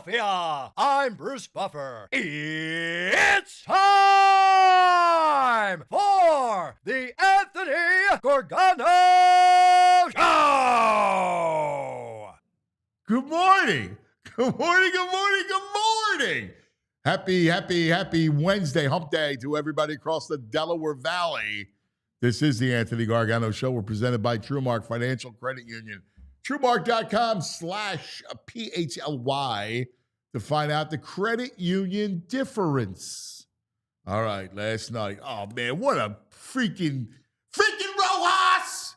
Philadelphia. I'm Bruce Buffer. It's time for the Anthony Gorgano Show. Good morning. Good morning, good morning, good morning. Happy Wednesday, hump day to everybody across the Delaware Valley. This is the Anthony Gargano Show. We're presented by TrueMark Financial Credit Union. TrueMark.com/PHLY to find out the credit union difference. All right, last night. Oh, man, what a freaking Rojas!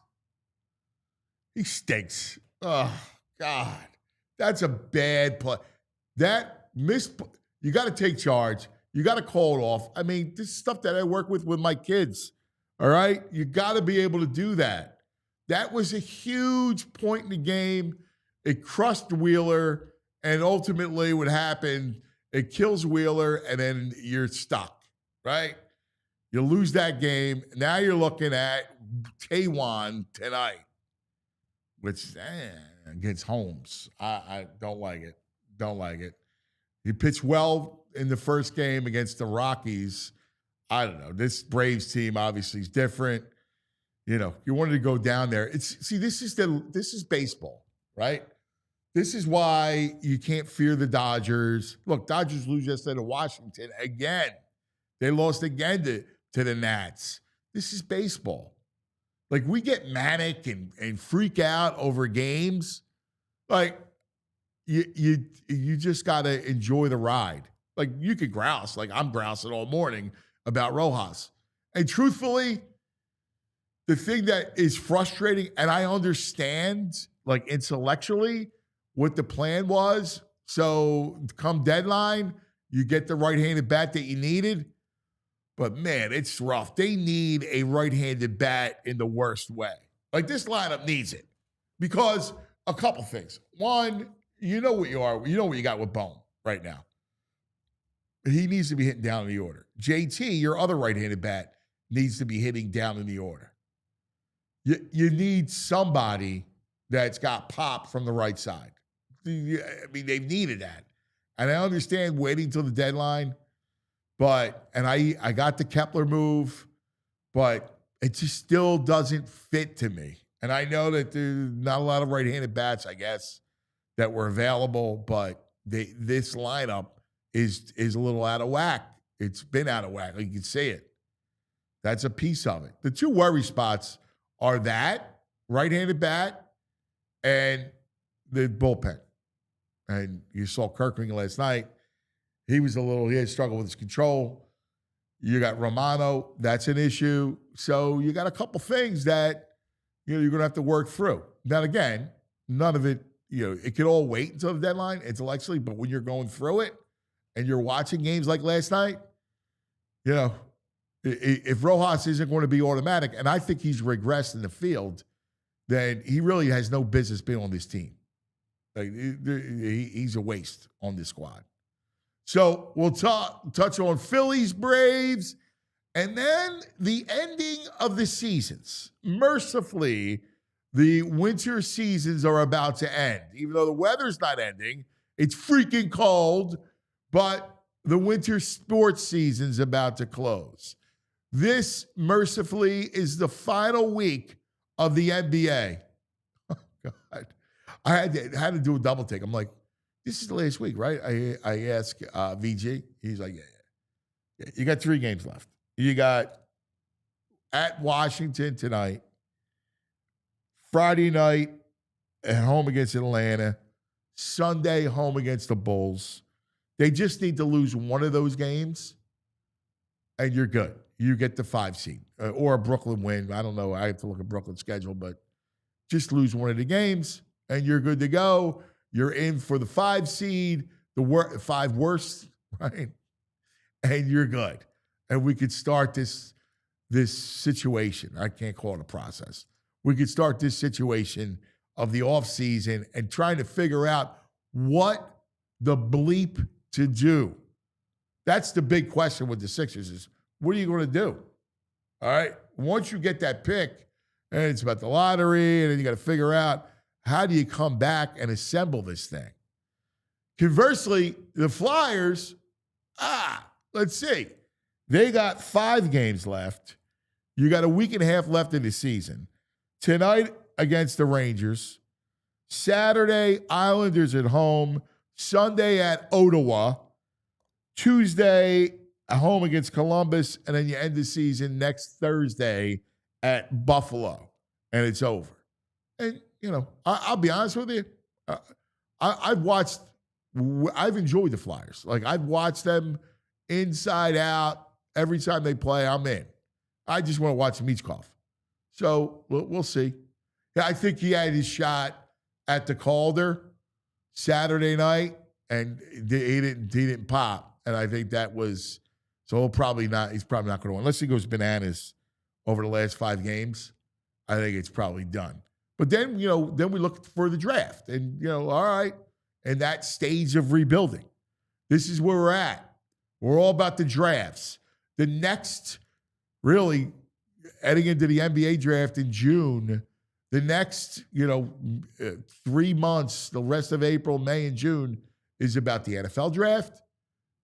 He stinks. Oh, God. That's a bad play. You got to take charge. You got to call it off. I mean, this is stuff that I work with my kids. All right? You got to be able to do that. That was a huge point in the game. It crushed Wheeler, and ultimately what happened, it kills Wheeler, and then you're stuck, right? You lose that game. Now you're looking at K1 tonight, which against Holmes. I don't like it. Don't like it. He pitched well in the first game against the Rockies. I don't know. This Braves team obviously is different. You know, you wanted to go down there. This is baseball, right? This is why you can't fear the Dodgers. Look, Dodgers lose yesterday to Washington again. They lost again to the Nats. This is baseball. Like, we get manic and freak out over games. Like, you just got to enjoy the ride. Like, you could grouse. Like, I'm grousing all morning about Rojas. And truthfully, the thing that is frustrating, and I understand, like, intellectually, what the plan was. So come deadline, you get the right-handed bat that you needed. But, man, it's rough. They need a right-handed bat in the worst way. Like, this lineup needs it. Because a couple things. One, you know what you are. You know what you got with Bone right now. He needs to be hitting down in the order. JT, your other right-handed bat, needs to be hitting down in the order. You need somebody that's got pop from the right side. I mean, they've needed that. And I understand waiting till the deadline, and I got the Kepler move, but it just still doesn't fit to me. And I know that there's not a lot of right-handed bats, I guess, that were available, but this lineup is a little out of whack. It's been out of whack. You can see it. That's a piece of it. The two worry spots are that right-handed bat and the bullpen. And you saw Kirkling last night. He had struggled with his control. You got Romano. That's an issue. So you got a couple things that you're going to have to work through. Now, again, none of it, it could all wait until the deadline intellectually, but when you're going through it and you're watching games like last night, if Rojas isn't going to be automatic, and I think he's regressed in the field, then he really has no business being on this team. Like, he's a waste on this squad. So we'll touch on Phillies, Braves, and then the ending of the seasons. Mercifully, the winter seasons are about to end. Even though the weather's not ending, it's freaking cold, but the winter sports season's about to close. This, mercifully, is the final week of the NBA. Oh, God. I had to do a double take. I'm like, this is the last week, right? I asked VG. He's like, yeah. You got 3 games left. You got at Washington tonight, Friday night at home against Atlanta, Sunday home against the Bulls. They just need to lose one of those games, and you're good. You get the 5 seed or a Brooklyn win. I don't know. I have to look at Brooklyn's schedule, but just lose one of the games, and you're good to go. You're in for the 5 seed, the 5 worst, right? And you're good. And we could start this situation. I can't call it a process. We could start this situation of the offseason and trying to figure out what the bleep to do. That's the big question with the Sixers is, what are you going to do? All right? Once you get that pick, and it's about the lottery, and then you got to figure out how do you come back and assemble this thing? Conversely, the Flyers, let's see. They got 5 games left. You got a week and a half left in the season. Tonight against the Rangers. Saturday, Islanders at home. Sunday at Ottawa. Tuesday, at home against Columbus. And then you end the season next Thursday at Buffalo. And it's over. And, I'll be honest with you. I've enjoyed the Flyers. Like, I've watched them inside out. Every time they play, I'm in. I just want to watch Michkov. So we'll see. Yeah, I think he had his shot at the Calder Saturday night, and he didn't pop. And I think that was so. He's probably not going to win unless he goes bananas over the last 5 games. I think it's probably done. But then we look for the draft, and all right, and that stage of rebuilding. This is where we're at. We're all about the drafts. The next, really, heading into the NBA draft in June, the next, 3 months, the rest of April, May, and June is about the NFL draft.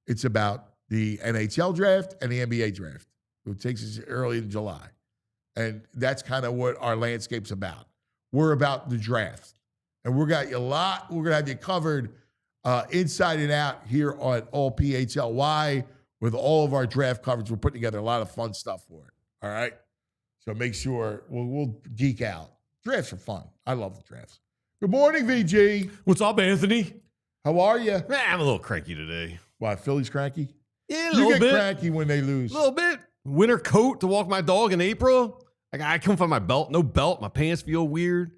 It's about the NHL draft and the NBA draft. It takes us early in July. And that's kind of what our landscape's about. We're about the draft. And we're going to have you covered inside and out here on all PHLY with all of our draft coverage. We're putting together a lot of fun stuff for it. All right? So make sure we'll geek out. Drafts are fun. I love the drafts. Good morning, VG. What's up, Anthony? How are you? I'm a little cranky today. Why, Phillies cranky? Yeah, a little bit. You get cranky when they lose. A little bit. Winter coat to walk my dog in April. I couldn't find my belt. No belt. My pants feel weird.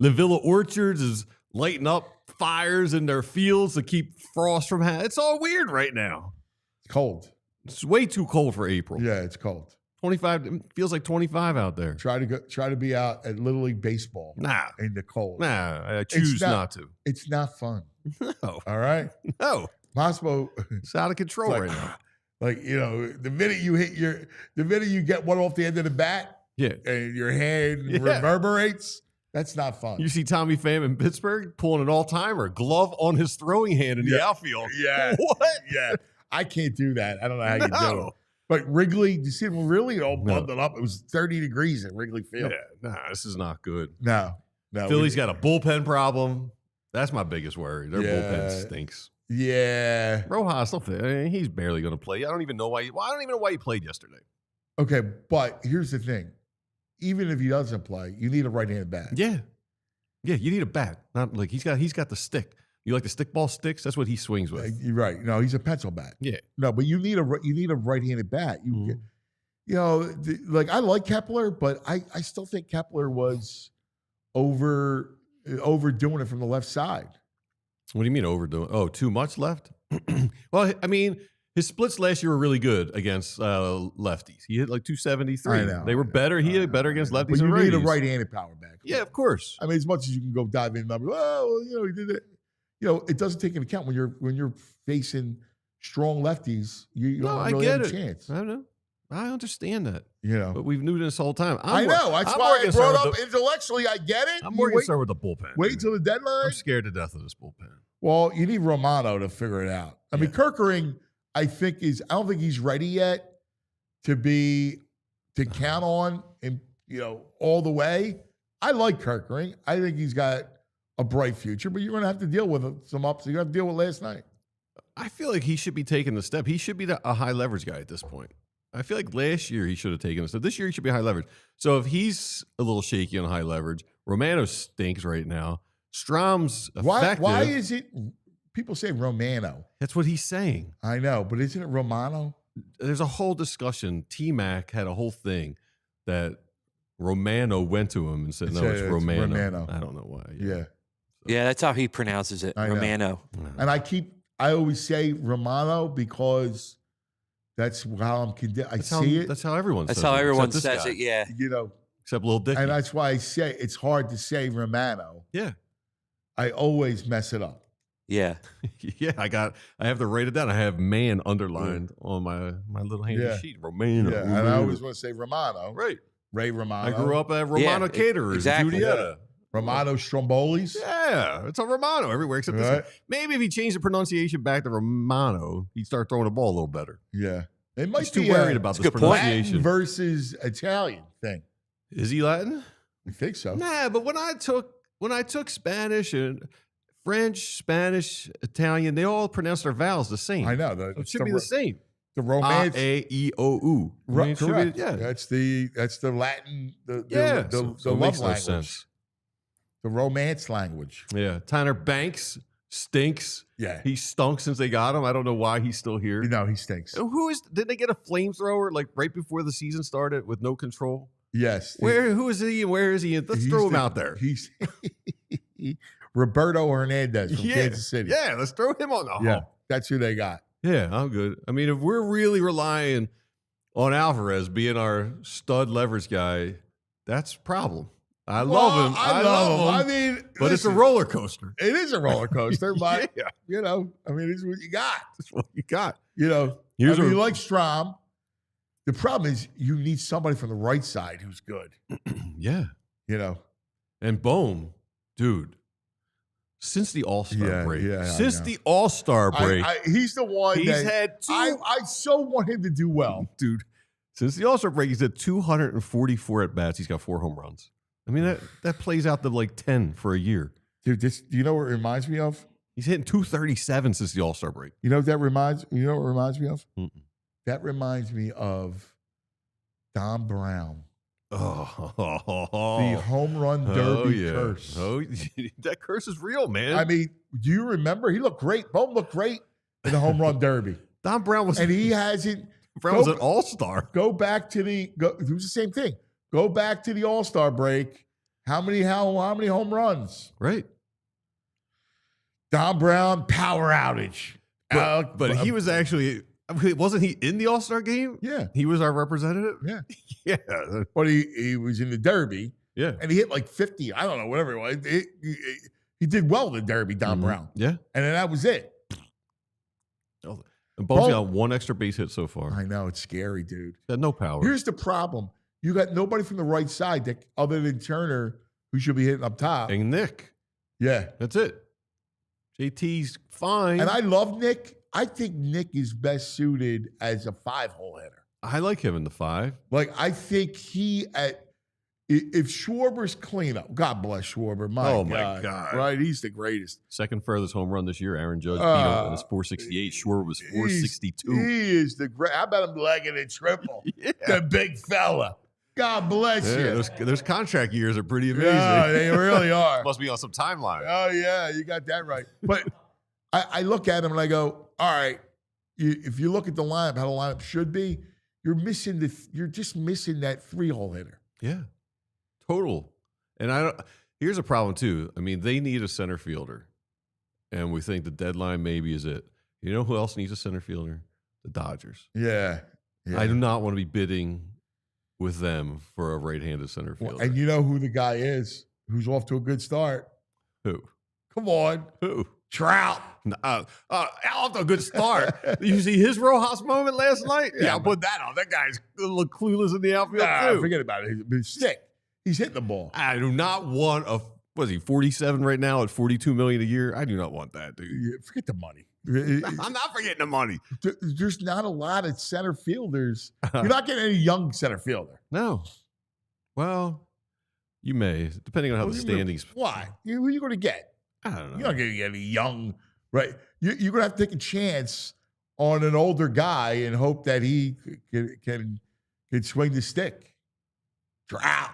Livilla Orchards is lighting up fires in their fields to keep frost from happening. It's all weird right now. It's cold. It's way too cold for April. Yeah, it's cold. 25. It feels like 25 out there. Try to be out at Little League baseball. Nah. In the cold. Nah, I choose not to. It's not fun. No. All right? No. Possible. It's out of control right now. Like, the minute you get one off the end of the bat, yeah, and your hand reverberates, that's not fun. You see Tommy Pham in Pittsburgh pulling an all-timer, glove on his throwing hand in the outfield. Yeah. What? Yeah. I can't do that. I don't know how you do it. But Wrigley, you see him really all bundled up. It was 30 degrees at Wrigley Field. Yeah, this is not good. No. Philly's got a bullpen problem. That's my biggest worry. Their bullpen stinks. Yeah. Rojas, he's barely going to play. I don't even know why. I don't even know why he played yesterday. Okay, but here's the thing. Even if he doesn't play, you need a right-handed bat. Yeah, you need a bat. Not like he's got the stick. You like the stickball sticks? That's what he swings with. You're right. No, he's a pencil bat. Yeah. No, but you need a right-handed bat. Like I like Kepler, but I still think Kepler was overdoing it from the left side. What do you mean overdoing? Oh, too much left? Well, I mean, his splits last year were really good against lefties. He hit like 273. I know. They were better. He hit better against lefties. But you and need a righties. right-handed power back. Yeah, of course. I mean, as much as you can go dive in numbers. Oh, he did it. It doesn't take into account when you're facing strong lefties. You don't really have a chance. I know. I understand that. But we've knew this whole time. I know. That's why I brought up intellectually. I get it. I'm more concerned with the bullpen. Wait till the deadline. I'm scared to death of this bullpen. Well, you need Romano to figure it out. I mean, Kerkering, I don't think he's ready yet to count on and all the way. I like Kerkering. I think he's got a bright future, but you're going to have to deal with some ups. You're going to have to deal with last night. I feel like he should be taking the step. He should be a high leverage guy at this point. I feel like last year he should have taken the step. This year he should be high leverage. So if he's a little shaky on high leverage, Romano stinks right now. Strom's effective. Why is it people say Romano? That's what he's saying. I know, but isn't it Romano? There's a whole discussion. T-Mac had a whole thing that Romano went to him and said, no, it's Romano. I don't know why. Yeah. Yeah, that's how he pronounces it, Romano. And I always say Romano because that's how I'm condemned. I see it. That's how everyone says it. That's how everyone says it, yeah. Except Lil Dicky. And that's why I say it's hard to say Romano. Yeah. I always mess it up. Yeah. Yeah, I have to write it down. I have man underlined on my little handy sheet. Romano. Yeah, and I always want to say Romano. Right. Ray Romano. I grew up at Romano Caterers. Exactly. Julietta. Romano Strombolis. Yeah, it's a Romano everywhere except this Right. guy. Maybe if he changed the pronunciation back to Romano, he'd start throwing the ball a little better. Yeah. It might He's be too worried about this pronunciation. Latin versus Italian thing. Is he Latin? I think so. Nah, but when I took Spanish and French, Spanish, Italian, they all pronounce their vowels the same. I know. So it should be the same. The Romance. A-E-O-U. Correct. Yeah. That's the Latin, the So it love makes no language. sense. The Romance language. Yeah. Tanner Banks stinks. Yeah. He stunk since they got him. I don't know why he's still here. You know, he stinks. Did they get a flamethrower like right before the season started with no control? Yes. Who is he and where is he? Let's throw him out there. He's Roberto Hernandez from Kansas City. Yeah, let's throw him on the hump. That's who they got. Yeah, I'm good. I mean, if we're really relying on Alvarez being our stud leverage guy, that's a problem. I love him. I love him. I mean, but it's a roller coaster. It is a roller coaster, but Yeah. you know, I mean, it's what you got. That's what you got. You know, Here's you like Strom. The problem is you need somebody from the right side who's good. Yeah. You know, And Bohm, dude, since the All-Star break, he's the one. He's had two. I so want him to do well, dude. Since the All-Star break, he's had 244 at bats. He's got 4 home runs. I mean, that plays out to like 10 for a year. dude. Do you know what it reminds me of? He's hitting 237 since the All-Star break. You know what that reminds? You know what it reminds me of? Mm-mm. That reminds me of Don Brown. Oh, The home run derby curse. Oh, that curse is real, man. I mean, do you remember? He looked great. Bohm looked great in the home run derby. Don Brown was, And he hasn't. Brown was an all-star. Go back to it was the same thing. Go back to the All-Star break. How many home runs? Right. Don Brown, power outage. But he was actually, wasn't he in the All-Star game? Yeah. He was our representative? Yeah. Yeah. But he was in the Derby, Yeah. and he hit like 50. I don't know, whatever it was. He did well in the Derby, Don Brown. Yeah. And then that was it. And Bo's got 1 extra base hit so far. I know. It's scary, dude. Got no power. Here's the problem. You got nobody from the right side other than Turner who should be hitting up top. And Nick. Yeah. That's it. JT's fine. And I love Nick. I think Nick is best suited as a 5-hole hitter. I like him in the 5. Like, I think if Schwarber's cleanup, God bless Schwarber. My God. Right? He's the greatest. Second furthest home run this year. Aaron Judge beat him and it's 468. Schwarber was 462. He is the great. How about him legging a triple? Yeah. The big fella. God bless you. Those contract years are pretty amazing. Yeah, they really are. Must be on some timeline. Oh, yeah, you got that right. But I look at him and I go, all right, if you look at the lineup, how the lineup should be, you're just missing that 3-hole hitter. Yeah. Total. And here's a problem too. I mean, they need a center fielder. And we think the deadline maybe is it. You know who else needs a center fielder? The Dodgers. Yeah. I do not want to be bidding with them for a right-handed center fielder. Well, and you know who the guy is who's off to a good start? Who? Come on. Who? Trout. Off to a good start. You see his Rojas moment last night? Yeah, I'll put that on. That guy's a little clueless in the outfield too. Forget about it. He's sick. He's hitting the ball. I do not want what is he, 47 right now at $42 million a year? I do not want that, dude. Yeah, forget the money. I'm not forgetting the money. There's not a lot of center fielders. You're not getting any young center fielder. No. Well, you may, depending on how the standings. Why? Who are you going to get? I don't know. You're not going to get any young, right? You're going to have to take a chance on an older guy and hope that he can swing the stick. Trout.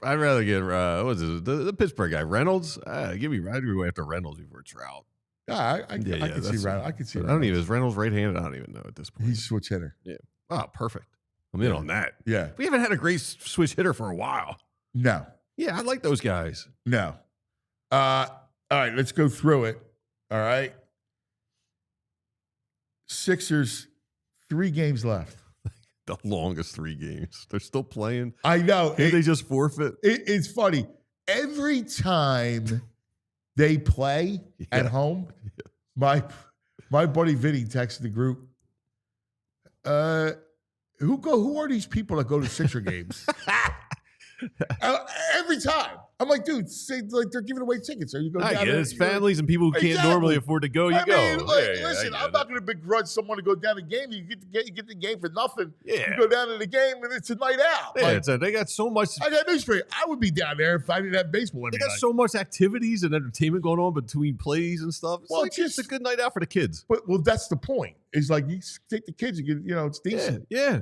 I'd rather get the Pittsburgh guy, Reynolds. I'd go after Reynolds before Trout. Yeah, I can see Reynolds. I can see. I don't even. Is Reynolds right-handed? I don't even know at this point. He's a switch hitter. Yeah. Oh, perfect. I'm in on that. Yeah. We haven't had a great switch hitter for a while. No. Yeah, I like those guys. No. All right, let's go through it. All right. Sixers, 3 games left. The longest 3 games. They're still playing. I know. They just forfeit. It's funny. Every time they play at home, my buddy Vinny texted the group, who are these people that go to Sixer games? Every time. I'm like, dude, like they're giving away tickets. Are you going I down get there? it. It's families and people who can't normally afford to go. You go. Listen, I'm not going to begrudge someone to go down the game. You get the game for nothing. Yeah. You go down to the game and it's a night out. Yeah, they got so much. I got news for you. I would be down there if I didn't have baseball every night. They got so much activities and entertainment going on between plays and stuff. It's just a good night out for the kids. But that's the point. It's like you take the kids, you get, it's decent. Yeah.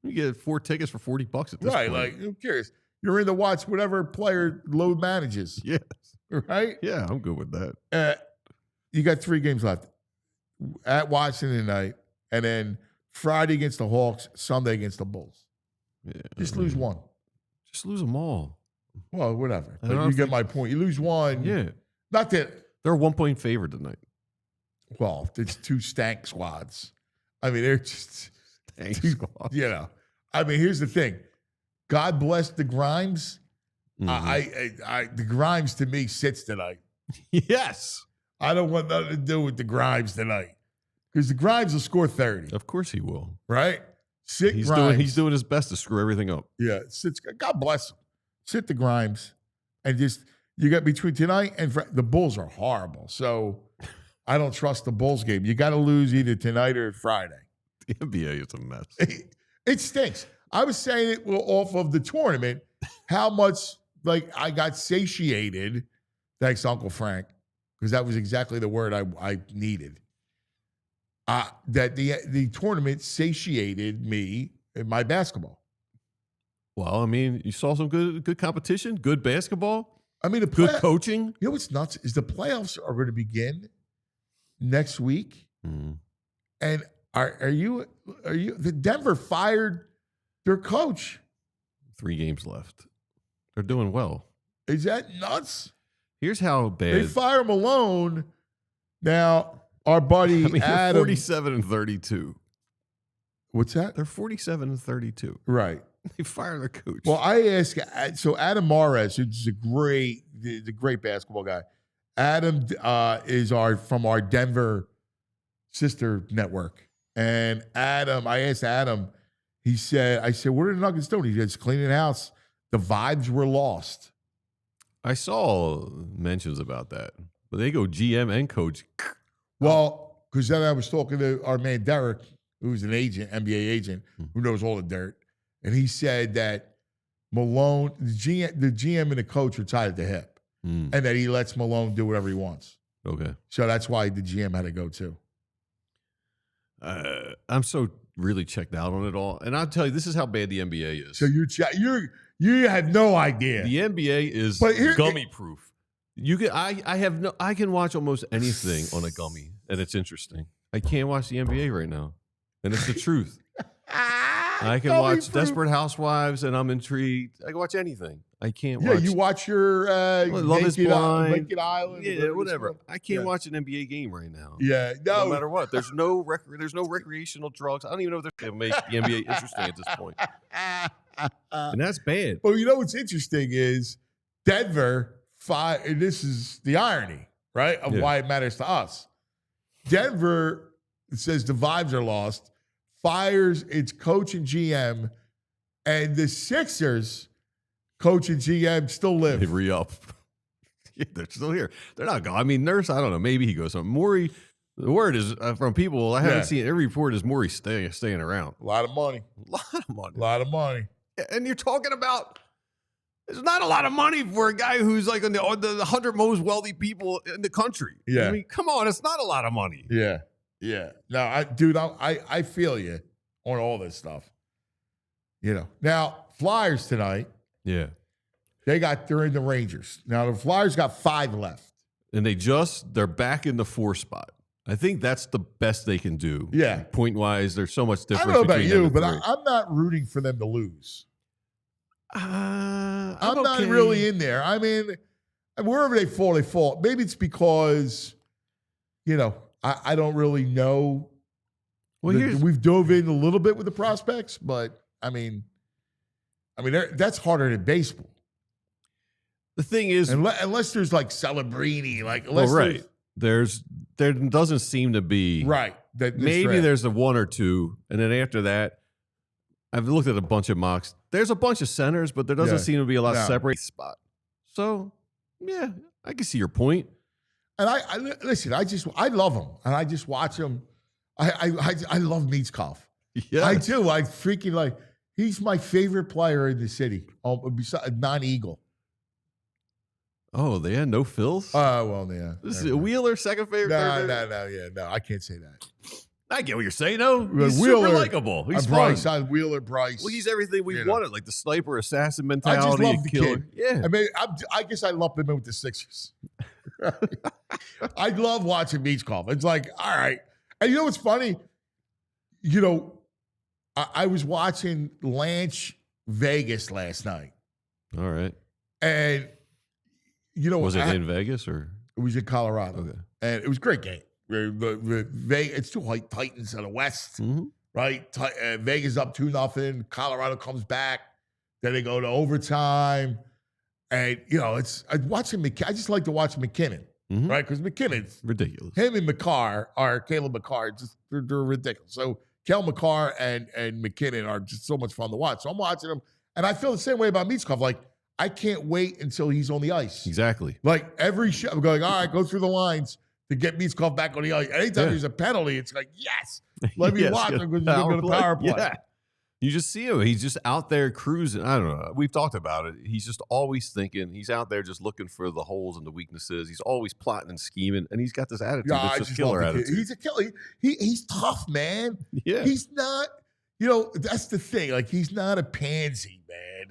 You get 4 tickets for $40 at this point. Like, who cares? You're in to watch whatever player load manages. Yes. Right? Yeah, I'm good with that. You got 3 games left. At Washington tonight, and then Friday against the Hawks, Sunday against the Bulls. Yeah, just lose one. Just lose them all. Well, whatever. But you get my point. You lose one. Yeah. Not that. They're a 1-point favorite tonight. Well, it's 2 stank squads. I mean, they're just stank squads. I mean, here's the thing. God bless the Grimes. Mm-hmm. The Grimes to me sits tonight. Yes. I don't want nothing to do with the Grimes tonight because the Grimes will score 30. Of course he will. Right? Sit Grimes. He's doing his best to screw everything up. Yeah. God bless him. Sit the Grimes and just you got between tonight and the Bulls are horrible. So I don't trust the Bulls game. You got to lose either tonight or Friday. The NBA is a mess. It stinks. I was saying it off of the tournament, how much I got satiated. Thanks, Uncle Frank, because that was exactly the word I needed. That the tournament satiated me in my basketball. Well, I mean, you saw some good competition, good basketball. I mean, good coaching. You know what's nuts is the playoffs are going to begin next week, and are you the Denver fired their coach? 3 games left. They're doing well. Is that nuts? Here's how bad. They fire Malone. Now, our buddy Adam. 47-32. What's that? They're 47-32. Right. They fire their coach. Well, I asked, so Adam Mares, who's a great basketball guy. Adam is from our Denver sister network. And Adam, I asked Adam, I said, what are the Nuggets doing? He said, it's cleaning house. The vibes were lost. I saw mentions about that. But they go GM and coach. Well, because then I was talking to our man Derek, who's an agent, NBA agent, who knows all the dirt. And he said that Malone, the GM and the coach are tied at the hip. And that he lets Malone do whatever he wants. Okay. So that's why the GM had to go too. I'm so really checked out on it all. And I'll tell you, this is how bad the NBA is. So you had no idea. The NBA is gummy proof. I can watch almost anything on a gummy, and it's interesting. I can't watch the NBA right now, and it's the truth. I can watch Desperate Housewives, and I'm intrigued. I can watch anything. I can't watch. Yeah, you watch your Love is Blind, Naked Island. Yeah, whatever. I can't watch an NBA game right now. Yeah, no matter what. There's no recreational drugs. I don't even know if they're going to make the NBA interesting at this point. And that's bad. Well, you know what's interesting is Denver. And this is the irony, right, of why it matters to us. Denver says the vibes are lost, fires its coach and GM, and the Sixers coach and GM still live. They re-up. Yeah, they're still here. They're not gone. I mean, Nurse, I don't know. Maybe he goes somewhere. Morey, the word is from people, I haven't seen every report is Morey staying around. A lot of money. A lot of money. And you're talking about, there's not a lot of money for a guy who's like on the 100 most wealthy people in the country. Yeah. I mean, come on. It's not a lot of money. Yeah. Yeah. No, I feel you on all this stuff. Now, Flyers tonight. Yeah. They're in the Rangers. Now, the Flyers got 5 left. And they're back in the 4 spot. I think that's the best they can do. Yeah. Point-wise, there's so much difference. I don't know about between you, but I'm not rooting for them to lose. I'm not really in there. I mean, wherever they fall, they fall. Maybe it's because, I don't really know. Well, we've dove in a little bit with the prospects, but I mean, that's harder than baseball. The thing is, unless there's like Celebrini, there doesn't seem to be right. Maybe there's a 1 or 2, and then after that, I've looked at a bunch of mocks. There's a bunch of centers, but there doesn't seem to be a lot of separate spot. So, yeah, I can see your point. And I listen. I love him, and I just watch him. I love Mitzkov. Yeah, I do. I freaking like. He's my favorite player in the city. Besides non-Eagle. Oh, they had no Phils? Well, yeah. This is a Wheeler, second favorite? No, I can't say that. I get what you're saying, though. He's Wheeler, super likable. He's Bryce, fun. Wheeler, Bryce. Well, he's everything we wanted, like the sniper assassin mentality. I just love the killer. kid. Yeah. I mean, I guess I lumped him in with the Sixers. I love watching Mitzkov. It's like, all right. And you know what's funny? You know, I was watching Lynch Vegas last night. All right. And, you know. Was it in Vegas or? It was in Colorado. Okay. And it was a great game. It's two Titans in the West, right? Vegas up 2-0. Colorado comes back. Then they go to overtime. And, you know, I just like to watch McKinnon, right? Because McKinnon's ridiculous. Him and Caleb McCarr, they're ridiculous. So Kel McCarr and McKinnon are just so much fun to watch. So I'm watching them. And I feel the same way about Mitzkov. Like, I can't wait until he's on the ice. Exactly. Like, every show, I'm going, all right, go through the lines to get Mitzkov back on the ice. Anytime there's a penalty, it's like, yes, let me watch him because he's going to go to power play. Yeah. You just see him. He's just out there cruising. I don't know. We've talked about it. He's just always thinking. He's out there just looking for the holes and the weaknesses. He's always plotting and scheming, and he's got this attitude. Yeah, it's just killer attitude. He's a killer. He's tough, man. Yeah. He's not, you know, that's the thing. Like, he's not a pansy, man.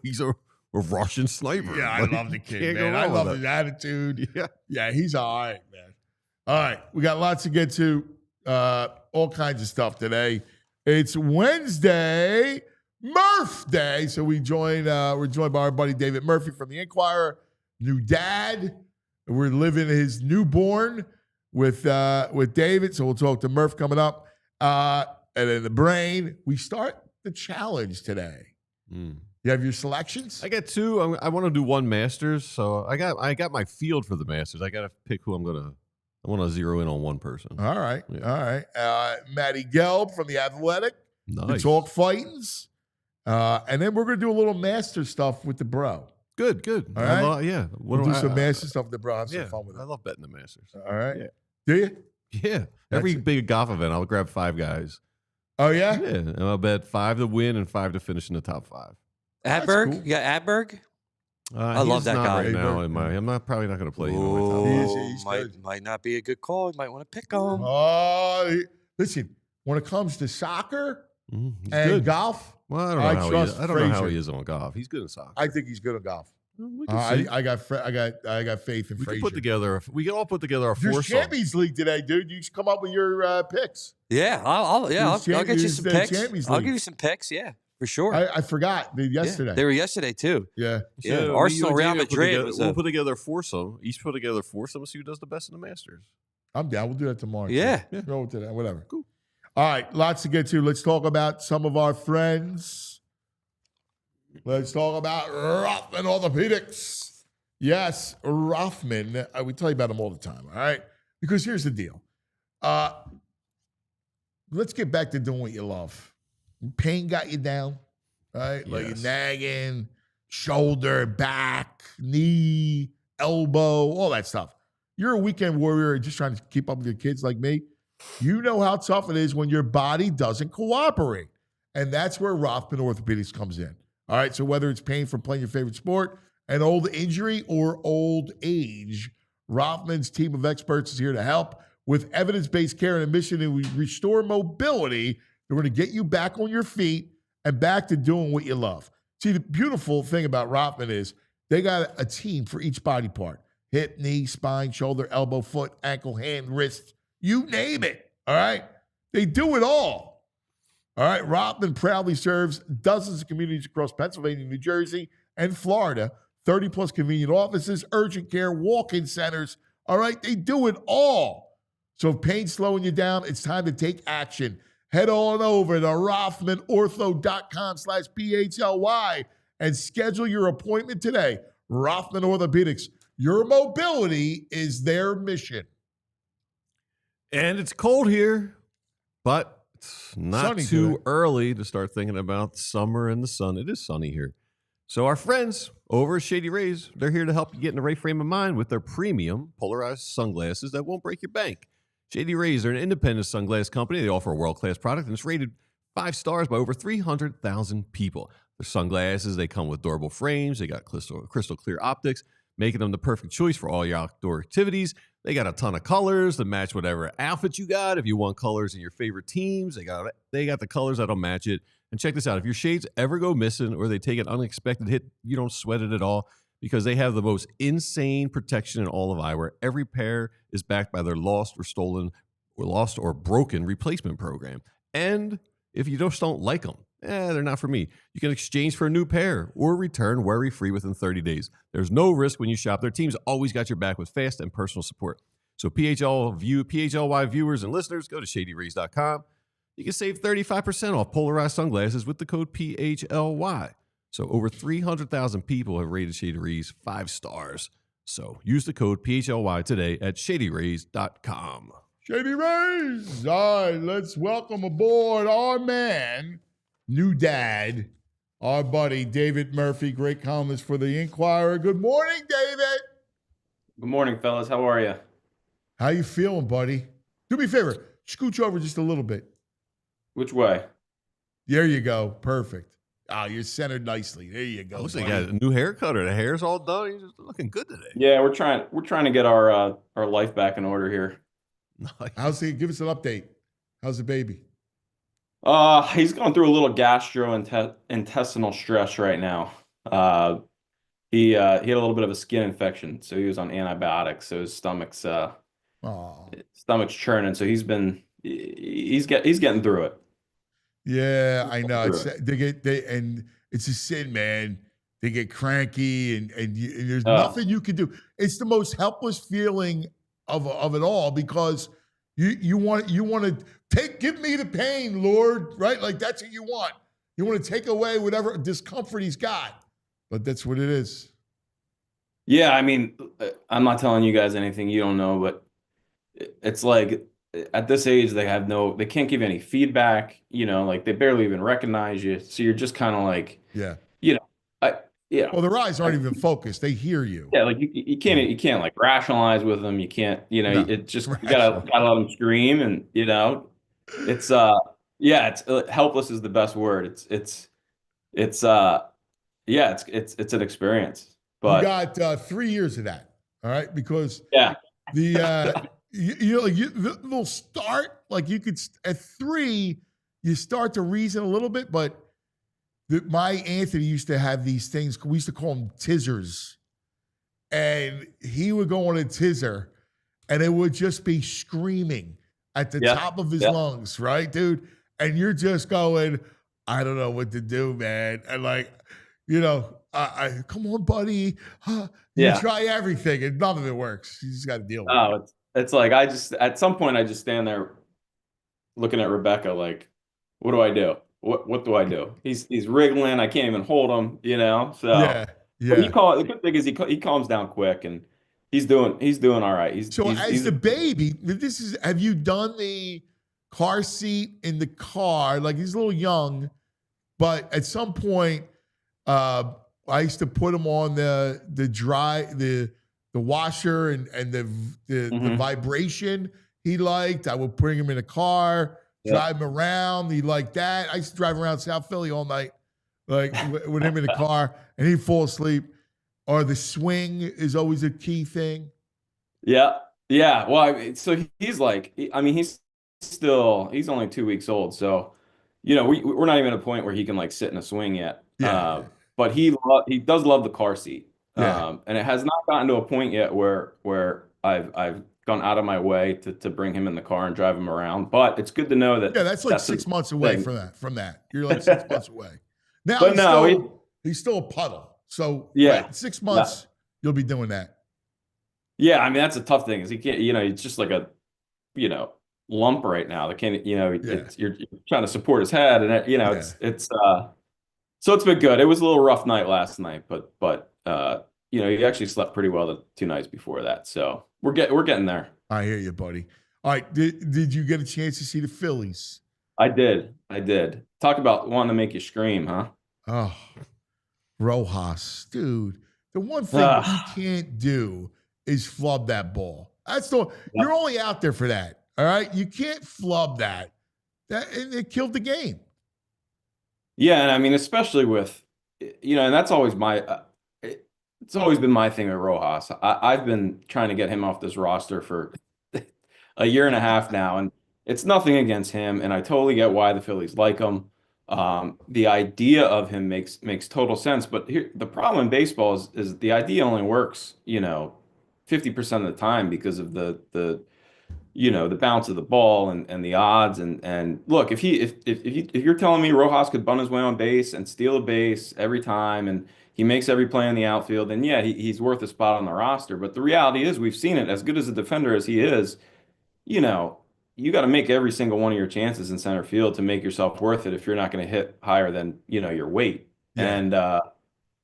He's a Russian sniper. Yeah, I love the kid, man. I love his attitude. Yeah, he's all right, man. All right, we got lots to get to, all kinds of stuff today. It's Wednesday, Murph Day. So we're joined by our buddy David Murphy from the Inquirer, new dad. We're living his newborn with David. So we'll talk to Murph coming up. And then the brain. We start the challenge today. You have your selections? I got two. I want to do one Masters. So I got my field for the Masters. I got to pick who I want to zero in on one person. All right. Yeah. All right. Matty Gelb from The Athletic. Nice. The Talk Fightings. And then we're going to do a little master stuff with the bro. Good. All right. We'll do some master stuff with the bro. Have some fun with it. I love betting the Masters. All right. Yeah. Do you? Yeah. Every big golf event, I'll grab 5 guys. Oh, yeah? Yeah. And I'll bet 5 to win and 5 to finish in the top 5. Adberg? Cool. You got Adberg? I love that guy. Right now I'm probably not going to play him. Ooh, might not be a good call. You might want to pick him. Oh, listen, when it comes to soccer and good. golf, Well, I don't know how he is on golf. He's good at soccer. I think he's good at golf. We can see. I got faith in We Frazier. we can all put together our There's foursome. Champions League today, dude. You should come up with your picks. Yeah, I'll get you some picks. I'll give you some picks. Yeah, for sure. I forgot yesterday. Yeah, they were yesterday too. Yeah. Yeah. Arsenal, Real Madrid. We'll put together a foursome. Each put together a foursome. See who does the best in the Masters. I'm down. We'll do that tomorrow. Yeah. Go to that. Whatever. Cool. All right. Lots to get to. Let's talk about some of our friends. Let's talk about Rothman Orthopedics. Yes, Rothman. We tell you about him all the time. All right. Because here's the deal. Let's get back to doing what you love. Pain got you down, right? Like you're nagging, shoulder, back, knee, elbow, all that stuff. You're a weekend warrior just trying to keep up with your kids like me. You know how tough it is when your body doesn't cooperate. And that's where Rothman Orthopedics comes in. All right, so whether it's pain from playing your favorite sport, an old injury, or old age, Rothman's team of experts is here to help with evidence-based care and a mission to restore mobility. They're going to get you back on your feet and back to doing what you love. See, the beautiful thing about Rothman is they got a team for each body part. Hip, knee, spine, shoulder, elbow, foot, ankle, hand, wrist, you name it, all right? They do it all. All right, Rothman proudly serves dozens of communities across Pennsylvania, New Jersey, and Florida, 30-plus convenient offices, urgent care, walk-in centers. All right, they do it all. So if pain's slowing you down, it's time to take action. Head on over to RothmanOrtho.com/PHLY and schedule your appointment today. Rothman Orthopedics, your mobility is their mission. And it's cold here, but It's not Sunny too today. early to start thinking about summer and the sun. It is sunny here. So our friends over at Shady Rays, they're here to help you get in the right frame of mind with their premium polarized sunglasses that won't break your bank. Shady Rays are an independent sunglass company. They offer a world-class product, and it's rated 5 stars by over 300,000 people. Their sunglasses, they come with durable frames. They got crystal clear optics, making them the perfect choice for all your outdoor activities. They got a ton of colors to match whatever outfit you got. If you want colors in your favorite teams, they got the colors that'll match it. And check this out. If your shades ever go missing or they take an unexpected hit, you don't sweat it at all because they have the most insane protection in all of eyewear. Every pair is backed by their lost or broken replacement program. And if you just don't like them, they're not for me. You can exchange for a new pair or return worry-free within 30 days. There's no risk when you shop. Their team's always got your back with fast and personal support. So PHLY viewers and listeners, go to shadyrays.com. You can save 35% off polarized sunglasses with the code PHLY. So over 300,000 people have rated Shady Rays 5 stars. So use the code PHLY today at shadyrays.com. Shady Rays. All right, let's welcome aboard our man, new dad, our buddy, David Murphy, great columnist for the Inquirer. Good morning, David. Good morning, fellas. How are you? How you feeling, buddy? Do me a favor. Scooch over just a little bit. Which way? There you go. Perfect. You're centered nicely. There you go. Looks like you got a new haircut or the hair's all done. You're just looking good today. Yeah, we're trying to get our life back in order here. Nice. Give us an update. How's the baby? He's going through a little gastrointestinal stress right now. He had a little bit of a skin infection, so he was on antibiotics. So his stomach's churning. So he's getting through it. Yeah, I know. It's a sin, man. They get cranky, and there's nothing you can do. It's the most helpless feeling of it all because you want to give me the pain, Lord, right? Like that's what you want. You want to take away whatever discomfort he's got, but that's what it is. Yeah, I mean, I'm not telling you guys anything you don't know, but it's like at this age they can't give any feedback. Like they barely even recognize you, so you're just kind of like, well, their eyes aren't even focused; they hear you. Yeah, like you can't like rationalize with them. You can't, it just you gotta let them scream, and it's helpless is the best word. It's an experience. But you got 3 years of that, all right? Because they'll start like you could at 3, you start to reason a little bit, but my Anthony used to have these things. We used to call them tizzers, and he would go on a tizzer, and it would just be screaming at the top of his lungs, right, dude? And you're just going, I don't know what to do, man. And like, I come on, buddy. You try everything, and none of it works. You just got to deal with it. It's like at some point I just stand there looking at Rebecca like, what do I do? What do I do? He's wriggling. I can't even hold him. So yeah. The good thing is he calms down quick, and he's doing all right. He's the baby, have you done the car seat in the car? Like he's a little young, but at some point, I used to put him on the washer and the vibration he liked. I would bring him in a car, drive him around. He liked that. I used to drive around South Philly all night, like with him in the car, and he'd fall asleep. Or the swing is always a key thing. Yeah. Well, so he's like, he's only 2 weeks old, so we're not even at a point where he can like sit in a swing yet. Yeah. But he does love the car seat. Yeah. And it has not gotten to a point yet where I've gone out of my way to bring him in the car and drive him around. But it's good to know that. Yeah, that's like 6 months away from that. You're like 6 months away. Now he's still a puddle. So 6 months you'll be doing that. Yeah, that's a tough thing. Is he can't, it's just like a, lump right now. They can't, you're trying to support his head, and it's so it's been good. It was a little rough night last night, but he actually slept pretty well the 2 nights before that. So we're getting there. I hear you, buddy. All right, did you get a chance to see the Phillies? I did. Talk about wanting to make you scream, huh? Oh, Rojas, dude. The one thing you Ugh. can't do is flub that ball. That's the Yep. you're only out there for that. All right. You can't flub that. And it killed the game. Yeah, and I mean, especially with, and that's always it's always been my thing with Rojas. I've been trying to get him off this roster for a year and a half now, and it's nothing against him, and I totally get why the Phillies like him. The idea of him makes total sense, but here the problem in baseball is the idea only works, 50% of the time because of the bounce of the ball and the odds and look, if you're telling me Rojas could bunt his way on base and steal a base every time and he makes every play in the outfield, then yeah, he's worth a spot on the roster. But the reality is we've seen it, as good as a defender as he is, you know, you got to make every single one of your chances in center field to make yourself worth it if you're not going to hit higher than, your weight. Yeah. And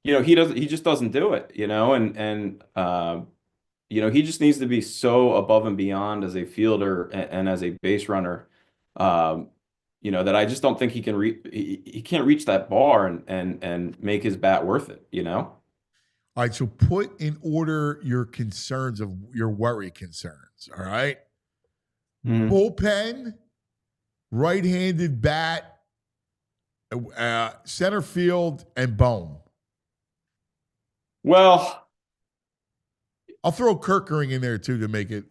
he just doesn't do it, he just needs to be so above and beyond as a fielder and as a base runner, that I just don't think he can't reach that bar and make his bat worth it. All right. So put in order your concerns of your worry concerns. All right. Bullpen, right-handed bat, center field, and Bohm. Well, I'll throw Kirkering in there too to make it,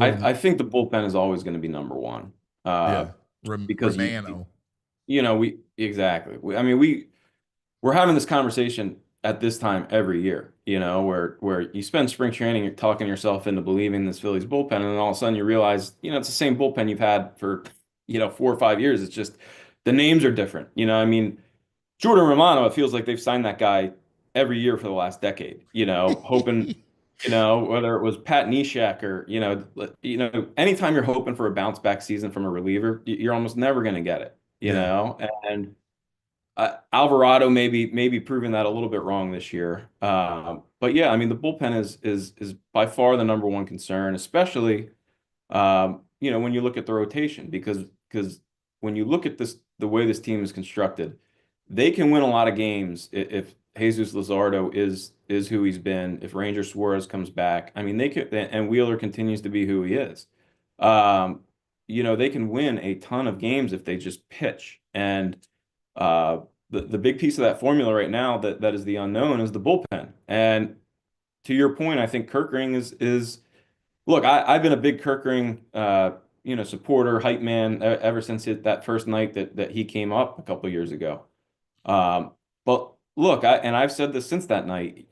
I think the bullpen is always going to be number one. Because Romano. We're having this conversation at this time every year, where you spend spring training talking yourself into believing this Phillies bullpen, and then all of a sudden you realize, it's the same bullpen you've had for, 4 or 5 years. It's just the names are different. Jordan Romano, it feels like they've signed that guy every year for the last decade, hoping, whether it was Pat Neshek or, anytime you're hoping for a bounce back season from a reliever, you're almost never going to get it, and Alvarado maybe proving that a little bit wrong this year. But yeah, the bullpen is by far the number one concern, especially, when you look at the rotation, because when you look at the way this team is constructed, they can win a lot of games if Jesus Luzardo is who he's been, if Ranger Suarez comes back. They could, and Wheeler continues to be who he is. They can win a ton of games if they just pitch. And the big piece of that formula right now that is the unknown is the bullpen. And to your point, I think Kirkering is look, I've been a big Kirkering supporter, hype man ever since that first night that he came up a couple of years ago. But look, I've said this since that night.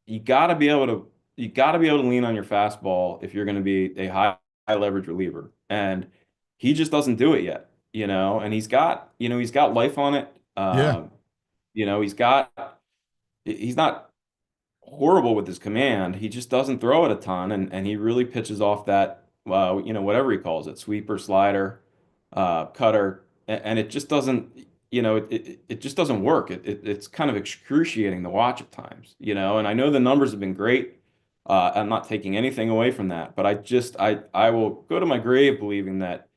You got to be able to lean on your fastball if you're going to be a high leverage reliever, and he just doesn't do it yet. And he's got life on it. He's not horrible with his command. He just doesn't throw it a ton, and he really pitches off that whatever he calls it, sweeper, slider, cutter, and it just doesn't. It just doesn't work. It's kind of excruciating to watch at times, and I know the numbers have been great. I'm not taking anything away from that, but I will go to my grave believing that,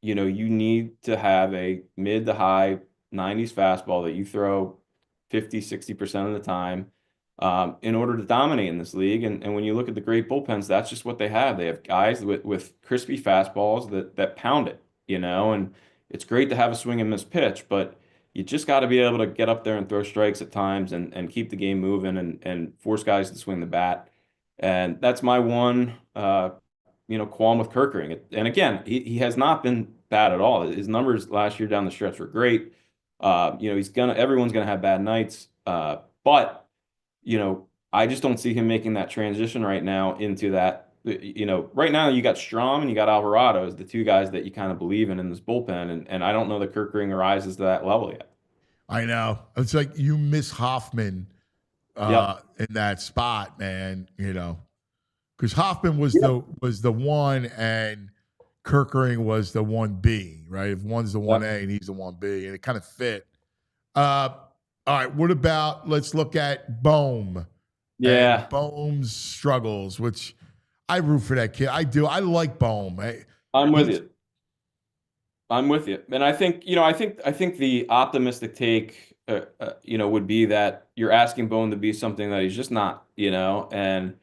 you need to have a mid to high 90s fastball that you throw 50, 60% of the time, in order to dominate in this league. And when you look at the great bullpens, that's just what they have. They have guys with crispy fastballs that pound it, and it's great to have a swing and miss pitch, but you just got to be able to get up there and throw strikes at times and keep the game moving and force guys to swing the bat. And that's my one, qualm with Kirkering. And again, he has not been bad at all. His numbers last year down the stretch were great. Everyone's gonna have bad nights. But I just don't see him making that transition right now into that. Right now you got Strom and you got Alvarado as the two guys that you kind of believe in this bullpen, and I don't know that Kirkering rises to that level yet. I know. It's like you miss Hoffman in that spot, man, because Hoffman was the one and Kirkering was the 1B, right? If one's the 1A and he's the 1B, and it kind of fit. All right, what about, let's look at Bohm. Yeah. Bohm's struggles, which I root for that kid. I do. I like Bohm. I'm with you. I'm with you, and I think I think the optimistic take, would be that you're asking Bone to be something that he's just not, and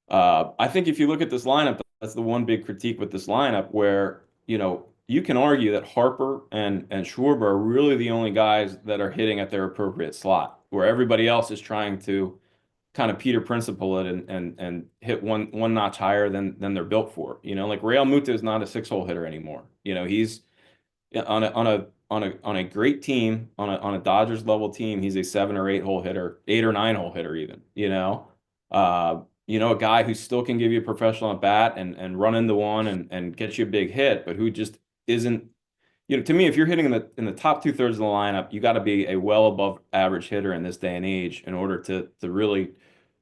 I think if you look at this lineup, that's the one big critique with this lineup, where you can argue that Harper and Schwarber are really the only guys that are hitting at their appropriate slot, where everybody else is trying to kind of Peter Principle it and hit one notch higher than they're built for. Like Real Muto is not a 6-hole hitter anymore. He's on a great team, on a Dodgers level team, he's a 7 or 8 hole hitter, 8 or 9 hole hitter even. A guy who still can give you a professional at bat and run into one and get you a big hit, but who just isn't. To me, if you're hitting in the top 2/3 of the lineup, you got to be a well above average hitter in this day and age in order to really,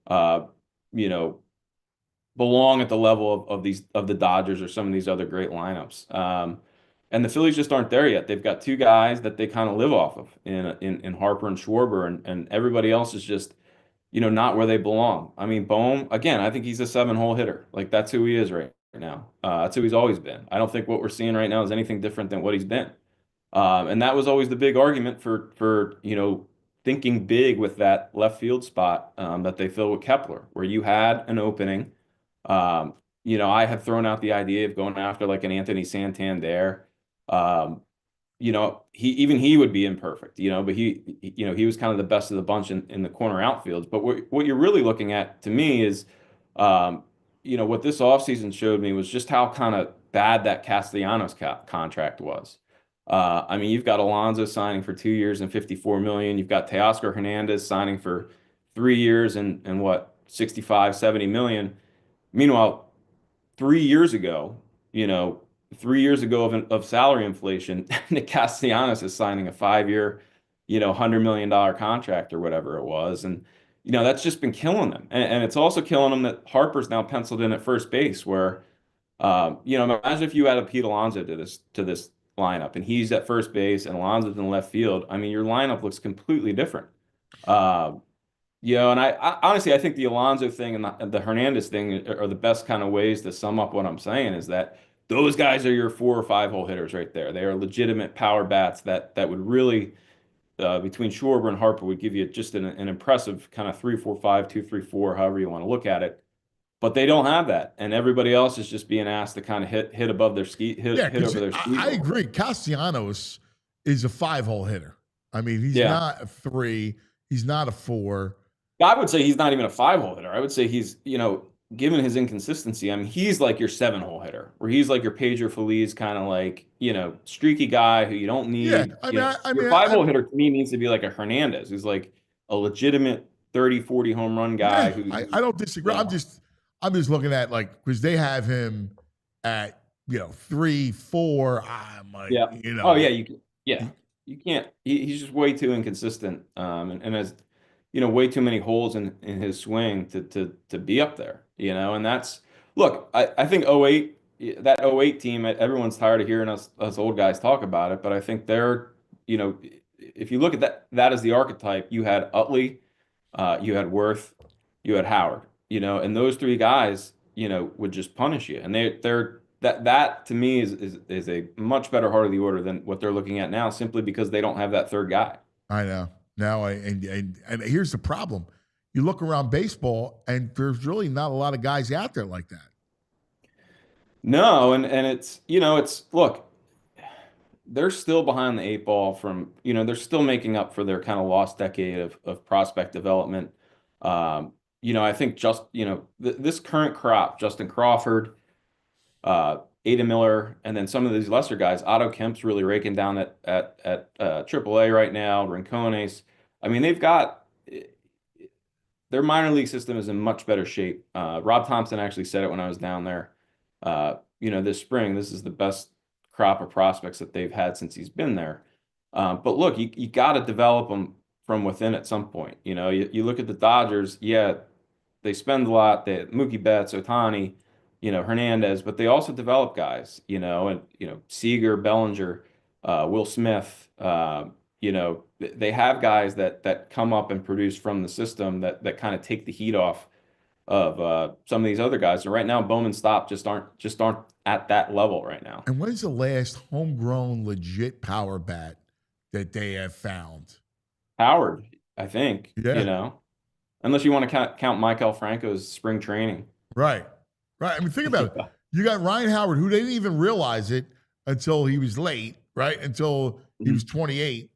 uh, you know, belong at the level of the Dodgers or some of these other great lineups. And the Phillies just aren't there yet. They've got two guys that they kind of live off of in Harper and Schwarber, and everybody else is just, not where they belong. I mean, Bohm, again, I think he's a 7-hole hitter. Like, that's who he is right now. That's who he's always been. I don't think what we're seeing right now is anything different than what he's been. And that was always the big argument for thinking big with that left field spot that they filled with Kepler, where you had an opening. I had thrown out the idea of going after like an Anthony Santander. He would be imperfect, but he was kind of the best of the bunch in the corner outfields. But what you're really looking at to me is, what this offseason showed me was just how kind of bad that Castellanos contract was. I mean, you've got Alonso signing for 2 years and $54 million. You've got Teoscar Hernandez signing for 3 years and what, 65, 70 million. Meanwhile, 3 years ago, 3 years ago of salary inflation, Nick Castellanos is signing a 5-year, $100 million contract or whatever it was. And, that's just been killing them. And it's also killing them that Harper's now penciled in at first base, where, imagine if you add Pete Alonso to this lineup and he's at first base and Alonso's in left field. I mean, your lineup looks completely different. And I honestly, I think the Alonso thing and the Hernandez thing are the best kind of ways to sum up what I'm saying, is that those guys are your 4 or 5 hole hitters right there. They are legitimate power bats that would really, between Schwarber and Harper, would give you just an impressive kind of 3-4-5, 2-3-4, however you want to look at it. But they don't have that, and everybody else is just being asked to kind of hit above their ski, hit over their ski. I agree. Castellanos is a 5-hole hitter. I mean, he's not a 3. He's not a 4. I would say he's not even a 5-hole hitter. I would say he's, given his inconsistency, I mean, he's like your 7-hole hitter, where he's like your Pedro Feliz kind of like, streaky guy who you don't need. Yeah, I mean, your 5-hole hitter to me needs to be like a Hernandez, who's like a legitimate 30, 40 home run guy. I don't disagree. I'm just looking at, like, because they have him at 3, 4. I'm like, Oh yeah, you can't. He's just way too inconsistent, and has way too many holes in his swing to be up there. And that's, look, I think that 08 team, everyone's tired of hearing us old guys talk about it, but I think they're, if you look at that as the archetype, you had Utley, you had Worth, you had Howard. And those 3 guys, would just punish you. And they're that to me is a much better heart of the order than what they're looking at now, simply because they don't have that third guy. I know. Now, and here's the problem. You look around baseball, and there's really not a lot of guys out there like that. No, and it's, look, they're still behind the 8 ball from, they're still making up for their kind of lost decade of prospect development. I think this current crop, Justin Crawford, Ada Miller, and then some of these lesser guys, Otto Kemp's really raking down at AAA right now, Rincones. I mean, they've got their minor league system is in much better shape. Rob Thompson actually said it when I was down there. This spring, this is the best crop of prospects that they've had since he's been there. But look, you got to develop them from within at some point. You look at the Dodgers, they spend a lot. They Mookie Betts, Ohtani, Hernandez, but they also develop guys, Seager, Bellinger, Will Smith, they have guys that come up and produce from the system that kind of take the heat off some of these other guys. And right now, Bowman Stop just aren't at that level right now. And when's the last homegrown legit power bat that they have found? Howard, I think. Yeah. You know, unless you want to count Michael Franco's spring training. Right. I mean, think about it. You got Ryan Howard, who they didn't even realize it until he was late, right? Until he was 28.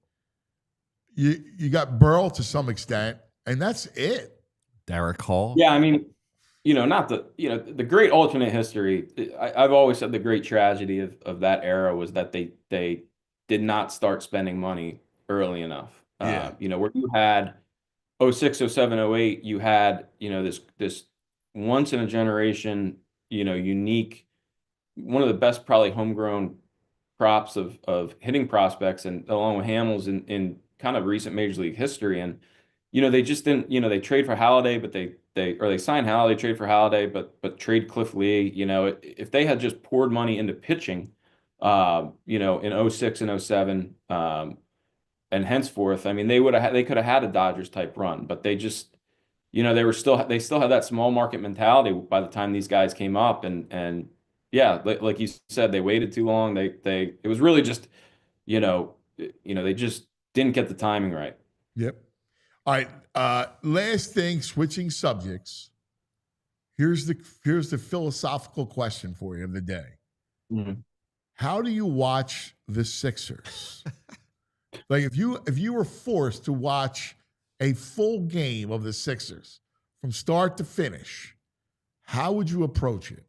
You got Burrell to some extent, and that's it. Derek Hall. Yeah, I mean, not the great alternate history. I've always said the great tragedy of that era was that they did not start spending money early enough. Yeah. Where you had 06, 07, 08, you had, this once in a generation, unique, one of the best probably homegrown props of hitting prospects, and along with Hamels in kind of recent Major League history. And they just didn't, they trade for Halladay, but they sign Halladay, trade for Halladay, but trade Cliff Lee. If they had just poured money into pitching, in 06 and 07, and henceforth, I mean, they could have had a Dodgers type run, but they just, they still had that small market mentality by the time these guys came up, and yeah, like you said, they waited too long. It was really just, they just didn't get the timing right. Yep. All right. Last thing, switching subjects. Here's the philosophical question for you of the day. Mm-hmm. How do you watch the Sixers? Like if you were forced to watch a full game of the Sixers from start to finish, how would you approach it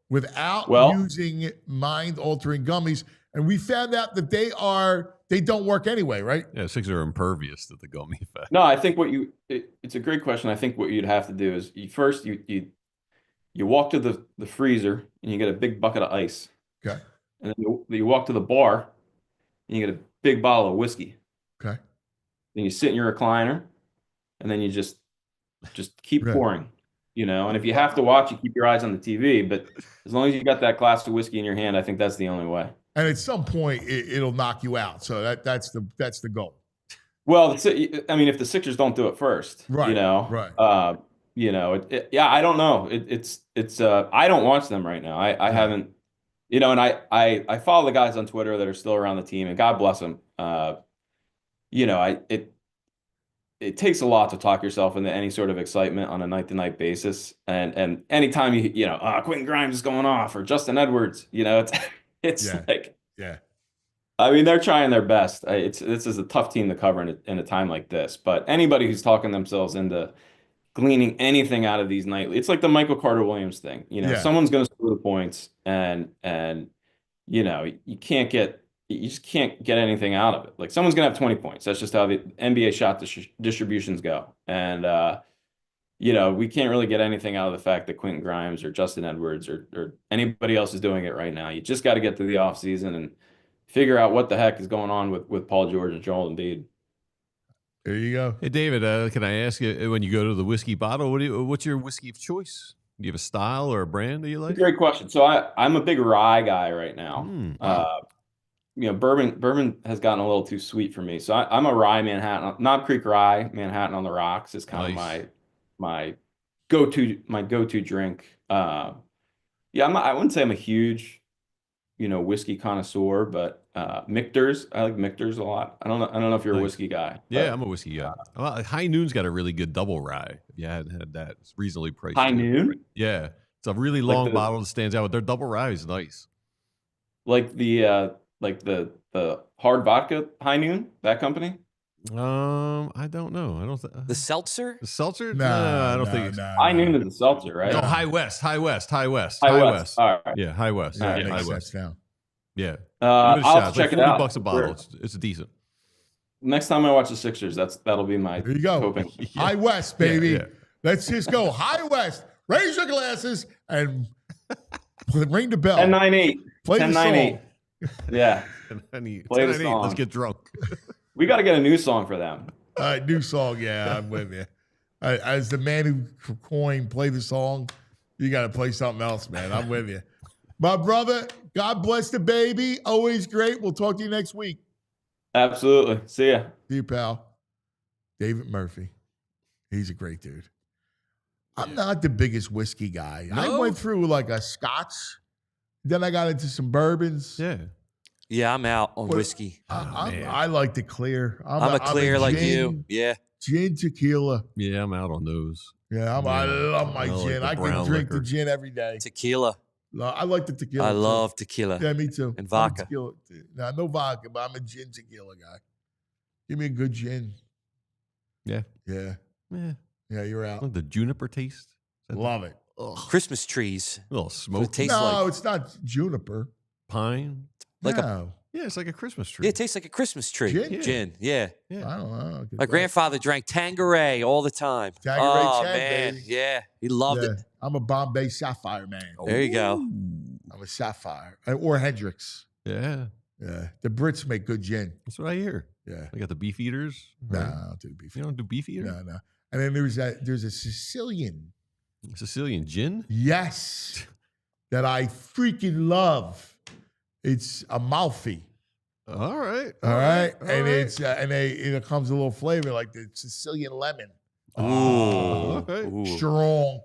without using mind-altering gummies? And we found out that they don't work anyway, right? Yeah, Sixers are impervious to the gummy effect. No, I think it's a great question. I think what you'd have to do is you walk to the freezer and you get a big bucket of ice. Okay. And then you walk to the bar and you get a big bottle of whiskey. Okay. Then you sit in your recliner and then you just keep pouring, and if you have to watch, you keep your eyes on the TV, but as long as you got that glass of whiskey in your hand, I think that's the only way. And at some point it'll knock you out. So that's the goal. Well, I mean, if the Sixers don't do it first, right. Right. I don't know. It's I don't watch them right now. I haven't, and I follow the guys on Twitter that are still around the team, and God bless them. It takes a lot to talk yourself into any sort of excitement on a night-to-night basis. And anytime Quentin Grimes is going off, or Justin Edwards, it's like, yeah. I mean, they're trying their best. This is a tough team to cover in a time like this. But anybody who's talking themselves into gleaning anything out of these nightly, it's like the Michael Carter Williams thing. Someone's going to score the points, and you just can't get anything out of it. Like, someone's going to have 20 points. That's just how the NBA shot distributions go. And, we can't really get anything out of the fact that Quentin Grimes or Justin Edwards or anybody else is doing it right now. You just got to get to the offseason and figure out what the heck is going on with Paul George and Joel Embiid. There you go. Hey, David, can I ask you, when you go to the whiskey bottle, what's your whiskey of choice? Do you have a style or a brand that you like? Great question. So I'm a big rye guy right now. Bourbon has gotten a little too sweet for me. So I'm a rye Manhattan, Knob Creek rye, Manhattan on the rocks is kind of my go-to drink. I wouldn't say I'm a huge, whiskey connoisseur, but Michter's, I like Michter's a lot. I don't know if you're a whiskey guy. Yeah, I'm a whiskey guy. High Noon's got a really good double rye. If you hadn't had that, it's reasonably priced. High Noon? Yeah, it's a really long bottle that stands out. But their double rye is nice. Like the hard vodka High Noon, that company? I don't know. I don't. The seltzer? The seltzer? No, I don't think it's High Noon is a seltzer, right? No, High West. High West. All right. Yeah, High West. Yeah, High makes West. sense now. Yeah. I'll have to check it out. $40 a bottle. It's decent. Next time I watch the Sixers, that'll be my there you go. hoping. High West, baby. Yeah. Let's just go. High West. Raise your glasses and ring the bell. 10-9-8. Play 10-9-8. Yeah. Play the song. Let's get drunk. We got to get a new song for them. All right, new song. Yeah, I'm with you. As the man who coined "Play the Song," you got to play something else, man. I'm with you. My brother, God bless the baby. Always great. We'll talk to you next week. Absolutely. See ya. See you, pal. David Murphy. He's a great dude. I'm not the biggest whiskey guy. No? I went through like a Scotch, then I got into some bourbons. Yeah. Yeah, I'm out on whiskey. I like the clear. I'm a clear like you. Yeah. Gin, tequila. Yeah, I'm out on those. Yeah, I love my gin. Like I can drink the gin every day. Tequila. I like the tequila. I love tequila. Yeah, me too. And vodka. No vodka, but I'm a gin tequila guy. Give me a good gin. Yeah. Yeah. Yeah. Yeah, you're out. The juniper taste. Love it. Ugh. Christmas trees. A little smoke. It tastes No, like it's not juniper. Pine. like no. Yeah, it's like a Christmas tree. yeah, it tastes like a Christmas tree. Gin? Gin. Yeah. Yeah. I don't know. My grandfather drank Tanqueray all the time. Tanqueray oh Chang, man, baby. yeah, he loved Yeah, it. I'm a Bombay Sapphire man. There you go. I'm a Sapphire. Or Hendrix. Yeah. Yeah. The Brits make good gin. That's what I hear. Yeah. They got the beef eaters. No, right? I don't do beef. You don't do beef eater? No. And then there's a Sicilian. Sicilian gin? Yes. That I freaking love. It's Amalfi. All right. All right. All And right. it's it comes a little flavor like the Sicilian lemon. Okay. Ooh. Strong.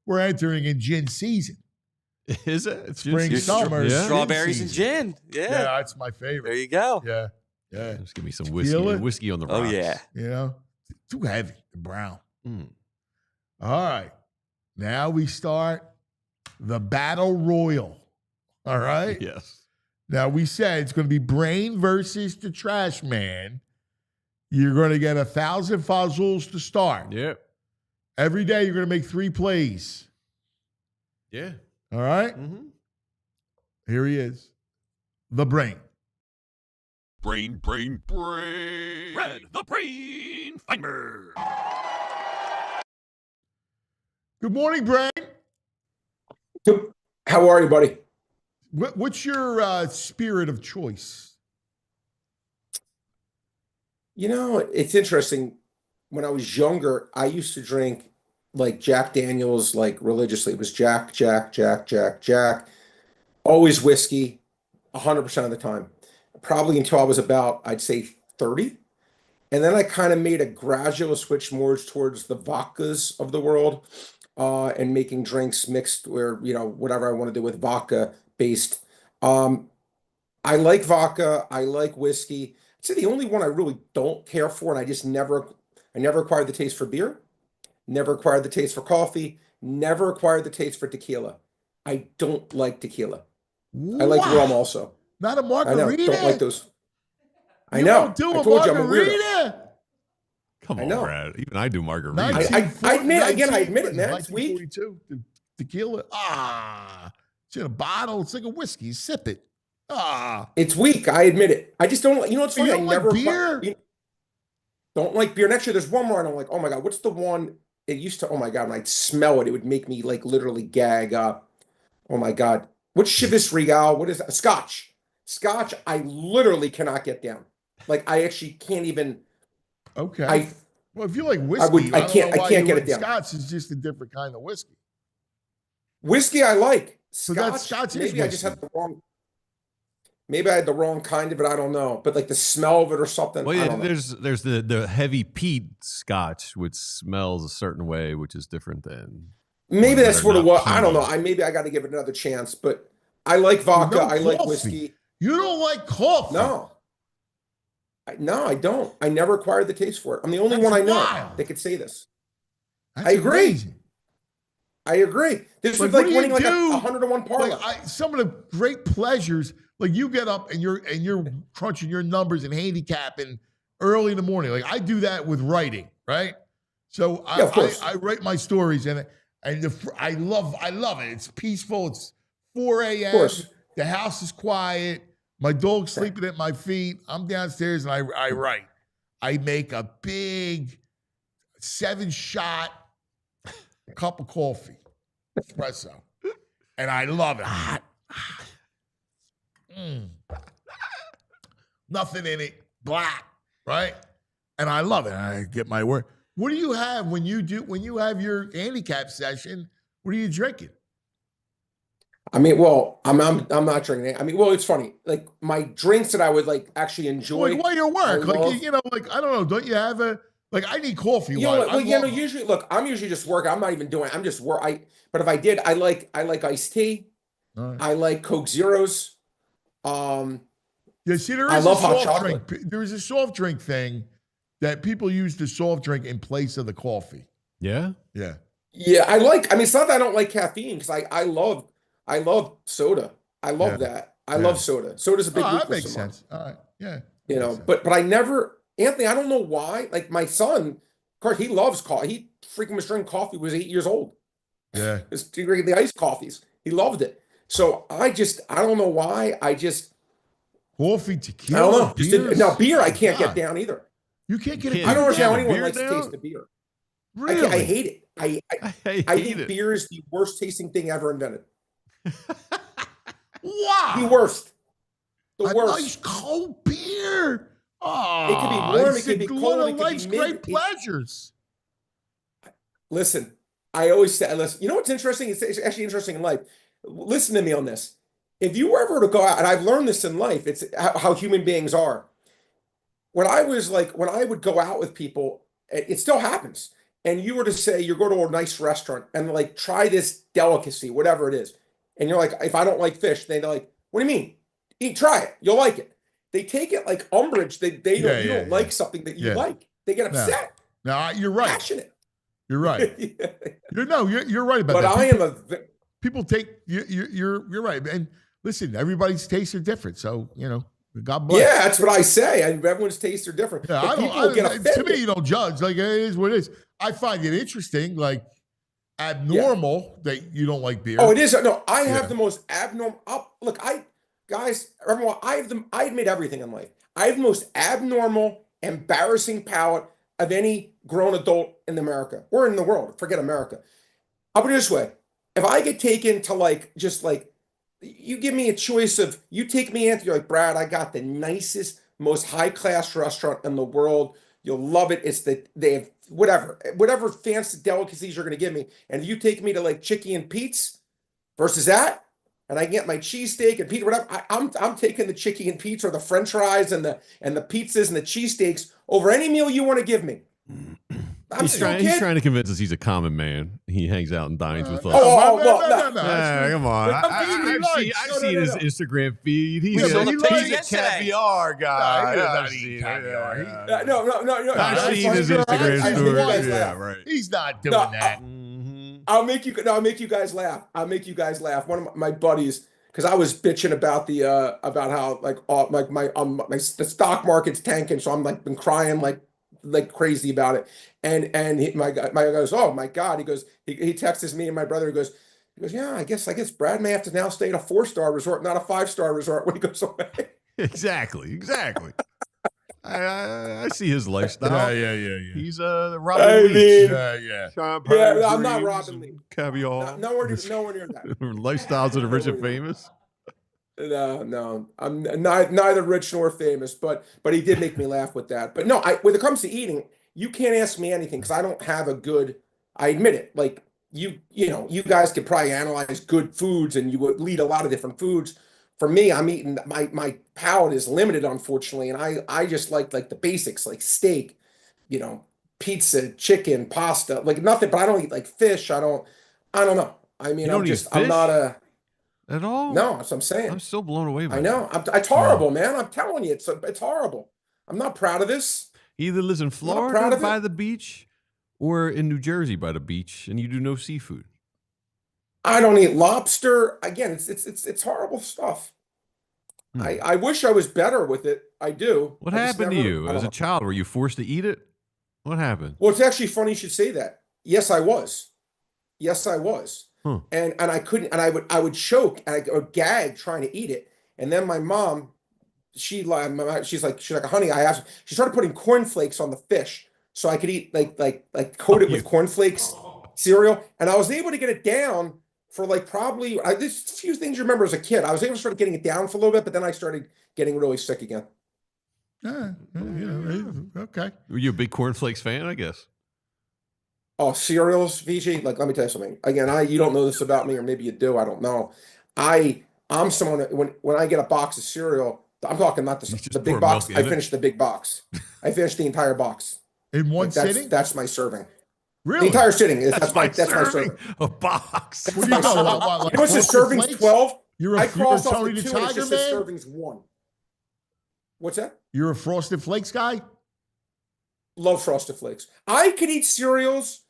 We're entering in gin season. Is it? It's Spring, gin summer, Yeah. gin Strawberries and season. gin. Yeah. Yeah, that's my There favorite. you go. Yeah. Yeah. Just give me some Tequila? whiskey. Whiskey on the Oh rocks. yeah. You know, too heavy, the brown. Mm. All right. Now we start the battle royal. All right. Yes. Now we said it's going to be Brain versus the Trash Man. You're going to get 1,000 fuzzles to start. Yep. Every day you're going to make 3 plays. Yeah. All right. Mm-hmm. Here he is. The Brain. Brain. Red, the brain finder. Good morning, Brain. How are you, buddy? What's your spirit of choice? You know, it's interesting. When I was younger, I used to drink like Jack Daniels, like religiously. It was Jack. Always whiskey, 100% of the time. Probably until I was about, I'd say 30. And then I kind of made a gradual switch more towards the vodkas of the world and making drinks mixed where, you know, whatever I want to do with vodka based. I like vodka. I like whiskey. I'd say the only one I really don't care for, and I never acquired the taste for beer, never acquired the taste for coffee, never acquired the taste for tequila. I don't like tequila. I like rum also. Not a I margarita? know. Don't like those. I You know. don't do I a told you I'm a weirdo. margarita? Come I on, know. Brad. Even I do margaritas. I admit it, man. It's weak. 1942, the tequila. It's in a bottle. It's like a whiskey. Sip it. It's weak. I admit it. I just don't. You know what's funny? You don't I like never beer? Don't like beer. Next year, there's one more, and I'm like, oh my god, what's the one? It used to. Oh my god, when I'd smell it, it would make me like literally gag. Oh my god, what's Chivas Regal? What is that? Scotch. Scotch. I literally cannot get down. Like I actually can't even. Okay. Well, if you like whiskey, I can't get it down. Scotch is just a different kind of whiskey. Whiskey I like. So Scotch, that's Scotch is maybe I just whiskey. had the wrong. Maybe I had the wrong kind of it. I don't know, but like the smell of it or something. Well, I yeah, don't know. there's the heavy peat Scotch, which smells a certain way, which is different than. Maybe that's They're what it not was. I don't know. peaty. Maybe I got to give it another chance, but I like vodka. No I like coffee. whiskey. You don't like coffee? No. No, I don't. I never acquired the taste for it. I'm the only That's one I know wild. that could say this. That's I agree. amazing. I agree. This But was what like do you winning like do? 100-to-1 parlay. Like some of the great pleasures, like you get up and you're crunching your numbers and handicapping early in the morning. Like I do that with writing, right? So Yeah, of course. I write my stories and I love it. It's peaceful. It's 4 Of a.m. course. The house is quiet. My dog's sleeping at my feet. I'm downstairs and I write. I make a big 7-shot cup of coffee, espresso, and I love it. Hot. Nothing in it, black, right? And I love it. I get my word. What do you have when you have your handicap session? What are you drinking? I mean, well, I'm not drinking it. I mean, well, it's funny. Like my drinks that I would like actually enjoy. Like while you're at work, I love- like you know, like I don't know. Don't you have Like I need coffee. You know, usually, look, I'm usually just working. I'm not even doing. I'm just work. But if I did, I like iced tea. Right. I like Coke Zeros. Yeah, see, there is a soft drink. There is a soft drink thing that people use the soft drink in place of the coffee. Yeah, yeah, yeah. I mean, it's not that I don't like caffeine because I love soda. I love that. I love soda. Soda's a big weakness. That makes sense. All right, yeah. You know, but I never, Anthony. I don't know why. Like my son, of course, he loves coffee. He freaking was drinking coffee. When he was 8 years old. Yeah, he was drinking the iced coffees. He loved it. So I don't know why. Coffee, tequila. I don't know. Now beer, I can't get down either. You can't get it. I don't understand how anyone likes the taste of beer. Really? I hate it. I think beer is the worst tasting thing ever invented. Wow. The worst. The worst. Nice cold beer. Oh, it could be warm. It could be cold. One of life's great pleasures. Listen, I always say, listen, you know what's interesting? It's actually interesting in life. Listen to me on this. If you were ever to go out, and I've learned this in life, it's how human beings are. When I would go out with people, it still happens. And you were to say, you go to a nice restaurant and like, try this delicacy, whatever it is. And you're like, if I don't like fish, they're like, what do you mean? Try it. You'll like it. They take it like umbrage. You don't like something that you like. They get upset. No, you're right. Passionate. You're right. You're right about that. But people take you're right. And listen, everybody's tastes are different. So, God bless. Yeah, that's what I say. Everyone's tastes are different. Yeah, to me, you don't judge. Like, it is what it is. I find it interesting, like abnormal that you don't like beer. Oh, it is. No, I have the most abnormal. Look, everyone, I admit everything in life. I have the most abnormal, embarrassing palate of any grown adult in America or in the world. Forget America. I'll put it this way. If I get taken to you give me a choice of, you take me, Anthony, you're like, Brad, I got the nicest, most high-class restaurant in the world. You'll love it. They have whatever fancy delicacies you're going to give me. And if you take me to like Chicky and Pete's versus that, and I get my cheesesteak and pizza, whatever, I'm taking the Chicky and Pete's or the French fries and the pizzas and the cheesesteaks over any meal you want to give me. He's trying to convince us he's a common man. He hangs out and dines with us. No. Come on. I've seen his Instagram feed. He's a caviar guy. No. I've seen his Instagram story. Yeah, right. He's not doing that. I'll make you guys laugh. One of my buddies, because I was bitching about how the stock market's tanking, so I'm like been crying like crazy about it. And my guy goes, oh my God. He goes, he texts me and my brother. He goes, yeah, I guess Brad may have to now stay at a 4-star resort, not a 5-star resort when he goes away. Exactly. I see his lifestyle. Yeah. He's Robin Leach. I'm not Robin Leach. Caviar. Nowhere near that. Lifestyles of the rich and famous. No, I'm neither rich nor famous, but he did make me laugh with that. But no, when it comes to eating, you can't ask me anything because I don't have a good. I admit it. Like you guys could probably analyze good foods, and you would eat a lot of different foods. For me, I'm eating my palate is limited, unfortunately, and I just like the basics, like steak, pizza, chicken, pasta, like nothing. But I don't eat like fish. I don't know. I mean, I'm not a. At all? No, that's what I'm saying. I'm still blown away by it. I know. It's horrible, man. I'm telling you, it's horrible. I'm not proud of this. He either lives in Florida by the beach or in New Jersey by the beach, and you do no seafood. I don't eat lobster. Again, it's horrible stuff. I wish I was better with it. I do. What happened to you as a child? Were you forced to eat it? What happened? Well, it's actually funny you should say that. Yes, I was. Huh. And I couldn't, and I would choke and I would gag trying to eat it. And then my mom, she's like, honey, she started putting cornflakes on the fish so I could eat coat it with cornflakes cereal. And I was able to get it down for probably, there's a few things you remember as a kid. I was able to start getting it down for a little bit, but then I started getting really sick again. Okay. Were you a big cornflakes fan, I guess? Oh, cereals, VG. Let me tell you something. Again, you don't know this about me, or maybe you do. I don't know. I'm someone when I get a box of cereal, I'm talking not the big box. I finished the big box. I finished the entire box. In one sitting? That's my serving. Really? The entire sitting. That's my serving. A box. That's my serving. Like, what's the serving's 12? You're I crossed off Tony the 2 the and it Tiger, just man? says servings 1. What's that? You're a Frosted Flakes guy? Love Frosted Flakes. I could eat cereals.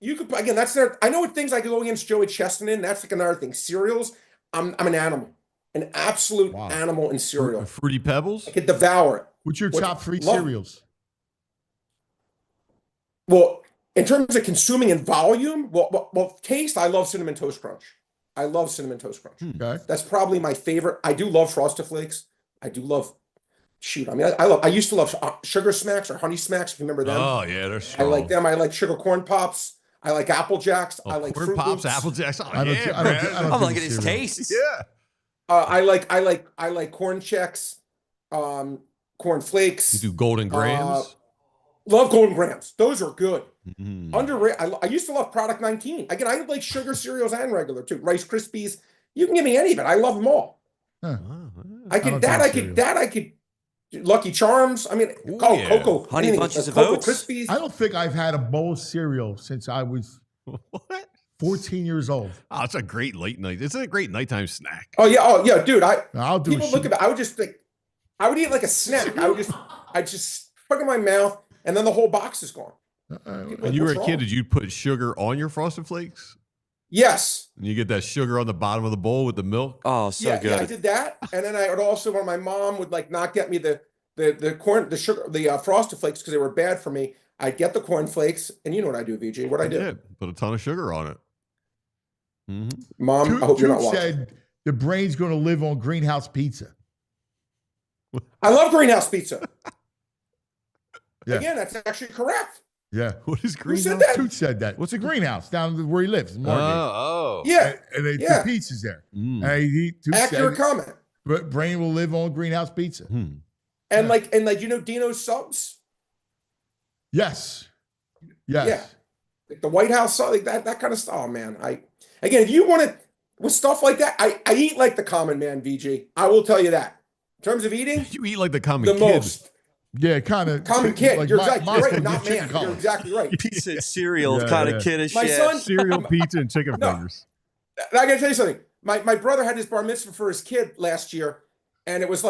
You could, again, that's there. I know what things I could go against Joey Chestnut in. That's like another thing. Cereals, I'm an animal. An absolute animal in cereal. Fruity Pebbles? I could devour it. What's your top 3 cereals? Well, in terms of consuming in volume, well, taste, I love Cinnamon Toast Crunch. I love Cinnamon Toast Crunch. Okay. That's probably my favorite. I do love Frosted Flakes. I do love, I used to love Sugar Smacks or Honey Smacks, if you remember them. Oh, yeah, they're strong. I like them. I like Sugar Corn Pops. I like Apple Jacks. I like Corn Fruit Pops, Loops. Apple Jacks. Oh, I'm looking at his taste. Yeah. I like Corn Checks, Corn Flakes. You do Golden Grams? Love Golden Grams. Those are good. Mm-hmm. Underrated. I used to love Product 19. Again, I like sugar cereals and regular too. Rice Krispies. You can give me any of it. I love them all. Huh. I could. Lucky Charms. I mean, Cocoa. Honey Bunches of Cocoa Oats. Krispies. I don't think I've had a bowl of cereal since I was 14 years old. Oh, it's a great late night. It's a great nighttime snack. Oh yeah, dude. I'll do. People look at it. I would just think. I would eat like a snack. I just put it in my mouth, and then the whole box is gone. When you were a kid, did you put sugar on your Frosted Flakes? Yes. And you get that sugar on the bottom of the bowl with the milk? Oh, so good. Yeah, I did that. And then I would also, when my mom would like not get me the Frosted Flakes because they were bad for me, I'd get the Corn Flakes. And you know what I do, VG? What I do? Yeah, put a ton of sugar on it. Mm-hmm. Mom, I hope you're not watching. Said the brain's going to live on Greenhouse Pizza. I love Greenhouse Pizza. Yeah. Again, that's actually correct. Yeah. What is Who Greenhouse? said that? Toots said that. What's a greenhouse down where he lives? In Margate. Oh. Yeah. And they put pizzas there. Accurate comment. But brain will live on Greenhouse Pizza. And like you know Dino's subs? Yes. Yes. Yeah. Like the White House sub, like that kind of stuff. Oh man. Again, if you want to with stuff like that, I eat like the common man, VG. I will tell you that. In terms of eating, You eat like the common the kid. most. Yeah, kind of. Common kid. Like You're exactly right. Not chicken man. collar. You're exactly right. Pizza and cereal kind of kid as My shit. son- Cereal, pizza, and chicken fingers. I gotta tell you something. My brother had his bar mitzvah for his kid last year, and it was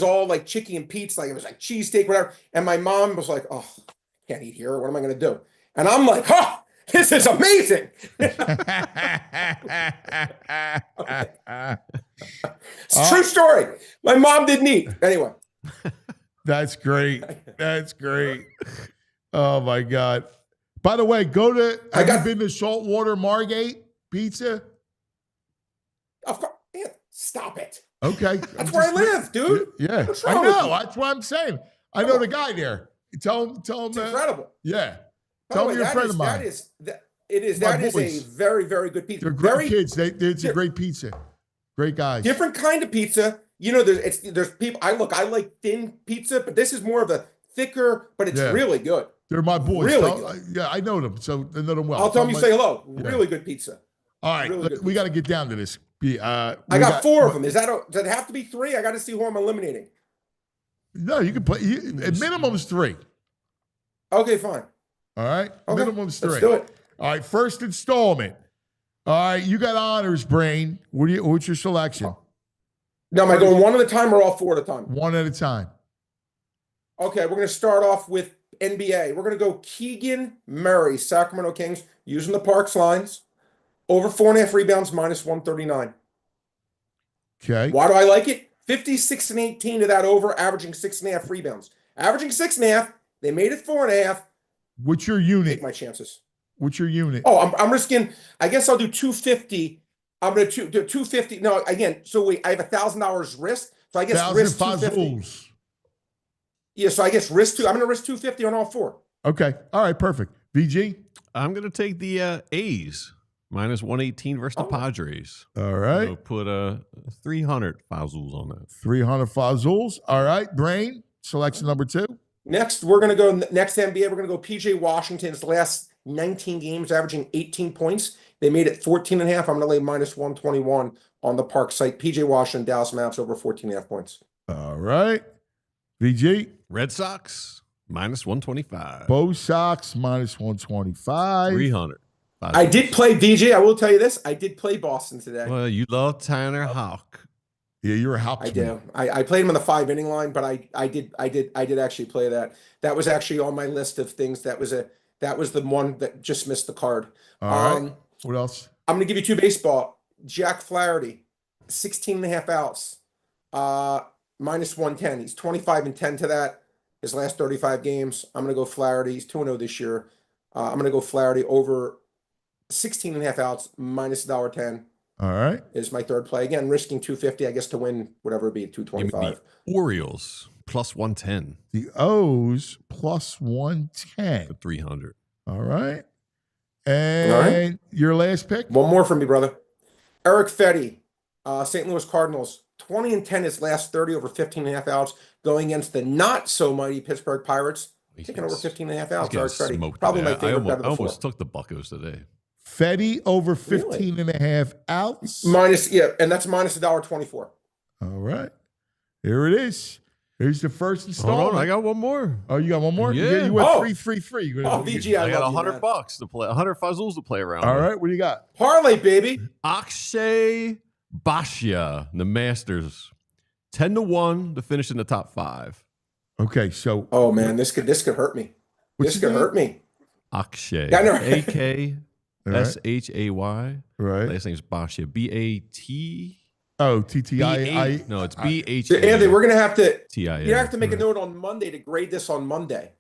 all like chicken and pizza, like it was like cheesesteak, whatever. And my mom was like, "Oh, can't eat here. What am I gonna do?" And I'm like, "Huh, this is amazing." It's a true story. My mom didn't eat. Anyway. That's great. That's great. Oh my God. By the way, have you been to Saltwater Margate Pizza? Of course. Man, stop it. Okay. That's where I live, dude. Yeah. What's I wrong with know. you? That's what I'm saying. I know the guy there. Tell him. It's incredible. Yeah. By Tell the him way, you're a friend of mine. That is a very, very good pizza. They're great kids. It's a great pizza. Great guys. Different kind of pizza. You know, there's people. I like thin pizza, but this is more of a thicker, but it's really good. They're my boys. Really good. Yeah, I know them, so I know them well. I'll tell them you say hello. Really good pizza. All right, Really good we got to get down to this. I got 4 of them. Does it have to be 3? I got to see who I'm eliminating. No, you can play. Minimum is 3. Okay, fine. All right, Okay, minimum is 3. let's do it. All right, first installment. All right, you got honors, brain. What's your selection? Now, am I going one at a time or all 4 at a time? One at a time. Okay, we're going to start off with NBA. We're going to go Keegan Murray, Sacramento Kings, using the Parks lines. Over 4.5 rebounds, minus 139. Okay. Why do I like it? 56 and 18 to that over, averaging 6.5 rebounds. Averaging 6.5. They made it 4.5. What's your unit? Take my chances. What's your unit? Oh, I'm risking. I guess I'll do 250. I'm going to do 250. No, again. So wait, I have $1,000 risk. So I guess risk 250. Yeah. So I guess risk 2. I'm going to risk 250 on all 4. Okay. All right. Perfect. VG. I'm going to take the A's minus 118 versus the Padres. All right. So put 300 Fazools on that. 300 Fazools. All right. Brain. Selection number 2. Next, we're going to go next NBA. We're going to go PJ Washington's last 19 games, averaging 18 points. They made it 14.5. I'm going to lay minus 121 on the Park site. PJ Washington, Dallas Mavericks over 14.5 points. All right. VG. Red Sox Minus 125. Bo Sox minus 125. 300. I did play VJ. I will tell you this. I did play Boston today. Well, you love Tanner Houck. Yeah, you're a Houck. I do. I played him on the 5-inning line, but I did actually play that. That was actually on my list of things. That was the one that just missed the card. All right. What else? I'm going to give you 2 baseball. Jack Flaherty, 16.5 outs, minus 110. He's 25-10 to that. His last 35 games. I'm going to go Flaherty. He's 2-0 this year. I'm going to go Flaherty over 16.5 outs, minus $1.10. All right. Is my third play. Again, risking 250, I guess, to win whatever it be, 225. Orioles plus 110. The O's plus 110. For 300. All right. And your last pick? One more from me, brother. Eric Fetty, St. Louis Cardinals, 20-10 his last 30 over 15.5 outs, going against the not so mighty Pittsburgh Pirates, taking over 15.5 outs. Eric Fetty, probably my favorite bet of the I almost took the Buccos today. Fetty over 15.5 outs. And that's minus $1.24. All right. Here it is. Here's the first installment. Hold on, I got one more. Oh, you got one more? Yeah. You went 3-3-3. Oh, VG, I got $100 to play, 100 fuzzles to play around. All right, what do you got? Parlay, baby. Akshay Bhatia, the Masters, 10-1 to finish in the top 5. Okay, so. Oh man, this could hurt me. This could hurt me. Akshay. Right. AKSHAY. Right. Last name's Bhatia. BAT. Oh, TTI. No, it's BH. Anthony, we're gonna have to. TIA. You have to make a note on Monday to grade this on Monday,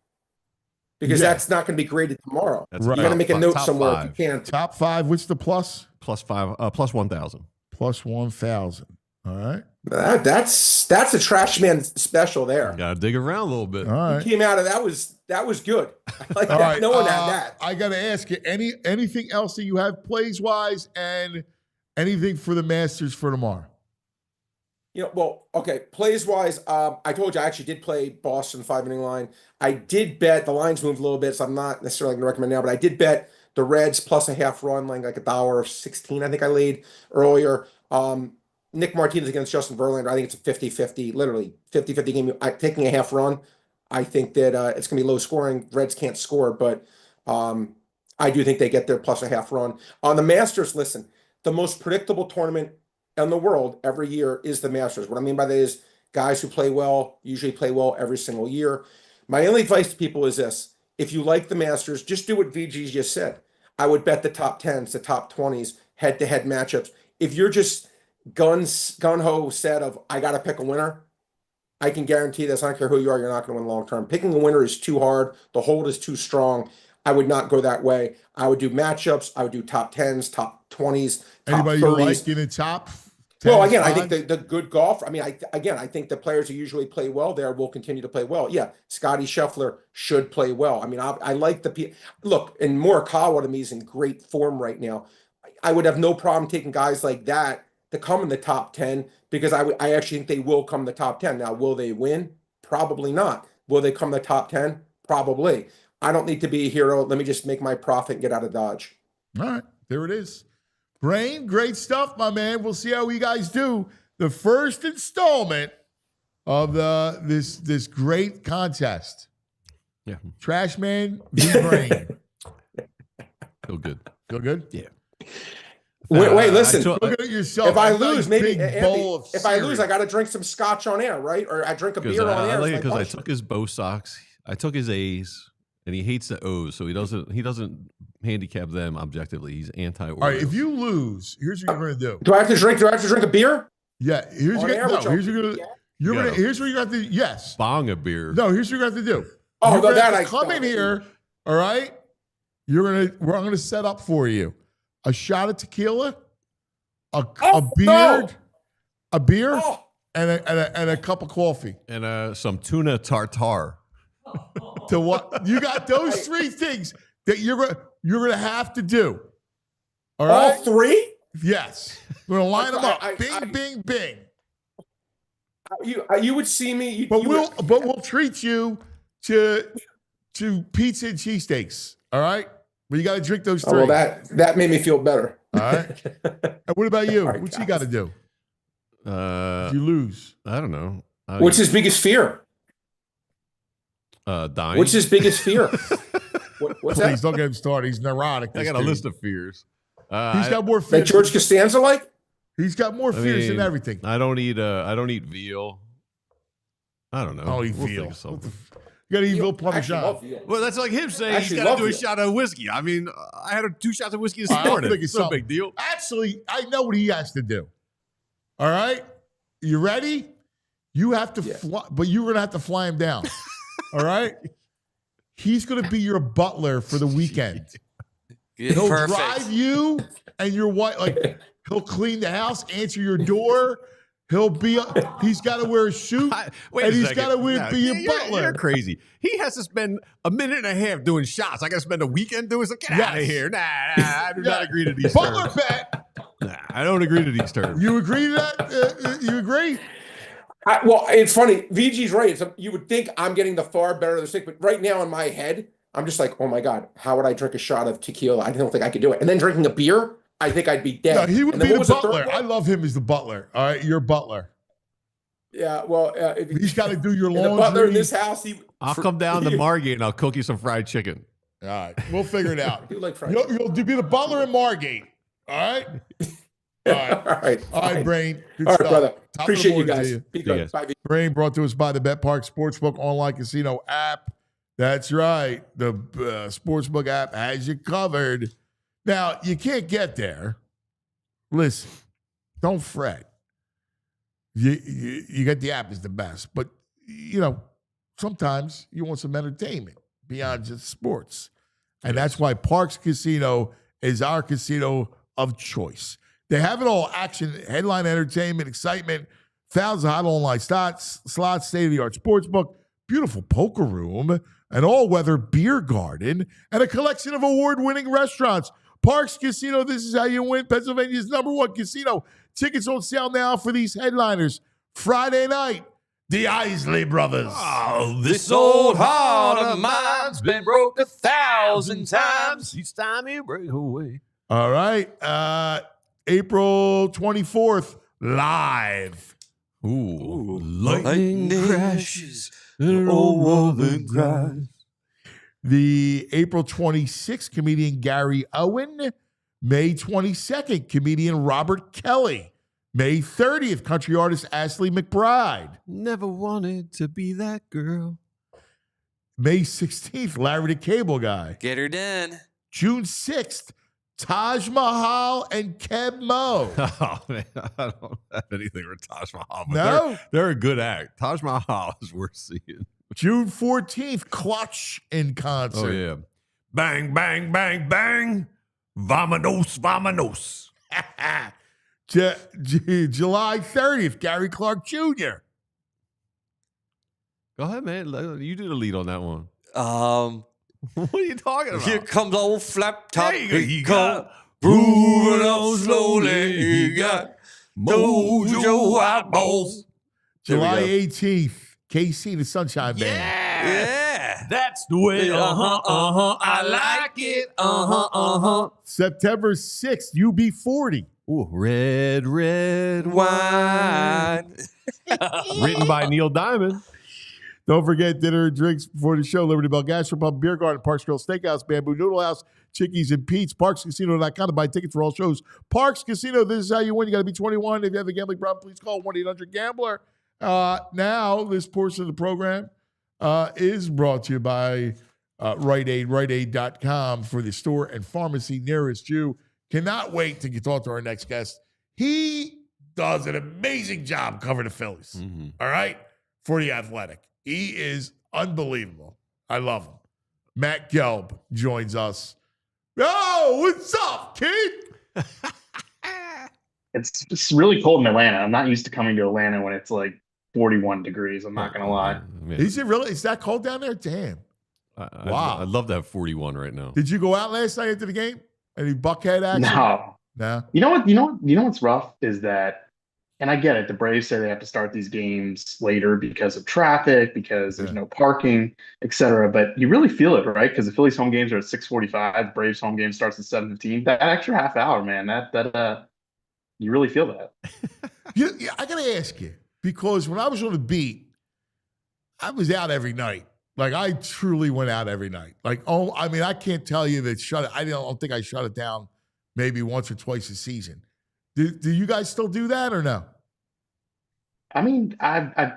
because that's not going to be graded tomorrow. That's You got to make a note somewhere if you can. Top 5. What's the plus? Plus 1,000. Plus 1,000. All right. That's a trash man special there. Got to dig around a little bit. All right. He came out of that was good. I like All that. right. No one had that. I got to ask you, anything else that you have plays wise and anything for the Masters for tomorrow? Plays wise, I told you I actually did play Boston 5-inning line. I did bet the lines moved a little bit, so I'm not necessarily going to recommend now, but I did bet the Reds plus a half run, like $1.16. I think I laid earlier. Nick Martinez against Justin Verlander. I think it's a 50-50, literally 50-50 game. Taking a half run. I think that it's going to be low scoring. Reds can't score, but I do think they get there plus a half run. On the Masters, listen, the most predictable tournament in the world every year is the Masters. What I mean by that is guys who play well usually play well every single year. My only advice to people is this. If you like the Masters, just do what VG just said. I would bet the top 10s, the top 20s, head-to-head matchups. If you're just gun-ho set of, I got to pick a winner, I can guarantee this. I don't care who you are, you're not going to win long-term. Picking a winner is too hard. The hold is too strong. I would not go that way. I would do matchups. I would do top 10s, top 20s, top Anybody 30s. you like in the top 10? Well, again, I think the good golf. I mean, I think the players who usually play well there will continue to play well. Yeah, Scotty Scheffler should play well. I mean, I like look, and Morikawa to me is in great form right now. I would have no problem taking guys like that to come in the top 10 because I actually think they will come in the top 10. Now, will they win? Probably not. Will they come in the top 10? Probably. I don't need to be a hero. Let me just make my profit and get out of Dodge. All right, there it is. Brain, great stuff, my man. We'll see how you guys do. The first installment of this great contest. Yeah. Trash Man v. Brain. Feel good. Feel good? Yeah. Wait, listen. Look at yourself. If I lose, maybe Anthony, if I lose, I got to drink some scotch on air, right? Or I drink a beer on air. I like it because I took his Bo Sox, I took his A's, and he hates the O's, so he doesn't handicap them objectively. He's anti-Orioles. All right, if you lose, here's what you're going to do. Do I have to drink a beer? Yeah, here's what you're going to here's what you got to do. Yes. Bong a beer. No, here's what you got to do. Oh, you're that I come in here, all right? I'm going to set up for you a shot of tequila, a beer, and a cup of coffee, and some tuna tartare. To what you got those three things that you're gonna have to do. All right, all three. Yes, we're gonna line them up. Bing, bing. You would see me, but we'll treat you to pizza and cheesesteaks. All right, but you got to drink those three. Oh, well, that made me feel better. All right. And what about you? Right, what you got to do? If you lose, I don't know. What's his biggest fear? Dying. What's his biggest fear? What's Please that? don't get him started. He's neurotic. I got a list of fears. He's got more That fears. George Costanza like? He's got more fears than everything. I don't eat veal. I don't know. I'll eat We'll veal. think of something. You got to eat veal parmesan. Well, that's like him saying he's got to do a shot of whiskey. I mean, I had 2 shots of whiskey this morning. It's no big deal. Actually, I know what he has to do. All right? You ready? You have to fly, but you're going to have to fly him down. All right? He's going to be your butler for the weekend. He'll drive you and your wife. Like, he'll clean the house, answer your door. He's got to wear a suit, and he's got to be your butler. You're crazy. He has to spend a minute and a half doing shots. I got to spend a weekend doing something. Get out of here. Nah, I do not agree to these butler terms. bet. Nah, I don't agree to these terms. You agree to that? You agree? Well, it's funny. VG's right. You would think I'm getting the far better of the stick, but right now in my head, I'm just like, oh my God, how would I drink a shot of tequila? I don't think I could do it. And then drinking a beer, I think I'd be dead. No, he would be the butler. I love him as the butler. All right, you're butler. Yeah, well, he's got to do your laundry. The butler in this house. I'll come down to Margate and I'll cook you some fried chicken. All right, we'll figure it out. You like fried you'll be the butler in Margate. All right. All right, Brain. Good all stuff. right, brother. Top Appreciate you to guys. you. Be good. Bye. Brain brought to us by the Bet Park Sportsbook online casino app. That's right. The Sportsbook app has you covered. Now, you can't get there. Listen, don't fret. You get the app is the best. But, sometimes you want some entertainment beyond just sports. And that's why Parks Casino is our casino of choice. They have it all: action, headline entertainment, excitement, thousands of hot online slots, state-of-the-art sportsbook, beautiful poker room, an all-weather beer garden, and a collection of award-winning restaurants. Parks Casino, this is how you win. Pennsylvania's #1 casino. Tickets on sale now for these headliners. Friday night, the Isley Brothers. Oh, this old heart of mine's been broke 1,000 times. Each time you break away. All right. April 24th, live. Ooh. Lightning crashes and old woman cries. The April 26th, comedian Gary Owen. May 22nd, comedian Robert Kelly. May 30th, country artist Ashley McBride. Never wanted to be that girl. May 16th, Larry the Cable Guy. Get her done. June 6th, Taj Mahal and Keb Mo. Oh, man, I don't have anything with Taj Mahal. But No? they're a good act. Taj Mahal is worth seeing. June 14th, Clutch in concert. Oh, yeah. Bang, bang, bang, bang. Vamonos, vamonos. July 30th, Gary Clark Jr. Go ahead, man. You do the lead on that one. What are you talking about? Here comes old flap top. Hey, he come moving on slowly. He got mojo eyeballs. July 18th, KC the Sunshine Band. Yeah. That's the way. I like it. September 6th, UB40. Ooh, red Wine. Written by Neil Diamond. Don't forget dinner and drinks before the show. Liberty Bell Gastropub, Beer Garden, Parks Grill Steakhouse, Bamboo Noodle House, Chickies and Pete's, ParksCasino.com to buy tickets for all shows. Parks Casino, this is how you win. You got to be 21. If you have a gambling problem, please call 1-800-GAMBLER. Now, this portion of the program is brought to you by Rite Aid, RiteAid.com for the store and pharmacy nearest you. Cannot wait to talk to our next guest. He does an amazing job covering the Phillies, all right, for The Athletic. He is unbelievable. I love him. Matt Gelb joins us. Oh, what's up, kid? It's really cold in Atlanta. I'm not used to coming to Atlanta when it's like 41 degrees. I'm not going to lie. Is it really? Is that cold down there? Damn. Wow. I'd love to have 41 right now. Did you go out last night after the game? Any buckhead action? No. You know what's rough is that, and I get it, the Braves say they have to start these games later because of traffic, because there's no parking, etc. But you really feel it, right? Because the Phillies home games are at 6:45, Braves home game starts at 7:15. That extra half hour, man, that you really feel that. I got to ask you, because when I was on the beat, I was out every night, Like I truly went out every night. Like, oh, I mean, I can't tell you that I don't think I shut it down maybe once or twice a season. Do you guys still do that or no? I mean, I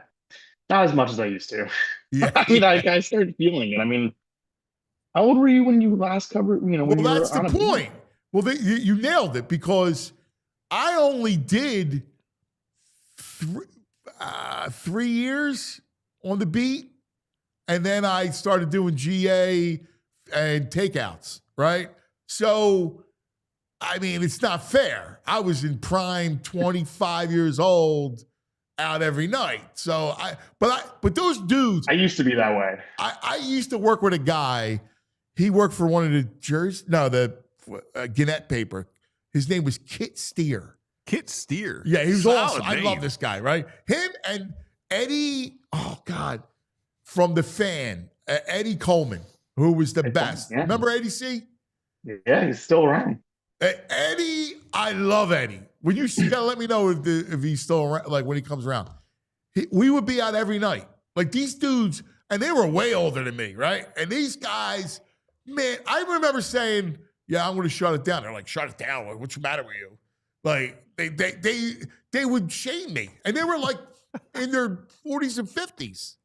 not as much as I used to. Yeah. I mean, I started feeling it. I mean, how old were you when you last covered? You know, when Well, you that's were the on a point. Well, you nailed it because I only did 3 years on the beat, and then I started doing GA and takeouts, right? So, I mean, it's not fair. I was in prime 25 years old out every night. So, but those dudes. I used to be that way. I used to work with a guy. He worked for one of the Gannett paper. His name was Kit Steer. Kit Steer. Yeah, he was Solid awesome. I name. love this guy, right? Him and Eddie, oh God, from The Fan, Eddie Coleman, who was the best. Yeah. Remember Eddie C? Yeah, he's still around. Eddie, I love Eddie. When you see, you gotta let me know if he's still around, like when he comes around. We would be out every night. Like these dudes, and they were way older than me, right? And these guys, man, I remember saying, yeah, I'm going to shut it down. They're like, shut it down. What's the matter with you? Like, they would shame me. And they were like in their 40s and 50s.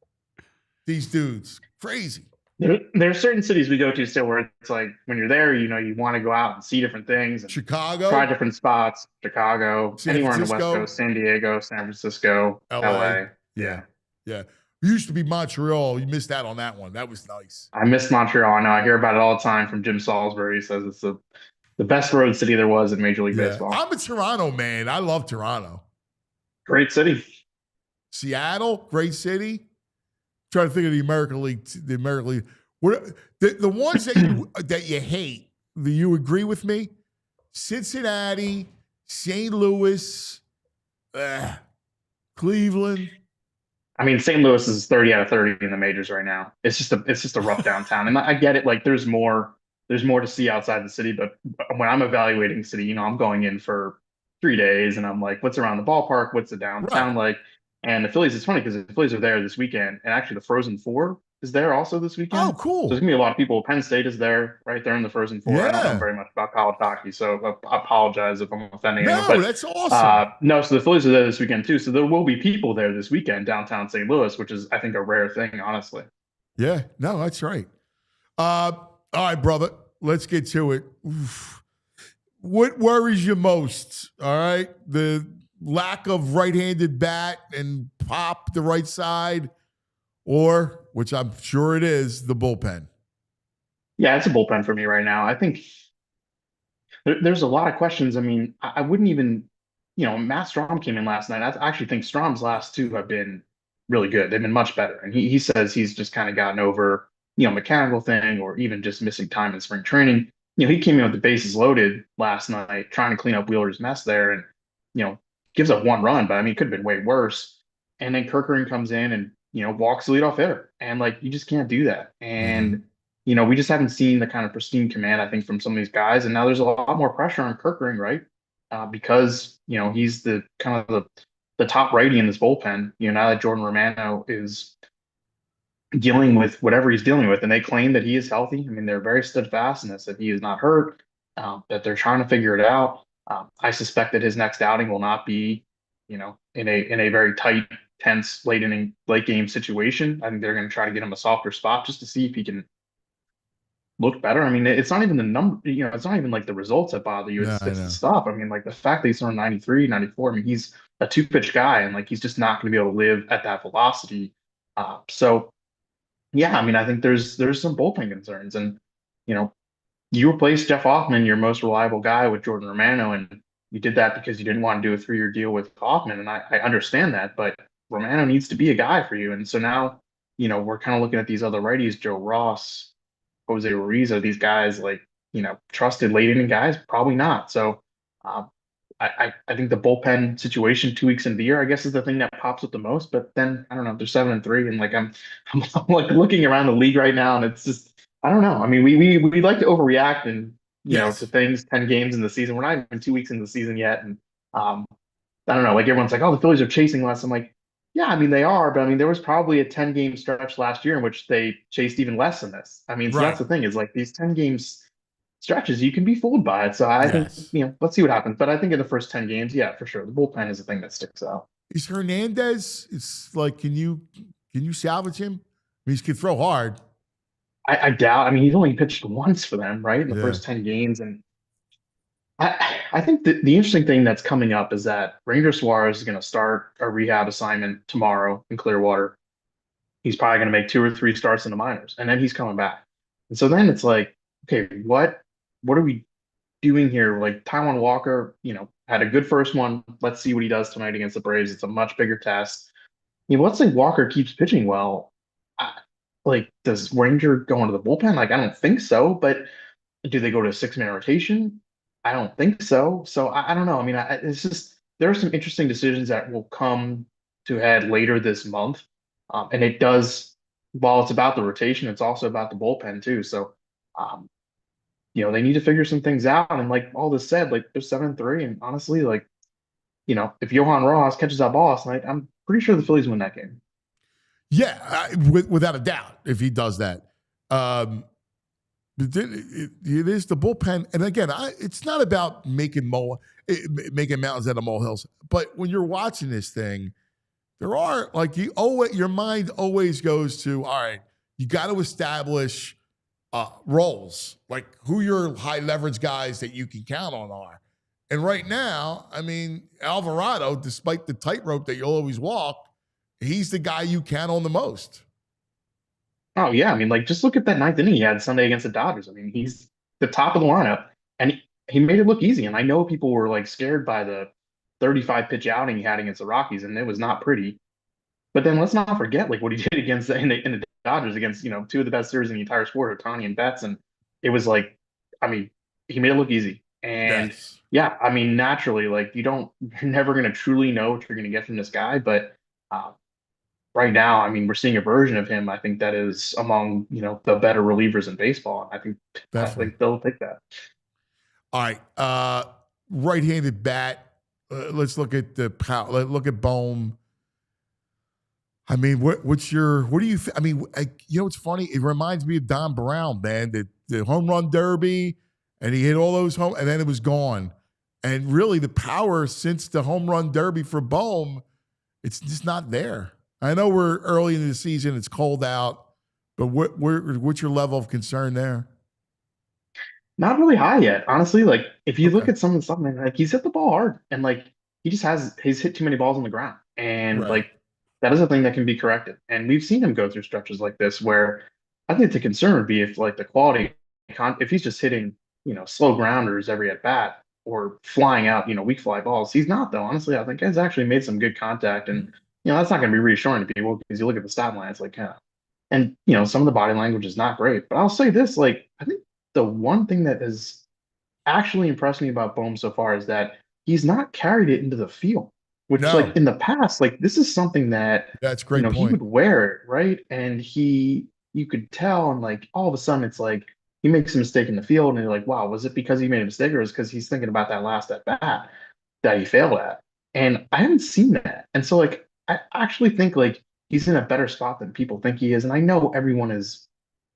These dudes, crazy. There are certain cities we go to still where it's like when you're there, you know, you want to go out and see different things. And Chicago. try different spots. Chicago. Anywhere on the West Coast. San Diego, San Francisco, LA. Yeah. You used to be Montreal. You missed out on that one. That was nice. I miss Montreal. I know. I hear about it all the time from Jim Salisbury. He says it's the best road city there was in Major League Baseball. I'm a Toronto man. I love Toronto. Great city. Seattle, great city. Trying to think of the American League. The American League. What the ones that you hate? Do you agree with me? Cincinnati, St. Louis, Cleveland. I mean, St. Louis is 30 out of 30 in the majors right now. It's just a rough downtown. And I get it. Like there's more to see outside the city. But when I'm evaluating the city, you know, I'm going in for 3 days and I'm like, what's around the ballpark? What's the downtown like? And the Phillies, it's funny because the Phillies are there this weekend. And actually the Frozen Four is there also this weekend. Oh, cool. So there's gonna be a lot of people. Penn State is there, right there in the Frozen Four. I don't know very much about college hockey, so I apologize if I'm offending anyone. But that's awesome. No, so the Phillies are there this weekend too. So there will be people there this weekend downtown St. Louis, which is I think a rare thing, honestly. Yeah, no, that's right. All right, brother, let's get to it. Oof. What worries you most? All right, the lack of right-handed bat and pop the right side, or, which I'm sure it is, the bullpen. Yeah, it's a bullpen for me right now. I think there's a lot of questions. I mean, I wouldn't even, you know, Matt Strom came in last night. I actually think Strom's last two have been really good. They've been much better. And he says he's just kind of gotten over, you know, mechanical thing or even just missing time in spring training. You know, he came in with the bases loaded last night, trying to clean up Wheeler's mess there and, you know, gives up one run, but I mean, it could have been way worse. And then Kirkering comes in and, you know, walks the leadoff hitter. And like, you just can't do that. And, you know, we just haven't seen the kind of pristine command, I think, from some of these guys. And now there's a lot more pressure on Kirkering, right? Because, you know, he's the kind of the top righty in this bullpen, you know, now that Jordan Romano is dealing with whatever he's dealing with. And they claim that he is healthy. I mean, they're very steadfast in this, that he is not hurt, that they're trying to figure it out. I suspect that his next outing will not be, you know, in a very tight, tense late game situation. I think they're going to try to get him a softer spot just to see if he can look better. I mean, it's not even the number, you know, it's not even like the results that bother you. It's the stuff. I mean, like the fact that he's throwing 93, 94, I mean, he's a two-pitch guy and like he's just not going to be able to live at that velocity. So yeah, I mean, I think there's some bullpen concerns, and you know, you replaced Jeff Hoffman, your most reliable guy, with Jordan Romano, and you did that because you didn't want to do a 3-year deal with Hoffman, and I understand that, but Romano needs to be a guy for you, and so now, you know, we're kind of looking at these other righties, Joe Ross, Jose Ruiz, are these guys like, you know, trusted late inning guys? Probably not. So I think the bullpen situation 2 weeks into the year, I guess, is the thing that pops up the most. But then I don't know, they're 7-3, and like I'm like looking around the league right now, and it's just I don't know. I mean, we like to overreact and you know, to things 10 games in the season. We're not even 2 weeks in the season yet, and I don't know. Like everyone's like, oh, the Phillies are chasing less. I'm like, Yeah, I mean they are, but I mean there was probably a 10-game stretch last year in which they chased even less than this. I mean, so Right. that's the thing is like these 10 games stretches, you can be fooled by it. So I think, Yes. let's see what happens. But I think in the first 10 games, yeah, for sure. The bullpen is the thing that sticks out. Is Hernandez? It's like, can you salvage him? I mean, he can throw hard. I doubt. I mean, he's only pitched once for them, right, in the Yeah. first 10 games. And I think the interesting thing that's coming up is that Ranger Suarez is going to start a rehab assignment tomorrow in Clearwater. He's probably going to make 2 or 3 starts in the minors, and then he's coming back. And so then it's like, okay, what are we doing here? Like Taijuan Walker, had a good first one. Let's see what he does tonight against the Braves. It's a much bigger test. Let's say Walker keeps pitching well. Like, does Ranger go into the bullpen? Like, I don't think so. But do they go to a 6-man rotation? I don't think so. So I don't know. I mean, it's just there are some interesting decisions that will come to head later this month, and it does. While it's about the rotation, it's also about the bullpen too. So, they need to figure some things out. And like all this said, like they're 7-3, and honestly, like if Johan Rojas catches that ball last night, I'm pretty sure the Phillies win that game. Yeah, without a doubt, if he does that. It is the bullpen, and again, it's not about making mountains out of molehills. But when you're watching this thing, there are like your mind always goes to, all right, you got to establish roles, like who your high leverage guys that you can count on are. And right now, I mean, Alvarado, despite the tightrope that you'll always walk, he's the guy you count on the most. Oh yeah, I mean, like just look at that 9th inning he had Sunday against the Dodgers. I mean, he's the top of the lineup, and he made it look easy. And I know people were like scared by the 35 pitch outing he had against the Rockies, and it was not pretty. But then let's not forget like what he did against in the Dodgers against 2 of the best series in the entire sport, Ohtani and Betts, and it was like, I mean, he made it look easy. And Yes. yeah, I mean, naturally, like you're never going to truly know what you're going to get from this guy, but right now, I mean, we're seeing a version of him. I think that is among the better relievers in baseball. I think they'll take that. All right, right-handed bat. Let's look at the power. Let's look at Bohm. I mean, what do you? I mean, it's funny. It reminds me of Don Brown, man. The home run derby, and he hit all those home, and then it was gone. And really, the power since the home run derby for Bohm, it's just not there. I know we're early in the season; it's cold out, but what's your level of concern there? Not really high yet, honestly. Like if you look at some of the stuff, man, like he's hit the ball hard, and like he's hit too many balls on the ground, and Right. like that is a thing that can be corrected. And we've seen him go through stretches like this where I think the concern would be if like the quality, if he's just hitting slow grounders every at bat or flying out weak fly balls. He's not though. Honestly, I think he's actually made some good contact, and that's not going to be reassuring to people because you look at the stat line, it's like and some of the body language is not great. But I'll say this, like I think the one thing that has actually impressed me about Bohm so far is that he's not carried it into the field, which No. like in the past, like this is something that That's a great he point. would wear it, right? And you could tell, and like all of a sudden it's like he makes a mistake in the field, and you're like, wow, was it because he made a mistake, or is it because he's thinking about that last at bat that he failed at? And I haven't seen that. And so like I actually think like he's in a better spot than people think he is. And I know everyone is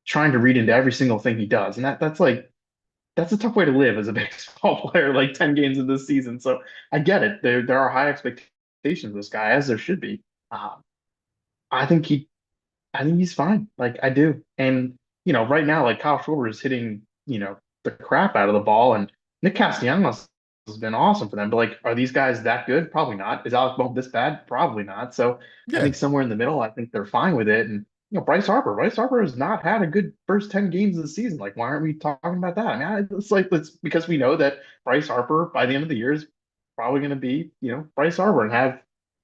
trying to read into every single thing he does. And that's a tough way to live as a baseball player, like 10 games in this season. So I get it. There are high expectations of this guy, as there should be. I think he's fine. Like I do. And right now, like Kyle Schwarber is hitting, the crap out of the ball, and Nick Castellanos has been awesome for them. But like, are these guys that good? Probably not. Is Alex Bohm this bad? Probably not. So I think somewhere in the middle, I think they're fine with it. And Bryce Harper has not had a good first 10 games of the season. Like, why aren't we talking about that? I mean, it's because we know that Bryce Harper by the end of the year is probably going to be, Bryce Harper and have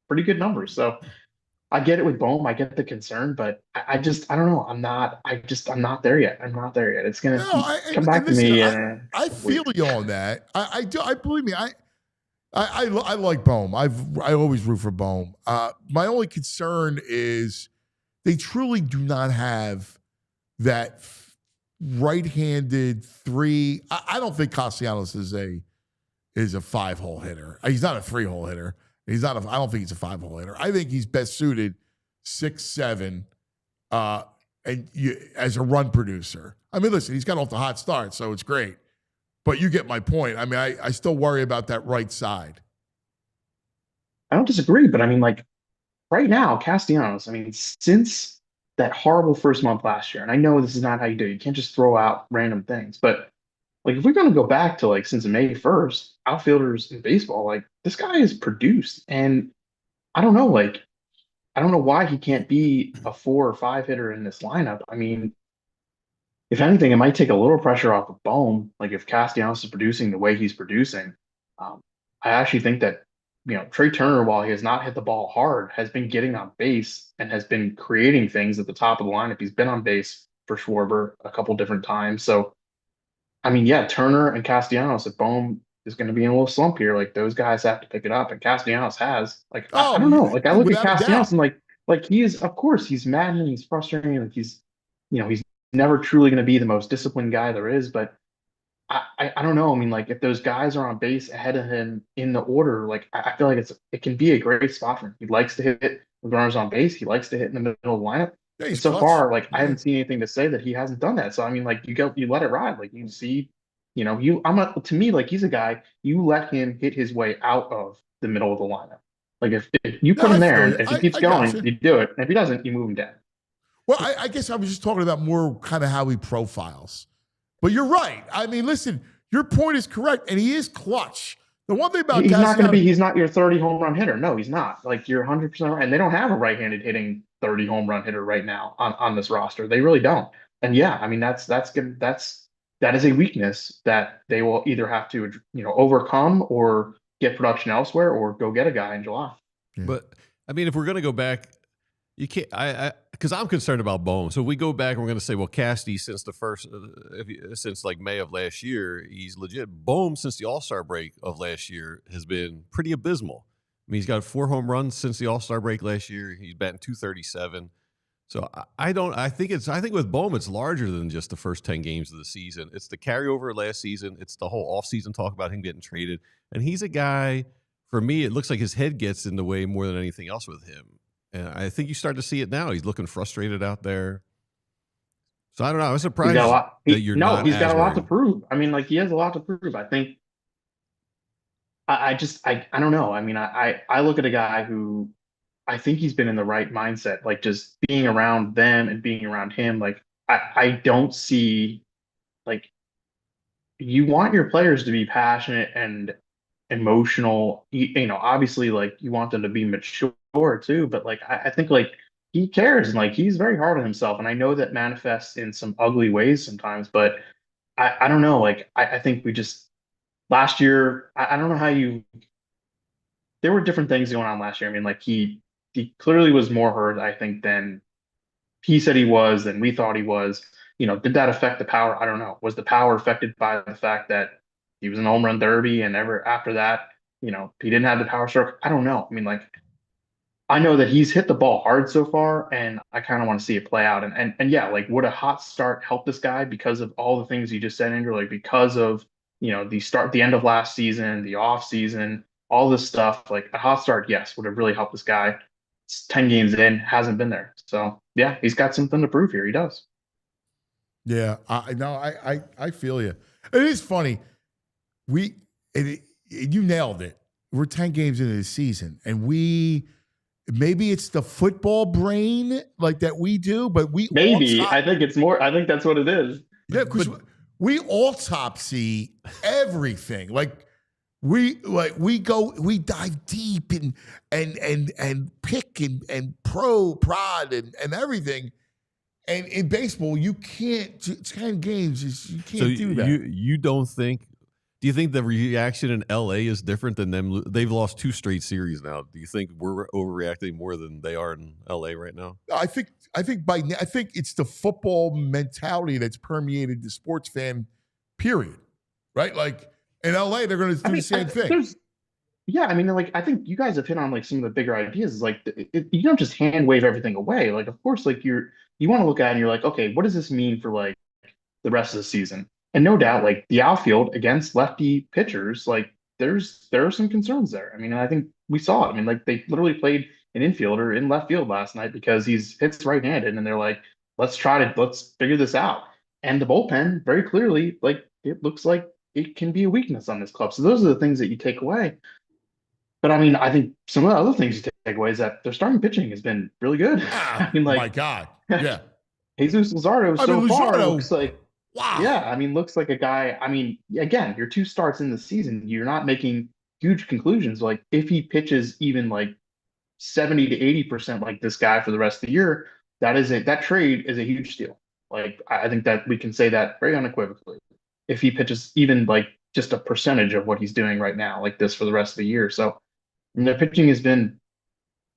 pretty good numbers. So I get it with Bohm. I get the concern, but I don't know. I'm not there yet. I'm not there yet. It's going to come back to me. I feel you on that. I do. I believe me. I like Bohm. I always root for Bohm. My only concern is they truly do not have that right-handed three. I don't think Castellanos is a 5-hole hitter. He's not a 3-hole hitter. He's not. I don't think he's a 5-hole hitter. I think he's best suited 6'7", as a run producer. I mean, listen, he's got off the hot start, so it's great. But you get my point. I mean, I still worry about that right side. I don't disagree, but I mean, like right now, Castellanos, I mean, since that horrible first month last year, and I know this is not how you do it. You can't just throw out random things, but like if we're going to go back to like since May 1st, outfielders in baseball, like this guy is produced. And I don't know, like, I don't know why he can't be a 4 or 5 hitter in this lineup. I mean, if anything, it might take a little pressure off of Bohm. Like if Castellanos is producing the way he's producing, I actually think that, Trey Turner, while he has not hit the ball hard, has been getting on base and has been creating things at the top of the lineup. He's been on base for Schwarber a couple different times. So, I mean, yeah, Turner and Castellanos, if Bohm is going to be in a little slump here, like those guys have to pick it up. And Castellanos has. Like, I don't know. Like I look at Castellanos and like he is, of course, he's maddening, he's frustrating, like he's never truly going to be the most disciplined guy there is, but I don't know. I mean, like if those guys are on base ahead of him in the order, like I feel like it can be a great spot for him. He likes to hit with runners on base. He likes to hit in the middle of the lineup. Yeah, and so far, like I haven't seen anything to say that he hasn't done that. So I mean, like you let it ride. Like you see, to me, like he's a guy, you let him hit his way out of the middle of the lineup. Like if you put him there and if he keeps going, you do it. And if he doesn't, you move him down. Well, I guess I was just talking about more kind of how he profiles. But you're right. I mean, listen, your point is correct, and he is clutch. The one thing about he's not your 30 home run hitter. No, he's not. Like you're 100% right. And they don't have a right-handed hitting 30 home run hitter right now on this roster. They really don't. And yeah, I mean that is a weakness that they will either have to overcome or get production elsewhere or go get a guy in July. Yeah. But I mean, if we're gonna go back, you can't. Because I'm concerned about Bohm. So if we go back and we're going to say, well, Casty since like May of last year, he's legit. Bohm since the All-Star break of last year has been pretty abysmal. I mean, he's got 4 home runs since the All-Star break last year. He's batting .237. So I think with Bohm, it's larger than just the first 10 games of the season. It's the carryover last season. It's the whole offseason talk about him getting traded. And he's a guy, for me, it looks like his head gets in the way more than anything else with him. And I think you start to see it now. He's looking frustrated out there. So I don't know. I was surprised that you're not. He's got a lot to prove. I mean, like he has a lot to prove. I think. I don't know. I mean, I look at a guy who I think he's been in the right mindset. Like just being around them and being around him. Like I don't see, like, you want your players to be passionate and emotional. Obviously, like you want them to be mature too, but like I think like he cares and like he's very hard on himself, and I know that manifests in some ugly ways sometimes, but I don't know, like I think we just last year, I don't know how there were different things going on last year. I mean, like he clearly was more hurt, I think, than he said he was, than we thought he was. Did that affect the power? I don't know. Was the power affected by the fact that he was in home run derby and ever after that, he didn't have the power stroke? I don't know. I mean, like, I know that he's hit the ball hard so far, and I kind of want to see it play out. And yeah, like, would a hot start help this guy because of all the things you just said, Andrew? Like, because of, the end of last season, the off season, all this stuff, like a hot start, yes, would have really helped this guy. It's 10 games in, hasn't been there. So yeah, he's got something to prove here. He does. Yeah, I feel you. It is funny. You nailed it. We're 10 games into the season, and maybe it's the football brain like that we do, but I think it's more. I think that's what it is. Yeah, because we autopsy everything. We dive deep and pick and prod and everything. And in baseball, you can't 10 games. You can't do that. You don't think? Do you think the reaction in LA is different than them? They've lost 2 straight series now. Do you think we're overreacting more than they are in LA right now? I think it's the football mentality that's permeated the sports fan, period. Right? Like in LA, they're going to do the same thing. Yeah, I mean, like, I think you guys have hit on like some of the bigger ideas. Is like you don't just hand wave everything away. Like, of course, like you want to look at it and you're like, okay, what does this mean for like the rest of the season? And no doubt, like the outfield against lefty pitchers, like there are some concerns there. I mean, I think we saw it. I mean, like they literally played an infielder in left field last night because hits right-handed, and they're like, let's figure this out. And the bullpen, very clearly, like it looks like it can be a weakness on this club. So those are the things that you take away. But I mean, I think some of the other things you take away is that their starting pitching has been really good. I mean, like, my God, yeah. Jesus Luzardo far looks like, wow. Yeah, I mean, looks like a guy. I mean, again, your 2 starts in the season, you're not making huge conclusions. Like if he pitches even like 70 to 80% like this guy for the rest of the year, that trade is a huge steal. Like I think that we can say that very unequivocally. If he pitches even like just a percentage of what he's doing right now, like this for the rest of the year. So I mean, their pitching has been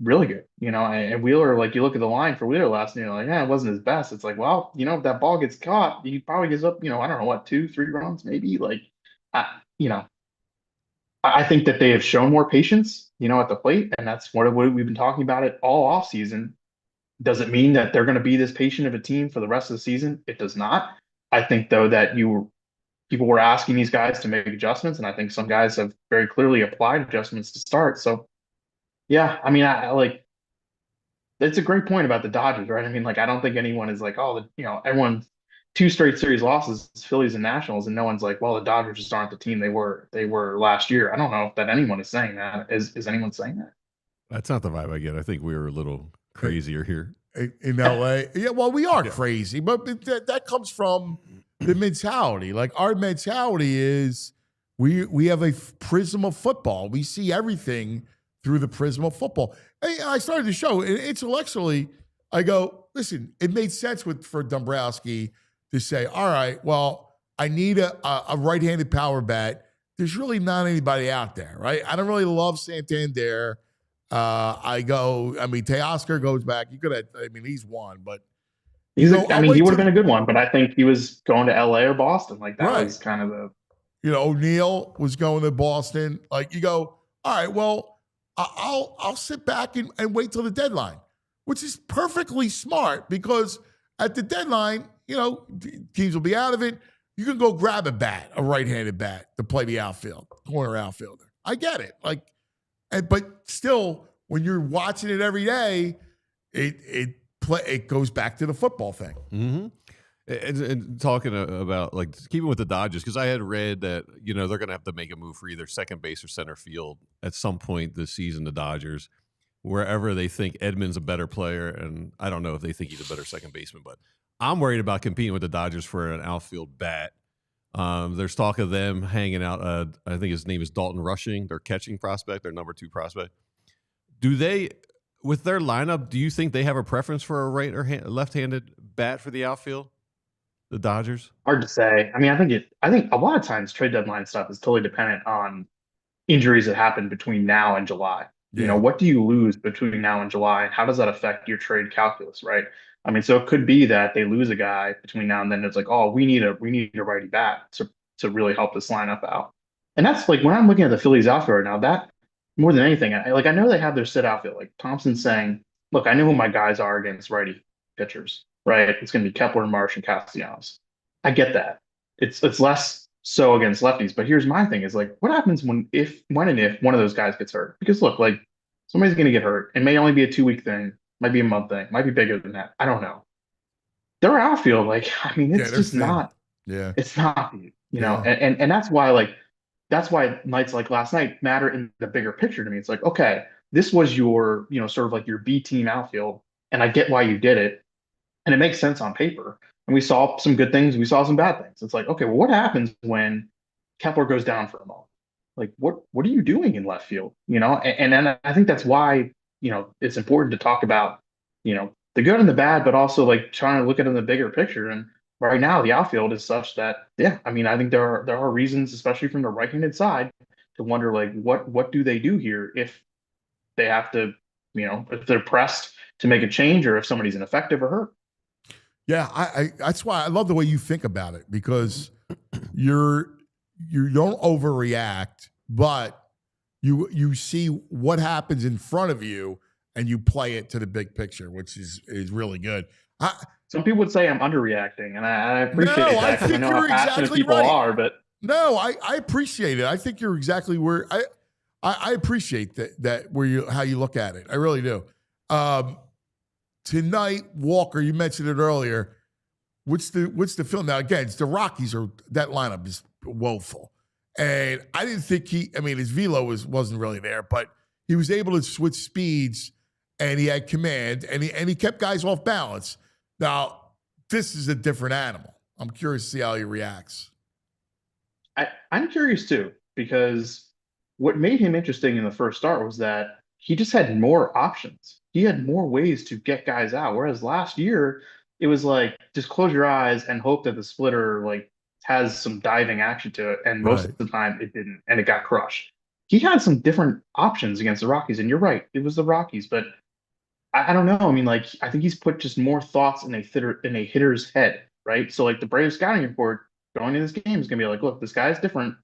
really good, and Wheeler, like you look at the line for Wheeler last year, like, yeah, it wasn't his best. It's like, well, if that ball gets caught, he probably gives up, I don't know what, 2-3 runs, maybe. Like, I think that they have shown more patience, at the plate, and that's what we've been talking about it all off season. Does it mean that they're going to be this patient of a team for the rest of the season? It does not. I think though that people were asking these guys to make adjustments, and I think some guys have very clearly applied adjustments to start. So yeah, I mean, I like it's a great point about the Dodgers, right? I mean, like I don't think anyone is like, oh, everyone's 2 straight series losses, Phillies and Nationals, and no one's like, well, the Dodgers just aren't the team they were last year. I don't know that anyone is saying that. Is anyone saying that? That's not the vibe I get. I think we were a little crazier here in LA. Yeah, well, we are crazy, but that comes from the mentality. Like our mentality is we have a prism of football. We see everything through the prism of football. And I started the show, and intellectually, I go, listen, it made sense for Dombrowski to say, all right, well, I need a right-handed power bat. There's really not anybody out there, right? I don't really love Santander. Teoscar goes back. He's one, but he would have been a good one, but I think he was going to LA or Boston. Like that was kind of the, O'Neill was going to Boston. Like you go, all right, well, I'll sit back and wait till the deadline, which is perfectly smart because at the deadline, teams will be out of it. You can go grab a right-handed bat to play the outfield, corner outfielder. I get it. But still, when you're watching it every day, it goes back to the football thing. Mm-hmm. And talking about like keeping with the Dodgers, because I had read that they're going to have to make a move for either second base or center field at some point this season. The Dodgers, wherever they think Edman's a better player, and I don't know if they think he's a better second baseman, but I'm worried about competing with the Dodgers for an outfield bat. There's talk of them hanging out. I think his name is Dalton Rushing, their catching prospect, their number 2 prospect. Do they, with their lineup, do you think they have a preference for a right or left-handed bat for the outfield? The Dodgers? Hard to say. I mean, I think a lot of times trade deadline stuff is totally dependent on injuries that happen between now and July. Yeah. What do you lose between now and July? And how does that affect your trade calculus, right? I mean, so it could be that they lose a guy between now and then. It's like, oh, we need a righty bat to really help this lineup out. And that's like when I'm looking at the Phillies outfield right now, that more than anything, I know they have their sit outfield. Like Thompson's saying, look, I know who my guys are against righty pitchers, right? It's going to be Kepler, Marsh, and Castellanos. I get that. It's less so against lefties. But here's my thing: is like, what happens when if one of those guys gets hurt? Because look, like somebody's going to get hurt. It may only be a 2-week thing, might be a month thing, might be bigger than that. I don't know. Their outfield, like, I mean, it's just not. Yeah, it's not. And that's why nights like last night matter in the bigger picture to me. It's like, okay, this was your, sort of like your B team outfield, and I get why you did it, and it makes sense on paper. And we saw some good things, we saw some bad things. It's like, okay, well, what happens when Kepler goes down for a moment? Like, what are you doing in left field? And then I think that's why, it's important to talk about, the good and the bad, but also like trying to look at it in the bigger picture. And right now, the outfield is such that, I mean, I think there are reasons, especially from the right-handed side, to wonder like what do they do here if they have to, if they're pressed to make a change, or if somebody's ineffective or hurt. Yeah, I that's why I love the way you think about it, because you don't overreact, but you see what happens in front of you and you play it to the big picture, which is really good. Some people would say I'm underreacting, and I appreciate that because I know how passionate exactly people right. are. But No, I appreciate it. I think you're exactly where I appreciate that where you how you look at it. I really do. Tonight, Walker, you mentioned it earlier. What's the film now? Again, it's the Rockies that lineup is woeful, and I didn't think his velo wasn't really there, but he was able to switch speeds, and he had command, and he kept guys off balance. Now, this is a different animal. I'm curious to see how he reacts. I'm curious too, because what made him interesting in the first start was that he just had more options. He had more ways to get guys out. Whereas last year, it was like just close your eyes and hope that the splitter like has some diving action to it. And most of the time it didn't, and it got crushed. He had some different options against the Rockies, and you're right, it was the Rockies, but I don't know. I mean, like, I think he's put just more thoughts in a hitter's head, right? So like the Braves scouting report going into this game is gonna be like, look, this guy's different.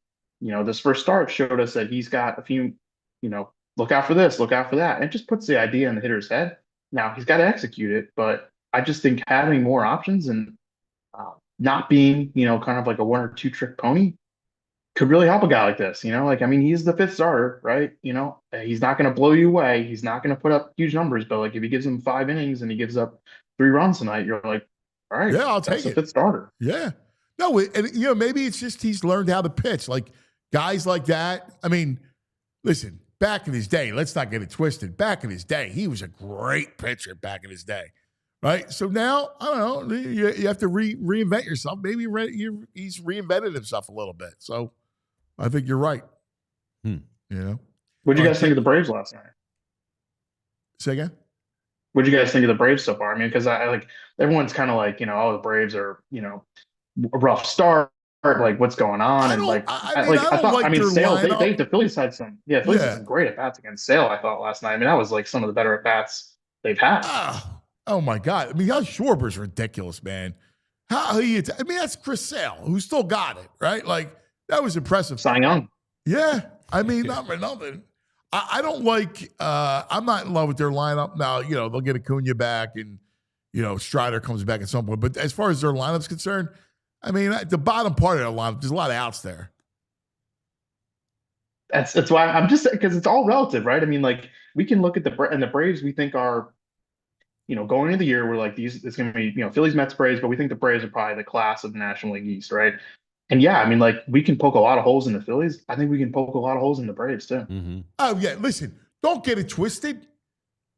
This first start showed us that he's got a few, look out for this, look out for that. And it just puts the idea in the hitter's head. Now he's got to execute it, but I just think having more options and not being, kind of like a one or two trick pony could really help a guy like this. He's the fifth starter, right? He's not going to blow you away. He's not going to put up huge numbers, but like if he gives him 5 innings and he gives up 3 runs tonight, you're like, all right, yeah, I'll take it. Fifth starter. Yeah. No, and maybe it's just he's learned how to pitch. Like guys like that. I mean, listen, back in his day, let's not get it twisted. Back in his day, he was a great pitcher back in his day, right? So now, I don't know, you have to reinvent yourself. Maybe he's reinvented himself a little bit. So I think you're right. What did you guys think of the Braves last night? Say again? What did you guys think of the Braves so far? I mean, because I like everyone's kind of like, oh, the Braves are, a rough start. Like what's going on? And like, Sale, the Phillies had some, Phillies had some great at bats against Sale. I thought last night. I mean, that was like some of the better at bats they've had. Oh my God! I mean, how Schwarber's ridiculous, man. That's Chris Sale, who still got it, right? Like that was impressive. Cy Young. Yeah, I mean, not for nothing. I don't like. I'm not in love with their lineup now. They'll get Acuna back, and Strider comes back at some point. But as far as their lineup's concerned, I mean, the bottom part of the lineup, there's a lot of outs there. That's why I'm just because it's all relative, right? I mean, like we can look at the Braves. We think are, going into the year, we're like it's going to be Phillies, Mets, Braves, but we think the Braves are probably the class of the National League East, right? And yeah, I mean, like we can poke a lot of holes in the Phillies. I think we can poke a lot of holes in the Braves too. Mm-hmm. Oh yeah, listen, don't get it twisted.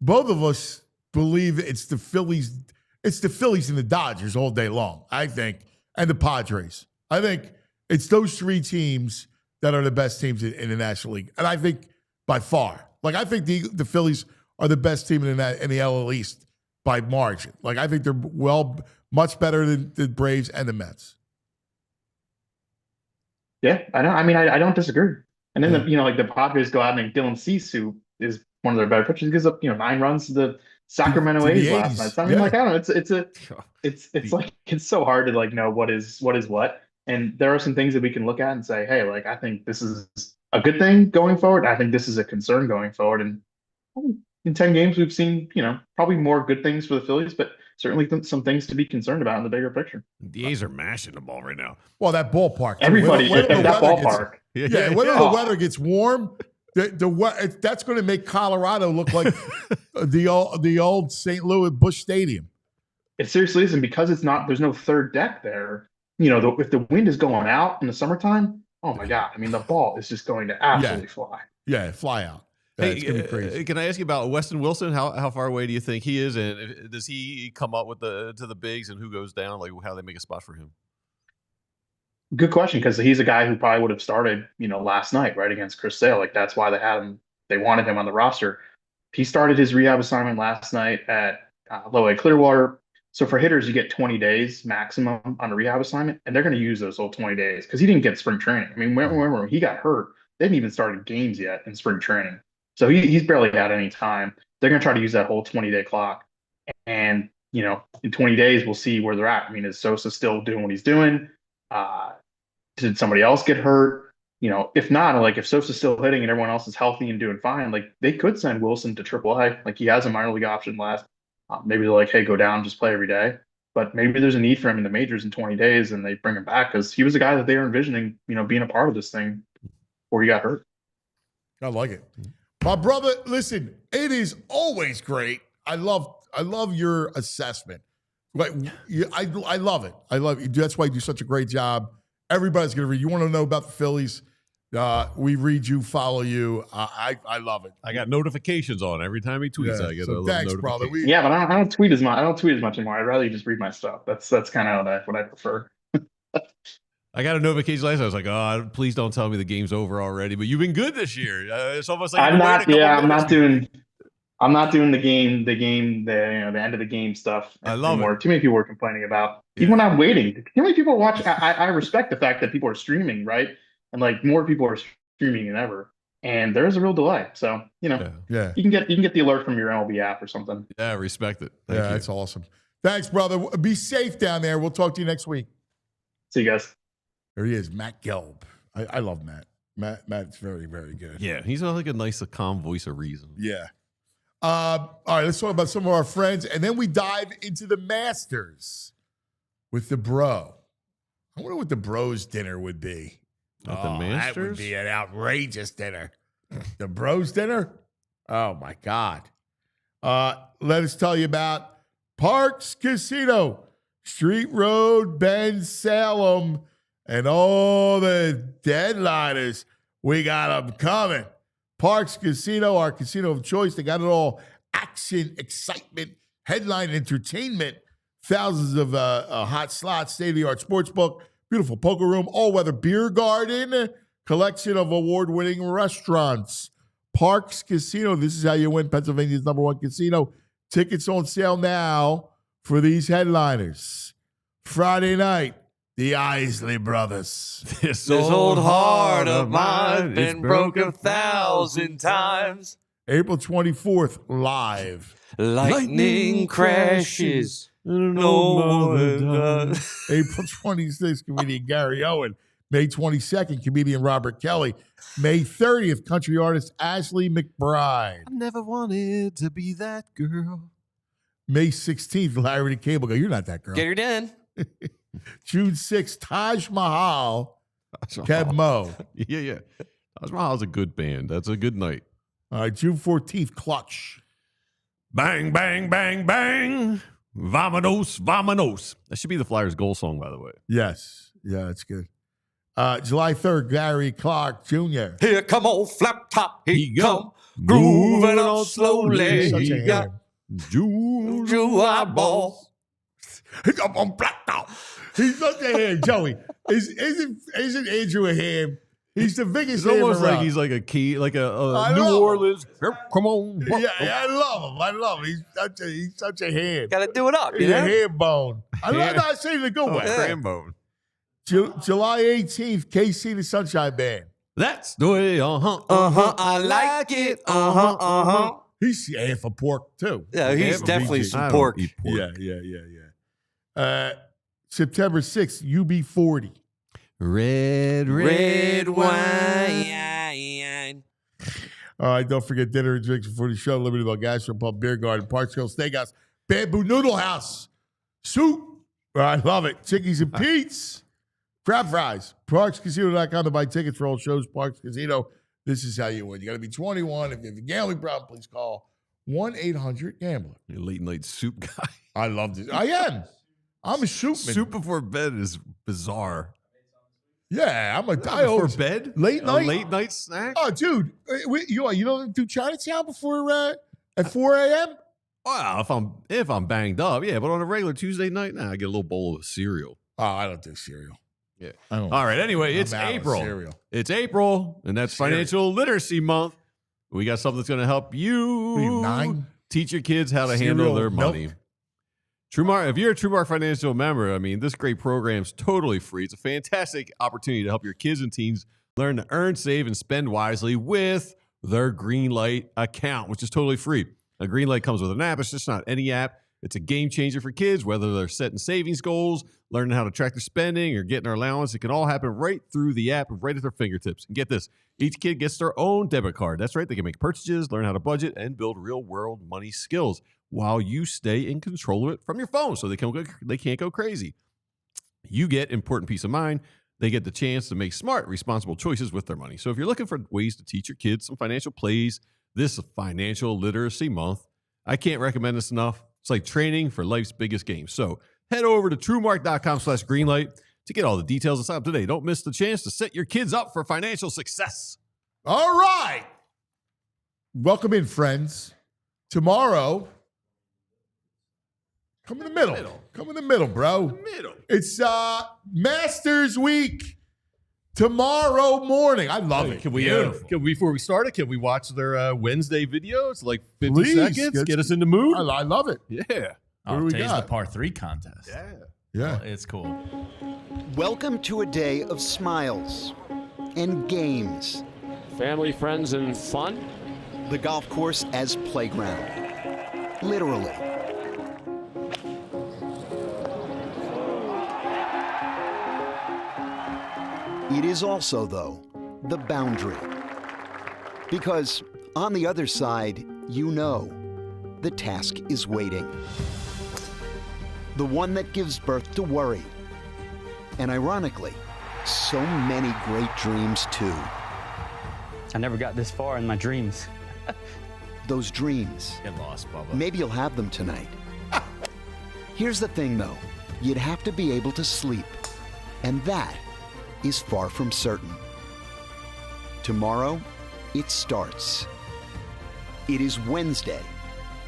Both of us believe it's the Phillies. It's the Phillies and the Dodgers all day long, I think, and the Padres. I think it's those 3 teams that are the best teams in the National League, and I think by far, like I think the Phillies are the best team in the NL East by margin. Like I think they're much better than the Braves and the Mets. Yeah, I know. I mean, I don't disagree. And then the Padres go out and Dylan Cease, who is one of their better pitchers, gives up 9 runs to the Sacramento A's last night. So I mean, like I don't know. It's like it's so hard to like know what is what. And there are some things that we can look at and say, hey, like I think this is a good thing going forward. I think this is a concern going forward. And in 10 games, we've seen probably more good things for the Phillies, but certainly some things to be concerned about in the bigger picture. The A's are mashing the ball right now. Well, that ballpark. Everybody, that ballpark. Whenever the weather gets warm, that's going to make Colorado look like the old St. Louis Busch Stadium. It seriously is, and because there's no third deck there. If the wind is going out in the summertime, oh my God! I mean, the ball is just going to absolutely fly. Yeah, fly out. Hey, it's gonna be crazy. Can I ask you about Weston Wilson? How far away do you think he is, and does he come up with to the bigs, and who goes down? Like how they make a spot for him? Good question, because he's a guy who probably would have started, last night, right, against Chris Sale. Like that's why they had him. They wanted him on the roster. He started his rehab assignment last night at Low A Clearwater. So for hitters, you get 20 days maximum on a rehab assignment, and they're going to use those whole 20 days because he didn't get spring training. I mean, remember when he got hurt, they hadn't even started games yet in spring training. So he's barely had any time. They're going to try to use that whole 20-day clock. And, in 20 days, we'll see where they're at. I mean, is Sosa still doing what he's doing? Did somebody else get hurt? If not, like if Sosa's still hitting and everyone else is healthy and doing fine, like they could send Wilson to AAA. Like he has a minor league option left. Maybe they're like, hey, go down, just play every day. but maybe there's a need for him in the majors in 20 days, and they bring him back because he was a guy that they were envisioning, being a part of this thing before he got hurt. I like it. My brother, listen, it is always great. I love your assessment. Like, I love it. I love it. That's why you do such a great job. Everybody's going to read. You want to know about the Phillies? We read you, follow you. I love it. I got notifications on every time he tweets. I get a little thanks, brother. Yeah, but I don't tweet as much. I don't tweet as much anymore. I'd rather you just read my stuff. That's kind of what I prefer. I got a notification last night. I was like, "Oh, please don't tell me the game's over already." But you've been good this year. It's almost like I'm not doing the end of the game stuff anymore. Too many people are complaining about even when I'm waiting. Too many people watch. I respect the fact that people are streaming, right? And like more people are streaming than ever. And there is a real delay. So, you can get the alert from your MLB app or something. Yeah, respect it. Thank you. That's awesome. Thanks, brother. Be safe down there. We'll talk to you next week. See you guys. There he is, Matt Gelb. I love Matt. Matt's very, very good. Yeah, he's like a nice, calm voice of reason. Yeah. All right, let's talk about some of our friends, and then we dive into the Masters with the bro. I wonder what the bros dinner would be. At the Masters? That would be an outrageous dinner. The bros dinner? Oh, my God. Let us tell you about Parks Casino, Street Road, Bend, Salem, and all the deadliners. We got them coming. Parks Casino, our casino of choice. They got it all. Action, excitement, headline entertainment, thousands of hot slots, state-of-the-art sports book, beautiful poker room, all-weather beer garden, collection of award-winning restaurants. Parks Casino, this is how you win Pennsylvania's #1 casino. Tickets on sale now for these headliners. Friday night, the Isley Brothers. This old heart of mine been broke 1,000 times. April 24th, live. Lightning crashes. No more. April 26th, comedian Gary Owen. May 22nd, comedian Robert Kelly. May 30th, country artist Ashley McBride. I never wanted to be that girl. May 16th, Larry the Cable Guy. You're not that girl. Get her done. June 6th, Taj Mahal. Kev Mo. Yeah. Taj Mahal's a good band. That's a good night. All right, June 14th, Clutch. Bang, bang, bang, bang. Vamonos, vamonos. That should be the Flyers' goal song, by the way. Yes. Yeah, that's good. July 3rd, Gary Clark Jr. Here come old flap top. He come grooving on slowly. Such a ham. Juju eyeball. He's up on black top. He's such a ham, Joey. Isn't Andrew a ham? He's the biggest ham almost around. like he's like a key, like a New Orleans. Here, come on. Yeah, I love him. He's such a ham. Got to do it up, He's a ham bone. I'm not saying the good way. Ham bone. July 18th, KC the Sunshine Band. That's the way, I like it. He's a for pork, too. Yeah, he's definitely some pork. Yeah. September 6th, UB40. Red wine. All right, don't forget dinner and drinks before the show. Liberty Bell Gastro Pub, Beer Garden, Parks Hill Steakhouse, Bamboo Noodle House, Soup. I love it. Chickies and Pete's. Crab fries. ParksCasino.com to buy tickets for all shows. Parks Casino. This is how you win. You got to be 21. If you have a gambling problem, please call 1-800-GAMBLER. You're a late night soup guy. I love this. I am. I'm a soupman. Soup before bed is bizarre. Yeah, I'm a before bed? Late night? A late night snack? Oh, dude. You don't do Chinatown before at 4 a.m.? Well, if I'm banged up, yeah. But on a regular Tuesday night, I get a little bowl of cereal. Oh, I don't do cereal. Yeah. All right. Anyway, it's April. It's April, and that's Financial Literacy Month. We got something that's going to help you teach your kids how to handle their money. TrueMark, if you're a TrueMark Financial member, I mean, this great program's totally free. It's a fantastic opportunity to help your kids and teens learn to earn, save, and spend wisely with their Greenlight account, which is totally free. A Greenlight comes with an app. It's just not any app. It's a game changer for kids, whether they're setting savings goals, learning how to track their spending, or getting their allowance. It can all happen right through the app, right at their fingertips. And get this, each kid gets their own debit card. That's right. They can make purchases, learn how to budget, and build real-world money skills. while you stay in control of it from your phone so they can't go crazy. You get important peace of mind. They get the chance to make smart, responsible choices with their money. So if you're looking for ways to teach your kids some financial plays this financial literacy month, I can't recommend this enough. It's like training for life's biggest game. So head over to truemark.com/greenlight to get all the details and sign up today. Don't miss the chance to set your kids up for financial success. All right. Welcome in, friends. Tomorrow, come in the middle. Come in the middle, bro. It's Masters Week tomorrow morning. I love it. Can we, before we start it, can we watch their Wednesday video? It's like 50 seconds. Get us in the mood. I love it. Yeah. Today's the par 3 contest. Yeah. Well, it's cool. Welcome to a day of smiles and games. Family, friends, and fun. The golf course as playground. Literally. It is also, though, the boundary. Because on the other side, you know, the task is waiting. The one that gives birth to worry. And ironically, so many great dreams, too. I never got this far in my dreams. Those dreams. Get lost, Bubba. Maybe you'll have them tonight. Here's the thing, though. You'd have to be able to sleep. And that is far from certain. Tomorrow, it starts. It is Wednesday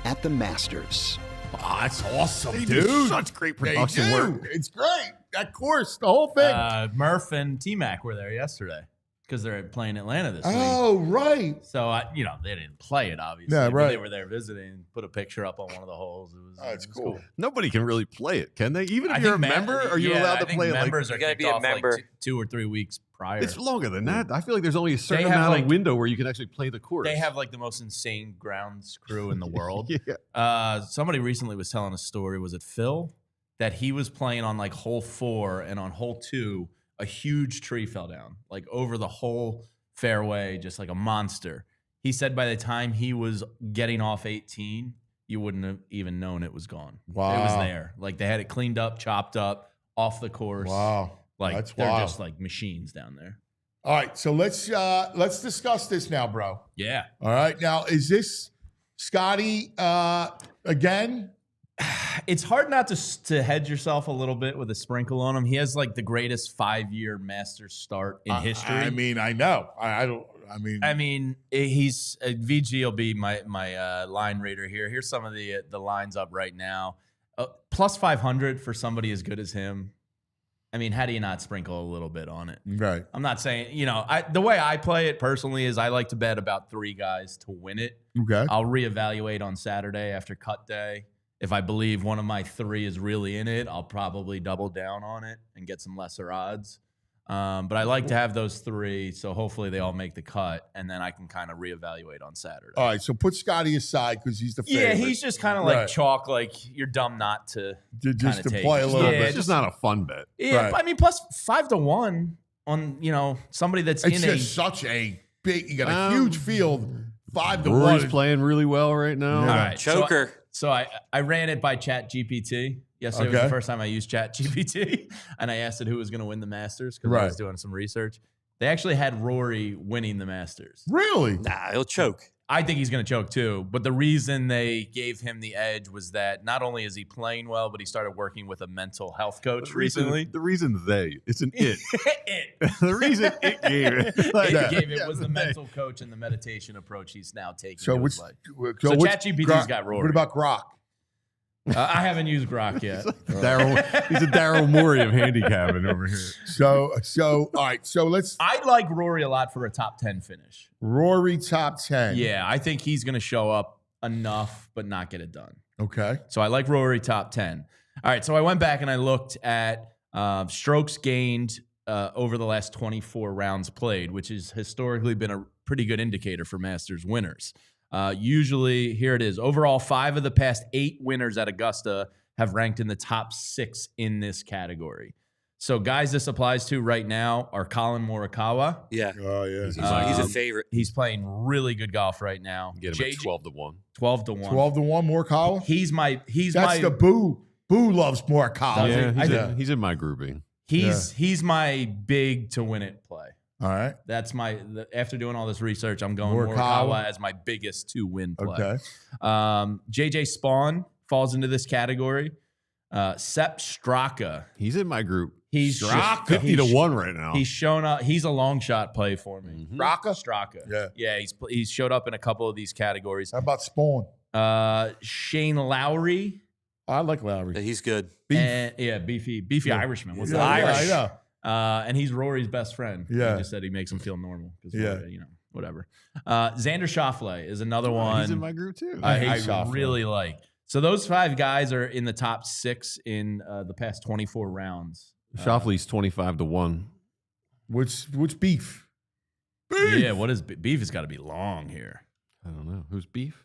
at the Masters. Oh, that's awesome, They dude. do such great production work. It's great. That course, the whole thing. Murph and T-Mac were there yesterday because they're playing Atlanta this week. Oh, right. So, they didn't play it, obviously. Yeah, but right. they were there visiting, put a picture up on one of the holes. It's cool. Nobody can really play it, can they? Even if I you're a think member, are you allowed to play it? Members You are gotta kicked be a off member. like 2 or 3 weeks prior. It's longer than that. I feel like there's only a certain They have, amount like- of window where you can actually play the course. They have like the most insane grounds crew in the world. Yeah. Somebody recently was telling a story. Was it Phil? That he was playing on like hole 4, and on hole 2, a huge tree fell down, like over the whole fairway, just like a monster. He said by the time he was getting off 18, you wouldn't have even known it was gone. Wow. It was there. Like they had it cleaned up, chopped up, off the course. Wow. Like That's they're wild. just like machines down there. All right, so let's discuss this now, bro. Yeah. All right, now is this Scotty again? It's hard not to hedge yourself a little bit with a sprinkle on him. He has like the greatest 5-year Masters start in history. I mean, I know. I mean, He's VG will be my line rater here. Here's some of the lines up right now. Plus 500 for somebody as good as him. I mean, how do you not sprinkle a little bit on it? right. I'm not saying, the way I play it personally is I like to bet about 3 guys to win it. Okay. I'll reevaluate on Saturday after cut day. If I believe one of my 3 is really in it, I'll probably double down on it and get some lesser odds. But I like to have those 3, so hopefully they all make the cut, and then I can kind of reevaluate on Saturday. All right, so put Scotty aside because he's the favorite. Yeah, he's just kind of like Right. chalk, like you're dumb not to just to take play a it. little Yeah, bit. It's just not a fun bet. Yeah, Right. I mean, plus 5-1 on somebody that's It's in just such a big. You got a huge field. 5-1. Rory's playing really well right now. All right, Choker. So I ran it by Chat GPT. Yesterday was Okay. the first time I used Chat GPT, and I asked it who was going to win the Masters because I Right. was doing some research. They actually had Rory winning the Masters. Really? Nah, he'll choke. I think he's going to choke too. But the reason they gave him the edge was that not only is he playing well, but he started working with a mental health coach recently. The reason it's an it. It. The reason it gave it. Like, It gave it was the mental coach and the meditation approach he's now taking. So to which? his life. So So which ChatGPT's Grok- got Rory. What about Grok? I haven't used Grok yet. He's a Daryl Morey of handicapping over here. So all right. So let's I like Rory a lot for a top 10 finish. Rory top 10. Yeah, I think he's going to show up enough, but not get it done. Okay. So I like Rory top 10. All right, so I went back and I looked at strokes gained over the last 24 rounds played, which has historically been a pretty good indicator for Masters winners. Usually, here it is. Overall, 5 of the past 8 winners at Augusta have ranked in the top 6 in this category. So guys this applies to right now are Colin Morikawa. Yeah. Oh, yeah. He's a favorite. He's playing really good golf right now. Get him at 12-1. 12-1. 12-1 Morikawa? That's the Boo. Boo loves Morikawa. Yeah, he's in my grouping. He's my big to win it play. All right. That's after doing all this research, I'm going Morikawa as my biggest to win play. Okay. JJ Spawn falls into this category. Sepp Straka. He's in my group. He's 50-1 right now. He's shown up. He's a long shot play for me. Straka? Yeah. He's showed up in a couple of these categories. How about Spawn? Shane Lowry. I like Lowry. Yeah, he's good. Beefy Irishman. What's that? Irish. Yeah, I know. And he's Rory's best friend. Yeah. He just said he makes him feel normal. Yeah. Whatever. Xander Schauffele is another one. He's in my group too. I really like. So those 5 guys are in the top 6 in the past 24 rounds. Schauffele's 25-1. Which beef? Yeah, what is beef? Has got to be long here. I don't know. Who's beef?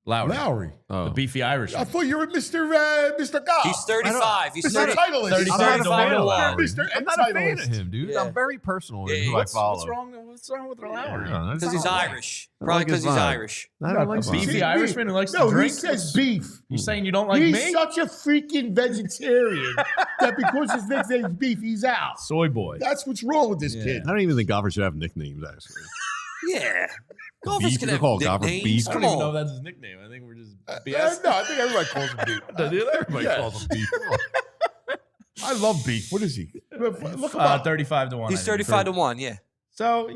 Lowry. The beefy Irishman. I thought you were Mr. Golf. He's 35. He's Mr. Titleist. 35 to 1. Mr. I'm not a fan of him, dude. Yeah. I'm very personal in who I follow. What's wrong with Lowry? Because he's Irish. Probably because he's Irish. I don't like Beefy Irishman who likes to No, drink? he says beef. You saying you don't like He's me? such a freaking vegetarian that because his nickname's beef, he's out. Soy boy. That's what's wrong with this kid. I don't even think golfers should have nicknames, actually. Yeah. Golfers Beef, can you have call golfers nicknames. beef. I don't Come even know on. if that's his nickname. I think we're just No, BS. I think everybody calls him beef. Everybody Yeah. calls him beef. I love beef. What is he? Look him up. 35 to 1. He's 35 to 1. Yeah. So,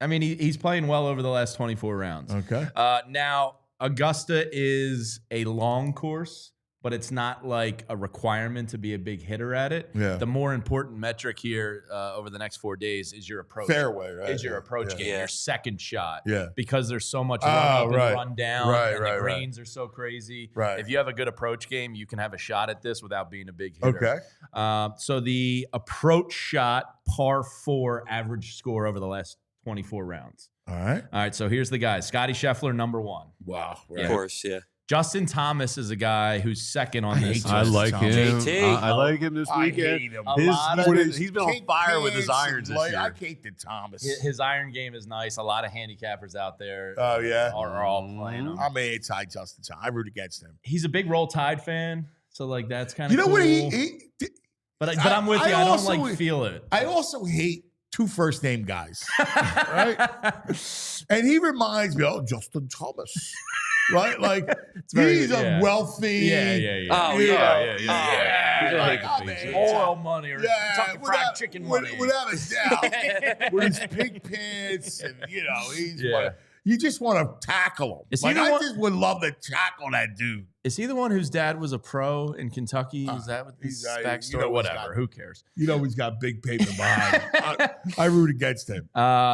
I mean, he's playing well over the last 24 rounds. Okay. Now, Augusta is a long course, but it's not like a requirement to be a big hitter at it. Yeah. The more important metric here over the next 4 days is your approach. Fairway, right? Is your approach game, Yeah. your second shot. Yeah. Because there's so much run up and right. run down, Right, and right, the right. greens are so crazy. Right. If you have a good approach game, you can have a shot at this without being a big hitter. Okay. So the approach shot, par 4 average score over the last 24 rounds. All right. So here's the guys. Scotty Scheffler, number 1. Wow. Of course. Yeah. Justin Thomas is a guy who's second on this. I like him. JT. I like him this weekend. hate him. He's been on fire with his irons this year. I hate the Thomas. His iron game is nice. A lot of handicappers out there Oh, yeah. are all playing him. I'm anti Justin Thomas. I root against him. He's a big Roll Tide fan, so like that's kind of You know cool. what he But I'm with you. I don't also- like feel it. I also hate 2 first name guys, right? And he reminds me, Justin Thomas, right? Like he's a wealthy, Oh, oil money or Kentucky Fried Chicken money. without a doubt, with his pink pants, and he's you just want to tackle him. Is he Like the I one- just would love to tackle that dude. Is he the one whose dad was a pro in Kentucky? Is that what his he's, backstory? he's Whatever. Who cares? He's got big paper behind him. I root against him.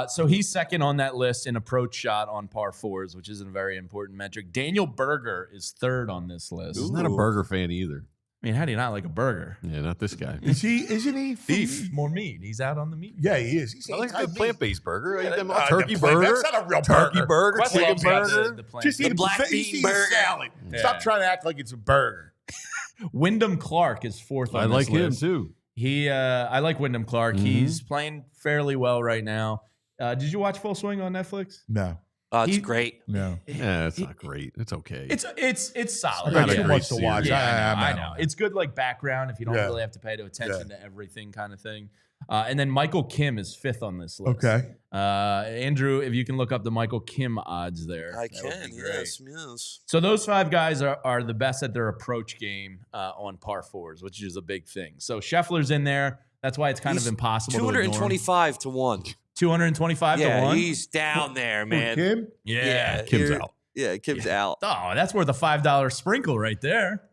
So he's second on that list in approach shot on par 4s, which isn't a very important metric. Daniel Berger is third on this list. He's not a burger fan either. I mean, how do you not like a burger? Yeah, not this guy. Isn't he? Beef. More meat. He's out on the meat. Yeah, he is. He's I like the anti-meat. plant-based burger. I eat them all. The Turkey plant- burger. That's not a real Turkey burger. burger. Quest Chicken loves the burger. plant- Just eat The black just bean eat burger. salad. Yeah. Stop trying to act like it's a burger. Wyndham Clark is fourth on I this like him list. too. I like Wyndham Clark. He's playing fairly well right now. Did you watch Full Swing on Netflix? No, It's He- great. no. Yeah, it's not great. It's okay. It's solid. I got not too a much great to watch. series. Yeah, I I'm know. out. It's good like background if you don't Yeah. really have to pay attention to everything kind of thing. And then Michael Kim is fifth on this list. Okay. Andrew, if you can look up the Michael Kim odds there. I that would can. be great. Yes. So those 5 guys are the best at their approach game on par 4s, which is a big thing. So Scheffler's in there. That's why it's kind He's of impossible to ignore him. 225 to 1. 225 to 1? He's down there, man. Kim? Yeah. Kim's you're- out. Yeah, Kim's out. Oh, that's worth a $5 sprinkle right there.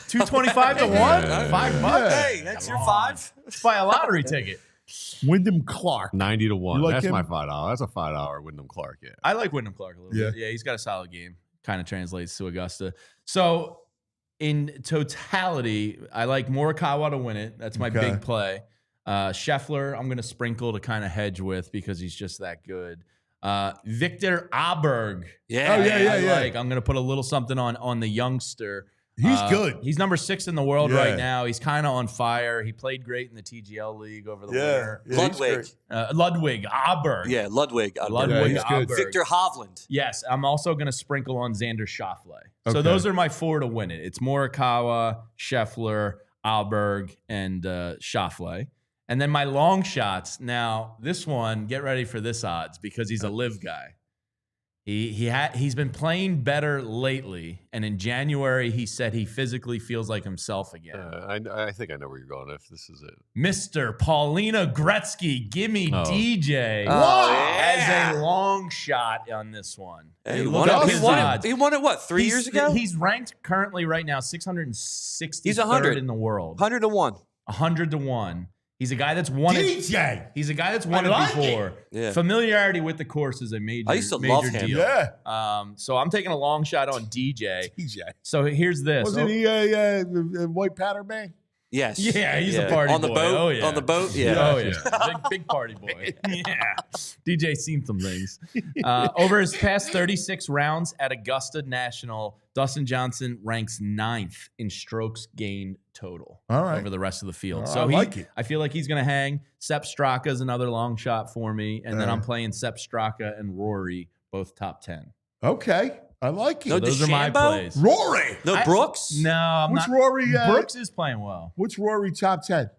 225 to 1? Yeah. $5? Hey, that's your 5. Let's buy a lottery ticket. Wyndham Clark. 90 to 1. You like That's him? my $5. That's a $5 Wyndham Clark. Yeah. I like Wyndham Clark a little bit. Yeah, he's got a solid game. Kind of translates to Augusta. So in totality, I like Morikawa to win it. That's my Okay. big play. Scheffler, I'm going to sprinkle to kind of hedge with because he's just that good. Victor Aberg. Yeah. Oh, yeah, I yeah. like. I'm going to put a little something on the youngster. He's good. He's number 6 in the world Yeah. right now. He's kind of on fire. He played great in the TGL league over the winter. Ludwig. Ludwig, Auberg. Yeah, Ludwig. Ludwig, he's good. Auberg. Victor Hovland. Yes, I'm also going to sprinkle on Xander Schauffele. So Okay. those are my 4 to win it. It's Morikawa, Scheffler, Auberg, and Schauffele. And then my long shots. Now, this one, get ready for this odds because he's a live guy. He's been playing better lately, and in January he said he physically feels like himself again. I think I know where you're going if this is it. Mr. Paulina Gretzky, give me DJ yeah. as a long shot on this one. Hey, Hey, he look won up it- his he won it- odds. he won it, what, 3 years ago? He's ranked currently right now 663rd He's 100 in the world. 100 to 1. 100 to 1. He's a guy that's won it. DJ. He's a guy that's won I it like before. Yeah. Familiarity with the course is a major, I used to major love him. deal. Yeah. So I'm taking a long shot on DJ. DJ. So here's this. Wasn't he a white powder man? Yes. Yeah, he's a party on the boy. boat. Oh, yeah. On the boat. Yeah. Oh, yeah. big party boy. Yeah. DJ's seen some things. Over his past 36 rounds at Augusta National, Dustin Johnson ranks 9th in strokes gained total over the rest of the field. So I like it. I feel like he's going to hang. Sepp Straka is another long shot for me. And then I'm playing Sepp Straka and Rory, both top 10. Okay. I like it. No Those are my DeChambeau? plays. Rory. No Brooks? No, I'm What's not. Rory? Brooks is playing well. What's Rory top 10?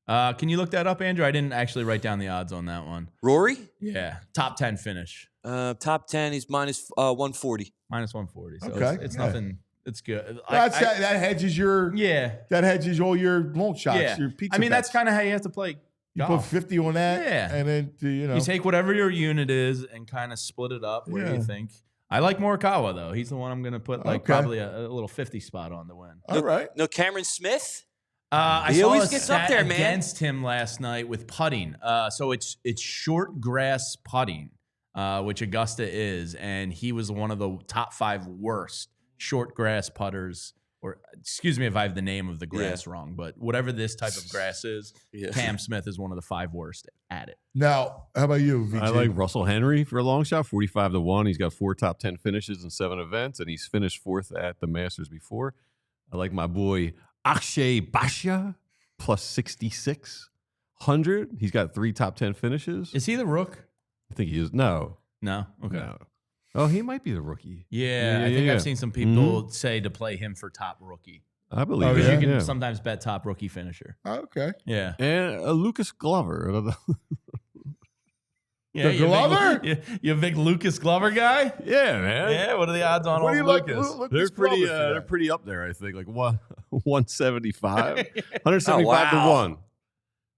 Can you look that up, Andrew? I didn't actually write down the odds on that one. Rory? Yeah, top 10 finish. Top 10, he's minus 140. Minus 140. So Okay, it's yeah. nothing. It's good. That hedges your. Yeah. That hedges all your long shots. Yeah. Your pizza I mean, that's bets. kind of how you have to play You golf. put 50 on that. Yeah. And then You take whatever your unit is and kind of split it up where you think. I like Morikawa though. He's the one I'm going to put probably a little 50 spot on to win. All right. No Cameron Smith? I He saw always a gets up stat there, man. against him last night with putting. So it's short grass putting, which Augusta is, and he was one of the top 5 worst short grass putters. Or excuse me if I have the name of the grass wrong, but whatever this type of grass is, Cam Smith is one of the 5 worst at it. Now, how about you, VJ? I like Russell Henry for a long shot, 45 to 1. He's got 4 top 10 finishes in 7 events, and he's finished 4th at the Masters before. I like my boy Akshay Bhatia, plus 6,600. He's got 3 top 10 finishes. Is he the rook? I think he is. No. No. Okay. No. Oh, he might be the rookie. Yeah, I think I've seen some people say to play him for top rookie. I believe Because it. you can sometimes bet top rookie finisher. Okay. Yeah. And Lucas Glover. Yeah, The Glover? You a big Lucas Glover guy? Yeah, man. Yeah, what are the odds on What do you like, Lucas? They're pretty. Glover for They're that? pretty up there. I think like 175, 175 to wow. 1.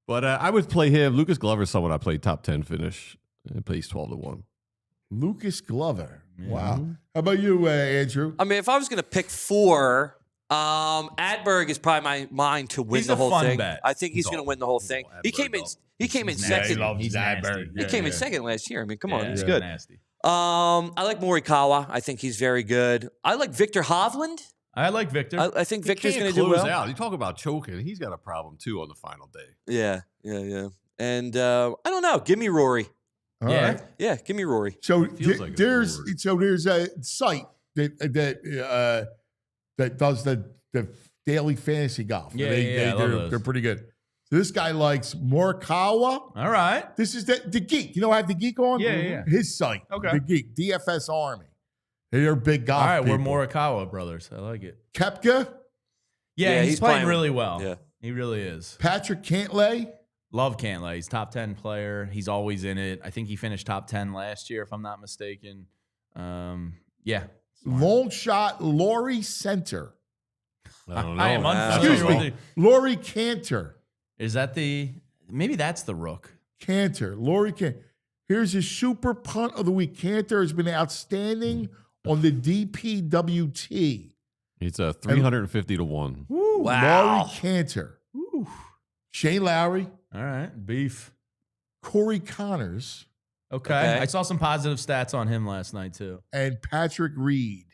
But I would play him. Lucas Glover is someone I played top 10 finish. And plays 12 to 1. Lucas Glover. Wow. How about you, Andrew? I mean, if I was going to pick 4, Adberg is probably mine to win He's the a whole fun thing. bet. I think he's going to win the whole thing. He came in. He came in second. He's nasty. He came in second last year. I mean, come on, he's Yeah, good. Nasty. I like Morikawa. I think he's very good. I like Victor Hovland. I like Victor. I think He Victor's can't going to do close well. out. You talk about choking. He's got a problem too on the final day. Yeah. And I don't know. Give me Rory. All Yeah. right. Yeah, give me Rory. So Feels like it's there's Rory. a site that does the daily fantasy golf. Yeah, I love those. They're pretty good. So this guy likes Morikawa. All right. This is the Geek. You know, I have the Geek on. Yeah. His site. Okay. The Geek, DFS Army. They're big golf. All right, we're people. Morikawa brothers. I like it. Kepka, Yeah, he's playing playing- really well. yeah. He really is. Patrick Cantlay. Love Cantlay. He's top 10 player. He's always in it. I think he finished top 10 last year, if I'm not mistaken. Yeah. Long shot, Laurie Center. I don't know. I am Excuse unfamiliar me, with Laurie Cantor. Is that maybe that's the rook. Cantor, Laurie Cantor. Here's his super punt of the week. Cantor has been outstanding on the DPWT. It's a 350 to 1. Woo, Wow. Laurie Cantor. Shane Lowry, All right. Beef. Corey Connors, Okay. I saw some positive stats on him last night, too. and Patrick Reed.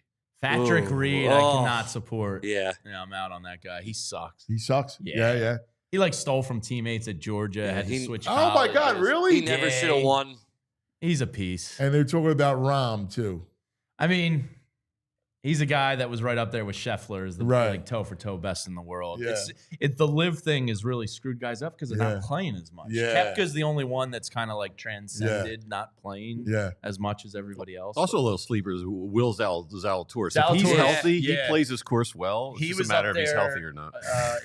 Patrick Ooh. Reed, I Oh. cannot support. Yeah. Yeah, I'm out on that guy. He sucks. He sucks. Yeah. Yeah. He like stole from teammates at Georgia, had to he- switch Oh my God, colleges. really? He never should have won. He's a piece. And they're talking about Rahm too. I mean, He's a guy that was right up there with Scheffler as the like toe for toe best in the world. Yeah. It's the live thing has really screwed guys up because they're not playing as much. Yeah. Koepka's the only one that's kind of like transcended, not playing as much as everybody else. Also, a little sleepers. Will Zalatoris. If he's Zalatoris, healthy, he plays his course well. It's He just was a matter up if he's there, healthy or not.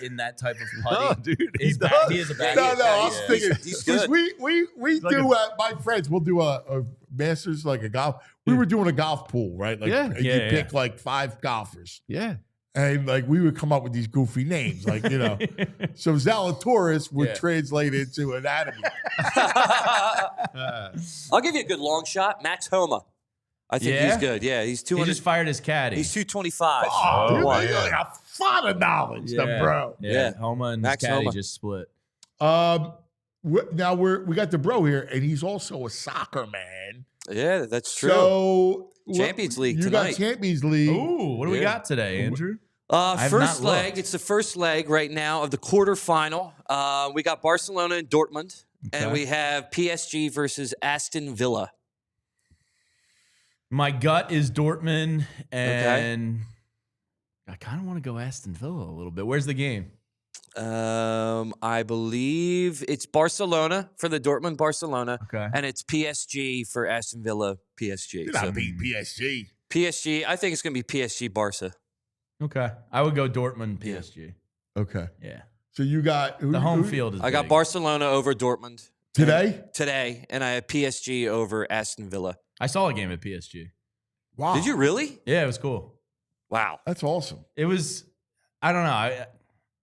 In that type of No, putting. dude, He is a bad No, I was thinking, he's 'cause good. we do, my friends, we'll do a Masters, like a golf. We were doing a golf pool, right? Like, and you pick like 5 golfers. Yeah. And like we would come up with these goofy names, like, you know. So Zalatoris would translate into anatomy. I'll give you a good long shot. Max Homa. I think he's good. Yeah, he's 200. He just fired his caddy. He's 225. Oh, dude, you got a lot of knowledge, bro. Yeah, Homa and Max his caddy Homa. just split. Now we got the bro here, and he's also a soccer man. Yeah, that's true. So Champions League you tonight. got Champions League. Ooh, what do we got today, Andrew? First leg. It's the first leg right now of the quarterfinal. We got Barcelona and Dortmund, and we have PSG versus Aston Villa. My gut is Dortmund, and I kind of want to go Aston Villa a little bit. Where's the game? I believe it's Barcelona for the Dortmund Barcelona, and it's PSG for Aston Villa PSG. Did I beat PSG? PSG. I think it's going to be PSG Barca. Okay, I would go Dortmund PSG. Okay, yeah. So you got the home field is. I got Barcelona over Dortmund today, and I have PSG over Aston Villa. I saw a game at PSG. Wow, did you really? Yeah, it was cool. Wow, that's awesome. It was. I don't know.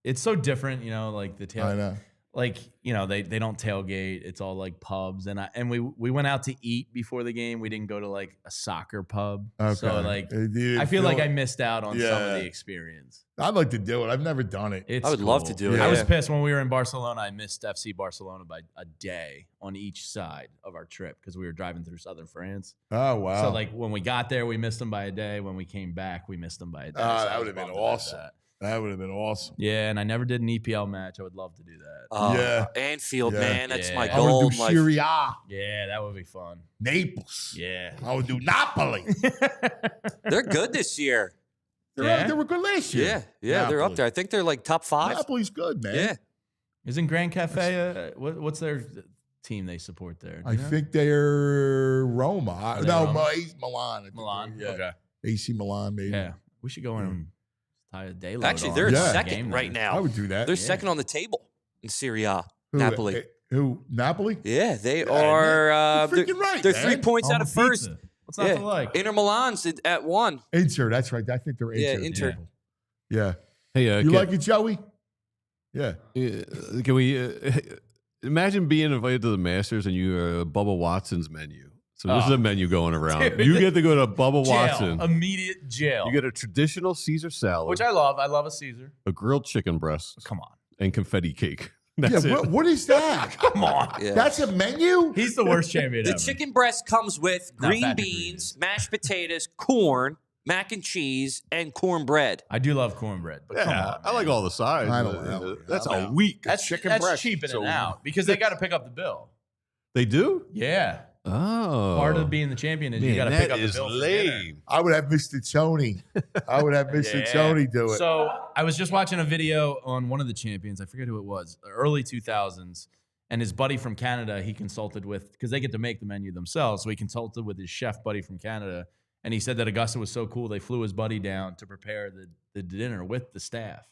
It's so different, you know, like the tail. I know. Like, you know, they don't tailgate. It's all like pubs. And we went out to eat before the game. We didn't go to like a soccer pub. Okay. So like I feel like I missed out on some of the experience. I'd like to do it. I've never done it. I would love to do it. I was pissed when we were in Barcelona. I missed FC Barcelona by a day on each side of our trip because we were driving through southern France. Oh, wow. So like when we got there, we missed them by a day. When we came back, we missed them by a day. Oh, So that would have been awesome. That would have been awesome. Yeah, and I never did an EPL match. I would love to do that. Anfield, man, that's my I goal. would do Serie A. Yeah, that would be fun. Naples. Yeah. I would do Napoli. They're good this year. They were good last year. Yeah, they're up there. I think they're like top 5. Napoli's good, man. Yeah. Isn't Grand Cafe, what's their team they support there? I think they're Roma. No, Roma? Milan. Milan? Yeah. Okay. AC Milan, maybe. Yeah. We should go in and tie a day load Actually, on they're the second game right then. now. I would do that. They're second on the table in Serie A. Who, Napoli. Who? Napoli? Yeah, they are. You're freaking right, They're man. 3 points out of first. What's not to like? Inter Milan's at 1. Inter, that's right. I think they're Inter. Yeah, Inter. Yeah. Hey, you like it, Joey? Yeah. Can we imagine being invited to the Masters and you are Bubba Watson's menu? So this is a menu going around. Dude, you get to go to Bubba jail. Watson. Immediate jail. You get a traditional Caesar salad, Which I love. I love a Caesar. a grilled chicken breast, Come on. and confetti cake. That's it. What is that? Come on. Yeah. That's a menu? He's the worst champion The ever. chicken breast comes with Not green fat beans, mashed potatoes, corn, mac and cheese, and cornbread. I do love cornbread, but come Yeah, on. I like all the sides. I don't know. That's I'm a out. week. That's chicken that's breast. cheaping So- it out because they got to pick up the bill. They do? Yeah. Oh. Part of being the champion is you Man, got to that pick up the is bill. for dinner. lame. I would have Mr. Tony. I would have Mr. Yeah. Tony do it. So I was just watching a video on one of the champions. I forget who it was, early 2000s. And his buddy from Canada, he consulted with, because they get to make the menu themselves. So he consulted with his chef buddy from Canada. And he said that Augusta was so cool, they flew his buddy down to prepare the dinner with the staff.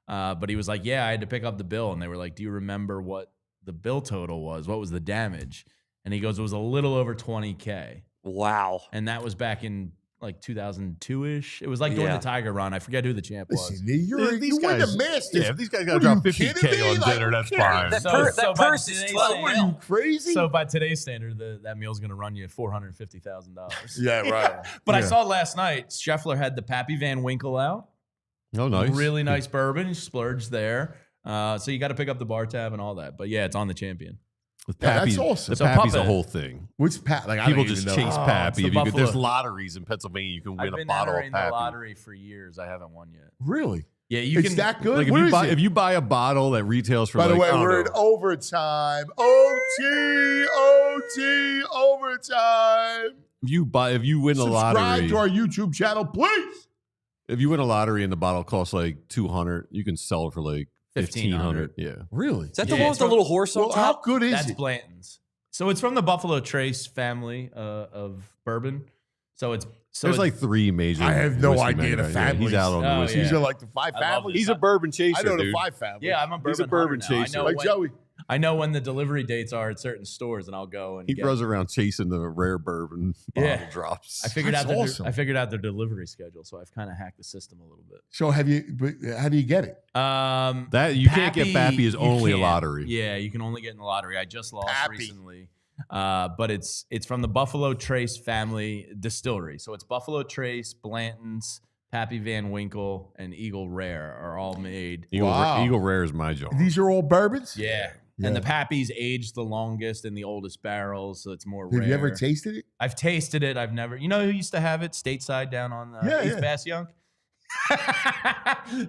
But he was like, yeah, I had to pick up the bill. And they were like, do you remember what the bill total was? What was the damage? And he goes, it was a little over 20K. Wow. And that was back in like 2002-ish. It was like during the Tiger run. I forget who the champ was. Listen, you win the Masters. Yeah, if these guys got What to are drop you 50K kidding me? on Like, dinner, that's kidding. fine. That So by purse is today's 12 What are you crazy? So by today's standard, that meal's going to run you $450,000. Yeah, right. But I Yeah. saw last night, Scheffler had the Pappy Van Winkle out. Oh, nice. Really nice bourbon. He splurged there. So you got to pick up the bar tab and all that. But yeah, it's on the champion. With Yeah, that's Pappy's, awesome. The So Pappy's a Puppet. whole thing. Which Pat? Like, I People don't just even know. chase Oh, Pappy. it's the There's Buffalo. lotteries in Pennsylvania. You can win I've a been bottle of entering the Pappy. lottery for years. I haven't won yet. Really? Yeah, you It's can. that good? Like What is it? if you buy a bottle that retails for By the like, way, I don't we're know, in overtime. OT, overtime. if you win the Subscribe lottery, to our YouTube channel, please. If you win a lottery and the bottle costs like $200, you can sell it for like $1,500. Yeah. Really? Is that the one with the little horse on Well, top? how good is That's it? Blanton's. So it's from the Buffalo Trace family of bourbon. There's like 3 major. I have no whiskey idea the manufacturers. families. He's out on the Oh, whiskey. These are like the 5 I love families. this. He's a bourbon chaser, I know the dude. 5 families. Yeah, I'm a bourbon, He's a bourbon hunter now. chaser. I know Like when, Joey. I know when the delivery dates are at certain stores, and I'll go and He get runs around chasing the rare bourbon bottle Yeah. drops. I figured That's out their, awesome. I figured out their delivery schedule, so I've kind of hacked the system a little bit. So how do you get it? That you can't get Pappy is you only a can't. lottery. Yeah, you can only get in the lottery. I just lost Pappy. recently. But it's from the Buffalo Trace family distillery. So it's Buffalo Trace, Blanton's, Pappy Van Winkle, and Eagle Rare are all made. Eagle Rare is my job. These are all bourbons? Yeah. And the Pappy's aged the longest in the oldest barrels, so it's more rare. Have you ever tasted it? I've tasted it. I've never. You know who used to have it stateside down on East Bass Young?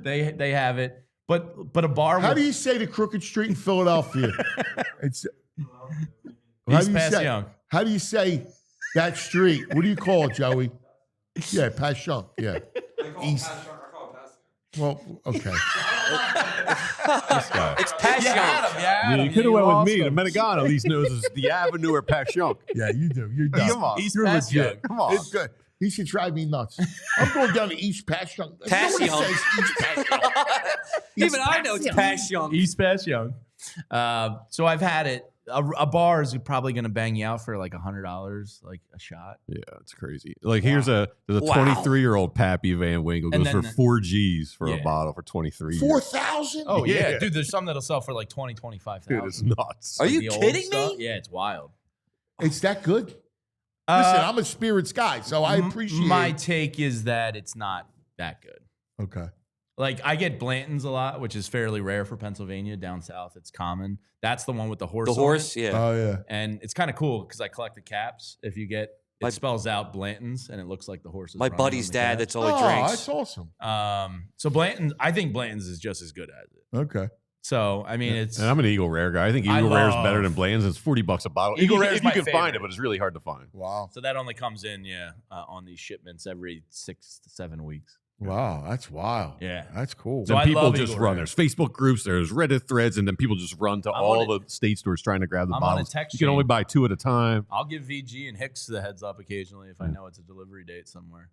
They have it. But a bar. How do you say the Crooked Street in Philadelphia? It's East Bass Young. How do you say that street? What do you call it, Joey? Yeah, Pass Young. Yeah. East. Well, okay. It's passion. Yeah, you could have went with me. The Menegano at least knows is the Avenue or Passion. Yeah, you do. You're done. Come on. East You're Bass legit. Young. Come on. It's good. He should drive me nuts. I'm going down to East Passion. Passion. Nobody says East Passion. Even I know it's passion. East Bass Young. So I've had it. A bar is probably going to bang you out for like $100, like a shot. Yeah, it's crazy. Like there's a 23-year-old Pappy Van Winkle And goes for then 4 G's for a Yeah. bottle for 23 years. 4,000? Oh yeah. Yeah. Dude. There's some that'll sell for like 20, 25,000. Dude, it's nuts. Are you The old kidding stuff? me? Yeah, it's wild. It's that good? Listen, I'm a spirits guy, so I appreciate My take is that it's not that good. Okay. Like I get Blanton's a lot, which is fairly rare for Pennsylvania. Down south, it's common. That's the one with the horse. The on horse, it. yeah. Oh, yeah. And it's kind of cool because I collect the caps. If you get, it spells out Blanton's, and it looks like the horse is My running buddy's on the dad, cap. that's all he Oh, drinks. that's awesome. So Blanton's, I think Blanton's is just as good as it. Okay. So I mean, it's And I'm an Eagle Rare guy. I think I Eagle Rare is love- better than Bland's. It's $40 a bottle. Eagle if Rare you, is if you my can find favorite. it, but it's really hard to find. Wow. so that only comes in on these shipments every 6 to 7 weeks. Wow, that's wild. Yeah. That's cool. So Then I people love just Eagle run. Rare. There's Facebook groups, there's Reddit threads, and then people just run to I'm all on the state stores trying to grab the I'm on a bottles. text You can only chain. buy 2 at a time. I'll give VG and Hicks the heads up occasionally if I know it's a delivery date somewhere.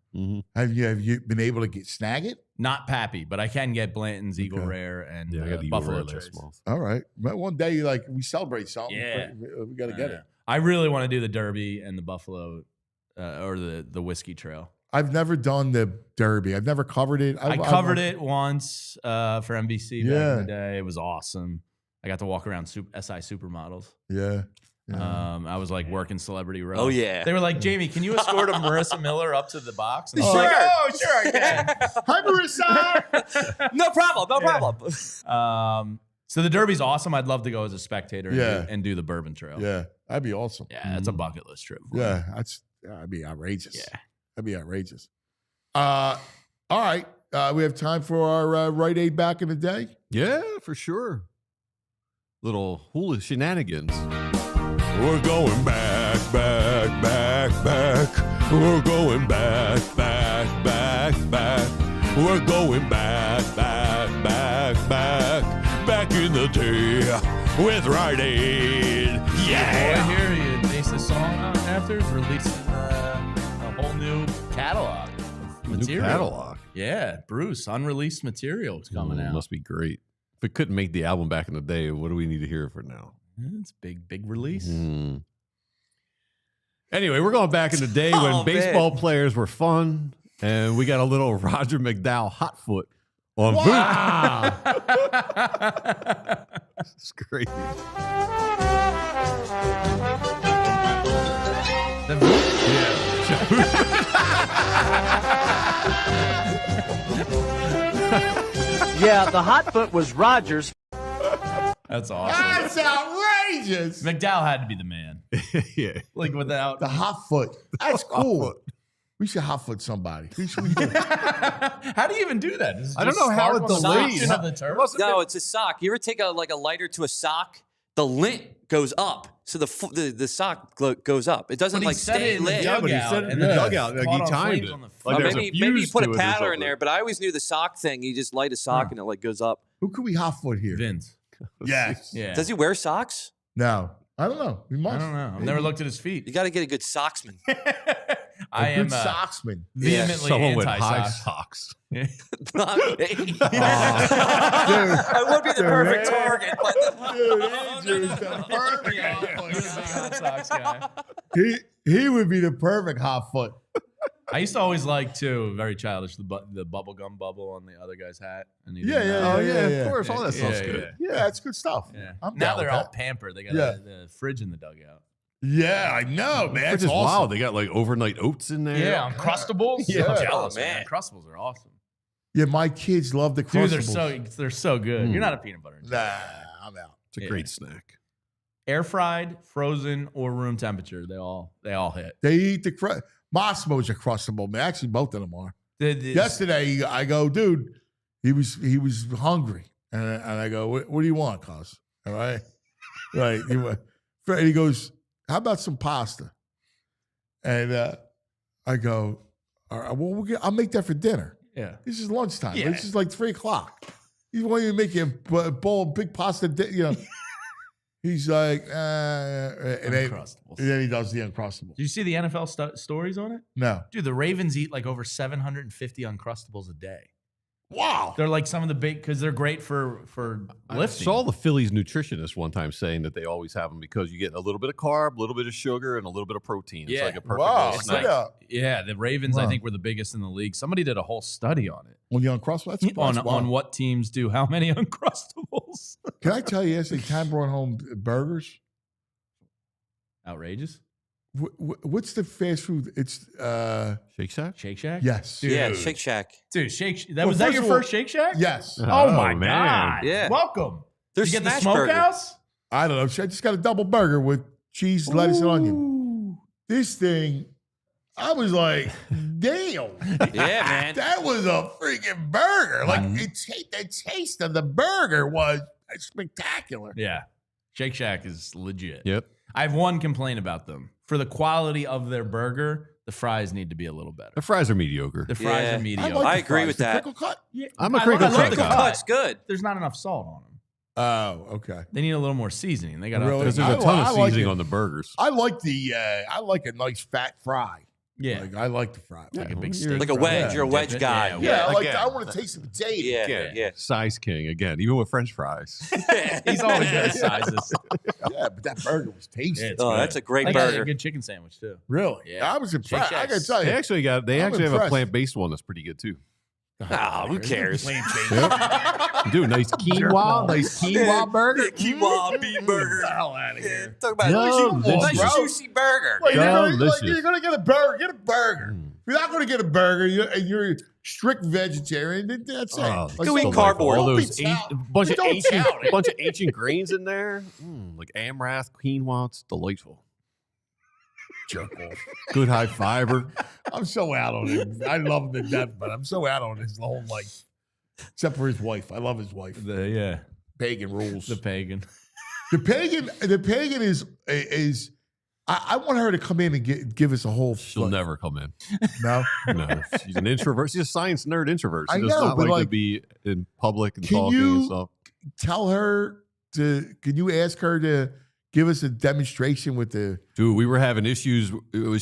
Have you been able to snag it? Not Pappy, but I can get Blanton's, Eagle Okay. Rare, and Yeah, I got the Eagle Buffalo Rare Trace. last month. All right. But one day, like, we celebrate something. Yeah. We got to get it. I really want to do the Derby and the Buffalo, or the Whiskey Trail. I've never done the Derby. I've never covered it. I covered it once for NBC back Yeah. in the day. It was awesome. I got to walk around SI Supermodels. Yeah. I was like working Celebrity Row. Oh, yeah. They were like, Jamie, can you escort a Marissa Miller up to the box? And I was Sure. like, oh, sure I can. Hi, Marissa. No problem. No problem. So the Derby's awesome. I'd love to go as a spectator Yeah. and do the Bourbon Trail. Yeah, that'd be awesome. Yeah, that's a bucket list trip. for me. Yeah, that'd be outrageous. Yeah. That'd be outrageous. All right. We have time for our Rite Aid back in the day. Yeah, for sure. Little hula shenanigans. We're going back. We're going back. We're going back in the day with Rite Aid. I hear you base the song on after releasing a whole new catalog of material. New catalog. Yeah, Bruce, unreleased material is coming out. Must be great. If it couldn't make the album back in the day, what do we need to hear for now? It's big release. Anyway, we're going back in the day when baseball players were fun, and we got a little Roger McDowell hot foot on Wow. It's great. Yeah, the hot foot was Rogers. That's awesome. That's outrageous. McDowell had to be the man. Yeah. Like without The hot foot. That's cool. We should hot foot somebody. How do you even do that? I don't know how it deletes deletes. of the turf? No, it's a sock. You ever take a lighter to a sock, the lint goes up. So the sock goes up. It doesn't like stay lit. Yeah, but he said it in the dugout. Like he timed it. Like maybe you put a paddler in there, but I always knew the sock thing. You just light a sock and it like goes up. Who could we hot foot here? Vince. Yes. Yeah. Does he wear socks? No. I don't know. He must. I don't know. I've never looked at his feet. You got to get a good socksman. I am good socksman. Vehemently Someone with anti high socks. Not me. I would be the perfect target, but he would be the perfect hot foot. I used to always like too, very childish, the bubblegum bubble on the other guy's hat. And Of course, all that stuff's good. Yeah, that's good stuff. Yeah. I'm Now down they're with all that. pampered. They got the fridge in the dugout. Yeah, I know, man. It's It's awesome. wild. They got like overnight oats in there. Yeah, Uncrustables. Yeah. I'm jealous, Oh, man. man. Uncrustables are awesome. Yeah, my kids love the Dude, Crustables. they're so good. You're not a peanut butter. Nah, I'm out. It's a great snack. Air fried, frozen, or room temperature. They all hit. They eat the Massimo's a Crustable, man. Actually, both of them are. Yesterday, I go, dude, he was hungry. And I go, what do you want, cuz? All right? Right. He goes, how about some pasta? And I go, all right, well, I'll make that for dinner. Yeah. This is lunchtime. Yeah. This is like 3 o'clock. He wanted to make you a bowl of big pasta, He's like, and then he does the Uncrustables. Did you see the NFL stories on it? No. Dude, the Ravens eat like over 750 Uncrustables a day. Wow. They're like some of the big, because they're great for I lifting. saw the Phillies nutritionist one time saying that they always have them because you get a little bit of carb, a little bit of sugar, and a little bit of protein. It's like a perfect little snack. Yeah, the Ravens, I think, were the biggest in the league. Somebody did a whole study on it. On the Uncrustables? That's On what teams do how many Uncrustables. Can I tell you, yesterday, Time brought home burgers. Outrageous. What's the fast food? It's Shake Shack? Shake Shack? Yes. Dude. Yeah, Shake Shack. Dude, was that your first Shake Shack? Yes. Oh, my man. God. Yeah. Welcome. There's Did you get the smash burger. smokehouse? I don't know. I just got a double burger with cheese, lettuce, and onion. This thing, I was like, damn. Yeah, man. That was a freaking burger. Like, the taste of the burger was spectacular. Yeah. Shake Shack is legit. Yep. I have one complaint about them. For the quality of their burger, the fries need to be a little better. The fries are mediocre. The fries Yeah. are mediocre. like I the agree fries. with The that. crinkle cut? Yeah, I'm a I crinkle love cut the guy. Cut's good. There's not enough salt on them. Oh, okay. They need a little more seasoning. They got Really? Because there's a ton of I like seasoning it. on the burgers. I like I like a nice fat fry. Yeah. Like, I like the fry. Like a big you're- steak. Like a wedge. You're a wedge guy. Yeah, Again. I want to taste the potato. Yeah. Size king again, even with French fries. He's always got sizes. Yeah, but that burger was tasty. Yeah, it's Oh, good. that's a great They got a burger. good chicken sandwich too. Really? Yeah. I was impressed. I Shake gotta Shack's- tell They you. actually have I'm a impressed. plant-based one that's pretty good too. Oh, who cares? Dude, nice quinoa burger. Quinoa beef burger. hell out of here. Talk about Delicious. nice juicy burger. Like, Delicious. you're gonna get a burger. Get a burger. If you're not gonna get a burger, and you're a strict vegetarian, then that's it. Oh, Like, Go eat so- cardboard. All Don't be those tout- bunch of don't ancient, tout it. bunch of ancient grains in there, like amaranth, quinoa. It's delightful. Jerk off. Good high fiber. I'm so out on him. I love him to death, but I'm so out on his whole life. Except for his wife. I love his wife. Yeah. Pagan rules. The pagan. The pagan is. I want her to come in and give us a whole. She'll never come in. No, No, she's an introvert. She's a science nerd introvert. She I does know, not but like to like, be in public and can talking you- and stuff. tell her to. Can you ask her to give us a demonstration with the? Dude, we were having issues.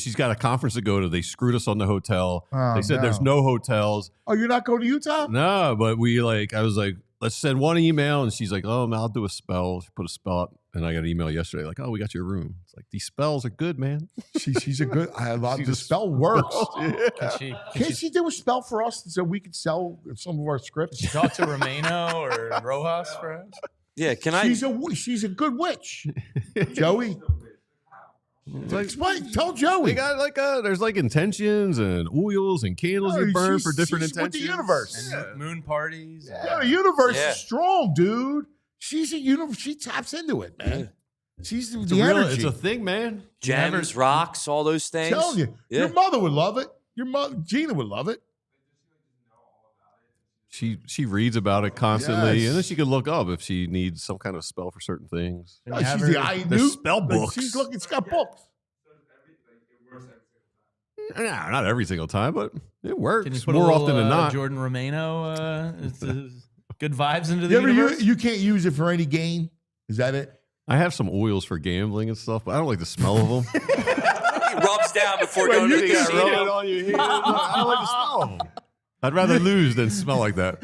She's got a conference to go to. They screwed us on the hotel. Oh, they said there's no hotels. Oh, you're not going to Utah? No, but I was like, let's send one email. And she's like, oh, I'll do a spell. She put a spell up. And I got an email yesterday like, oh, we got your room. It's like, these spells are good, man. She's a good. I love She's the a spell works. Yeah. Can't she do a spell for us so we can sell some of our scripts? Did you talk to Romano or Rojas, perhaps? Yeah, can She's a good witch, Joey. Explain. Tell Joey. They got there's intentions and oils and candles you burn for different she's intentions. with the universe. And moon parties. Yeah, the universe Yeah. is strong, dude. She's a universe. She taps into it, man. She's the energy. It's a thing, man. gems, rocks, all those things. I'm telling you, Yeah. your mother would love it. Your mother, Gina, would love it. She reads about it constantly, Yes. and then she can look up if she needs some kind of spell for certain things. Oh, she's the I There's knew. spell books. She's looking. She's got books. No, not every single time, but it works Can you put more a little, often than not. Jordan Romano, good vibes into the You ever universe? you can't use it for any game. Is that it? I have some oils for gambling and stuff, but I don't like the smell of them. He rubs down before going to the casino. on your hands. I don't like the smell of them. I'd rather lose than smell like that.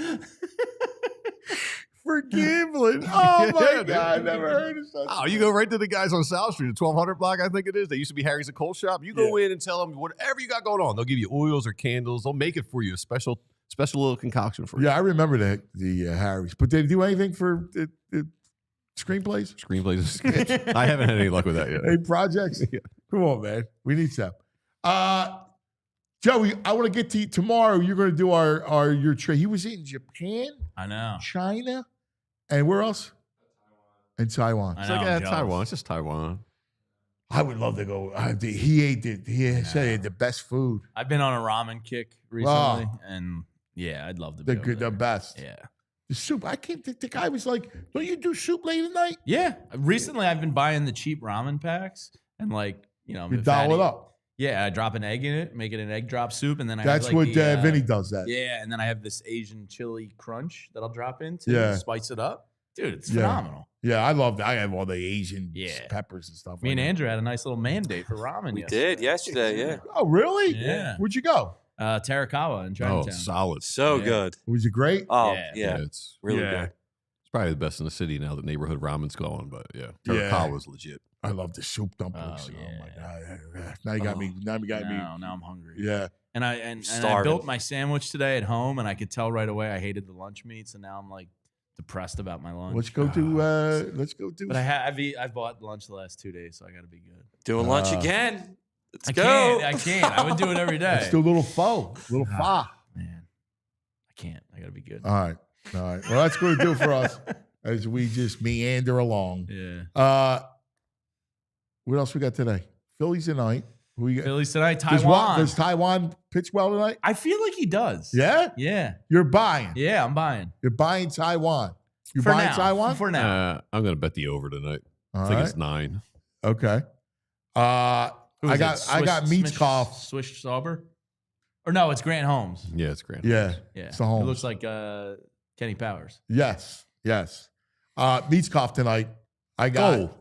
For gambling. Oh my Yeah, God! dude. Never heard of such. Oh, you go right to the guys on South Street, the 1200 block, I think it is. They used to be Harry's and Coal Shop. You go in and tell them whatever you got going on. They'll give you oils or candles. They'll make it for you, a special little concoction for you. Yeah, I remember the Harry's. But did they do anything for the screenplays? Screenplays. I haven't had any luck with that yet. Any projects? Yeah. Come on, man. We need some. Joey, I want to get to you tomorrow. You're going to do your trade. He was in Japan, I know. China, and where else? And Taiwan. I It's know, like I'm jealous. Taiwan. It's just Taiwan. I would love to go. He ate it. He said he had the best food. I've been on a ramen kick recently, and yeah, I'd love to be over The there. best. Yeah. The soup. I can't think. The guy was like, "Don't you do soup late at night?" Yeah. Recently, I've been buying the cheap ramen packs and You fatty- dial it up. Yeah, I drop an egg in it, make it an egg drop soup, and then I That's have like what Vinny does. That. Yeah, and then I have this Asian chili crunch that I'll drop in to Yeah. spice it up. Dude, it's Yeah. phenomenal. Yeah, I love that. I have all the Asian Yeah. peppers and stuff. Me and like that. Andrew had a nice little mandate for ramen. We did yesterday, yeah. Oh, really? Yeah. Where'd you go? Terakawa in Oh, Chinatown. solid. So Yeah. good. Was it great? Oh, Yeah. yeah. It's Really Yeah. good. probably the best in the city now that neighborhood ramen's going, but yeah. Yeah. Terakawa's legit. I love the soup dumplings. Oh, Oh, my yeah. God. Now you got me. Now you got me. Now I'm hungry. Yeah. And I Starving. built my sandwich today at home, and I could tell right away I hated the lunch meats, and now I'm like depressed about my lunch. Let's go do. Let's go do. But I've bought lunch the last 2 days, so I got to be good. Doing lunch again. Let's I go. can't. I would do it every day. Let's do a little pho. Little pho. Man, I can't. I got to be good. All right. Well, that's going to do for us as we just meander along. Yeah. What else we got today? Phillies tonight. Who we got? Phillies tonight. Does Taiwan. Does Taiwan pitch well tonight? I feel like he does. Yeah? Yeah. You're buying. Yeah, I'm buying. You're buying Taiwan. You For buying now. Taiwan? For now. I'm going to bet the over tonight. All I think right. it's 9. Okay. Who I is got it? Meatskoff. Swish Sauber? Or no, it's Grant Holmes. Yeah, it's grand. Yeah. Yeah. It's the Holmes. It looks like Kenny Powers. Yes. Meatskoff tonight. I got Goal.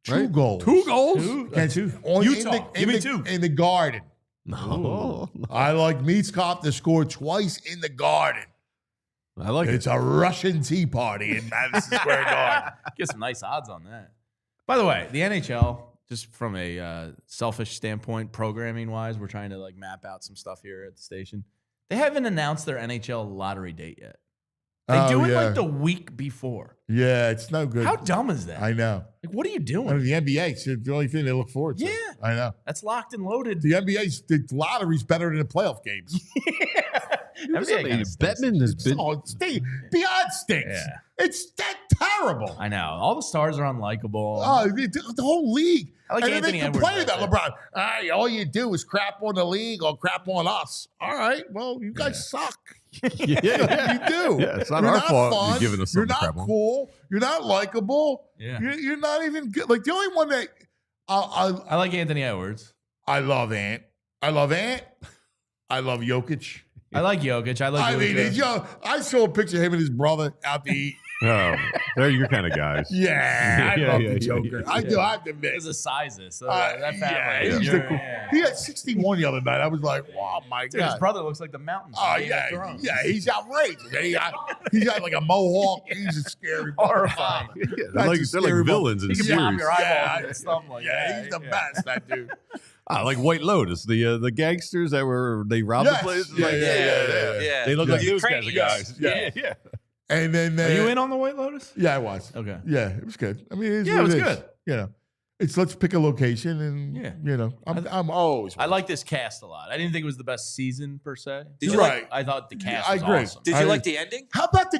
2 Right? goals. 2 goals? Can't you? Utah. Give me 2. In the Garden. No. I like Meatskoff to score twice in the Garden. I like It's it. a Russian tea party in Madison Square Garden. Get some nice odds on that. By the way, the NHL, just from a selfish standpoint, programming wise, we're trying to like map out some stuff here at the station. They haven't announced their NHL lottery date yet. They do it like the week before. Yeah, it's no good. How dumb is that? I know. Like, what are you And doing? the NBA, it's the only thing they look forward to. Yeah. I know. That's locked and loaded. The NBA's the lottery's better than the playoff games. Bettman has been. Oh, it's beyond stinks. Yeah. It's that terrible. I know. All the stars are unlikable. Oh, the whole league. I like and then Anthony they Edwards complain right about LeBron. All you do is crap on the league or crap on us. All right. Well, you guys suck. Yeah. You do. Yeah, it's not You're our fault fun. you're giving us You're something to not crap on. cool. You're not likable. Yeah. You're not even good. Like the only one that I like Anthony Edwards. I love Ant. I love Jokic. I like Jokic. I mean, I saw a picture of him and his brother out to eat. Oh, they're your kind of guys. Yeah, I love the Joker. I do. I have to admit. There's a sizes. So Yeah, that family. he's he had 61 the other night. I was like, wow, my Dude, his God. brother looks like the mountains. Oh, from Game of Thrones. yeah, he's outrageous. He's got like a mohawk. He's a scary Horrifying. Yeah, That's they're a like scary villains in He the can pop series. your eyeballs Yeah, and stuff like that. he's the best, that dude. Like White Lotus, the gangsters that they robbed Yes. the place. Yeah, Like, yeah. They look Yeah. like those kinds of guys. Yeah. Yeah. And then Are you in on the White Lotus? Yeah, I was. Okay. Yeah, it was good. I mean, it Yeah, it was is. good. You know, it's let's pick a location and Yeah. I'm always. I like this cast a lot. I didn't think it was the best season per se. Did you Right. I thought the cast I was agree. awesome. Did you like the ending? How about the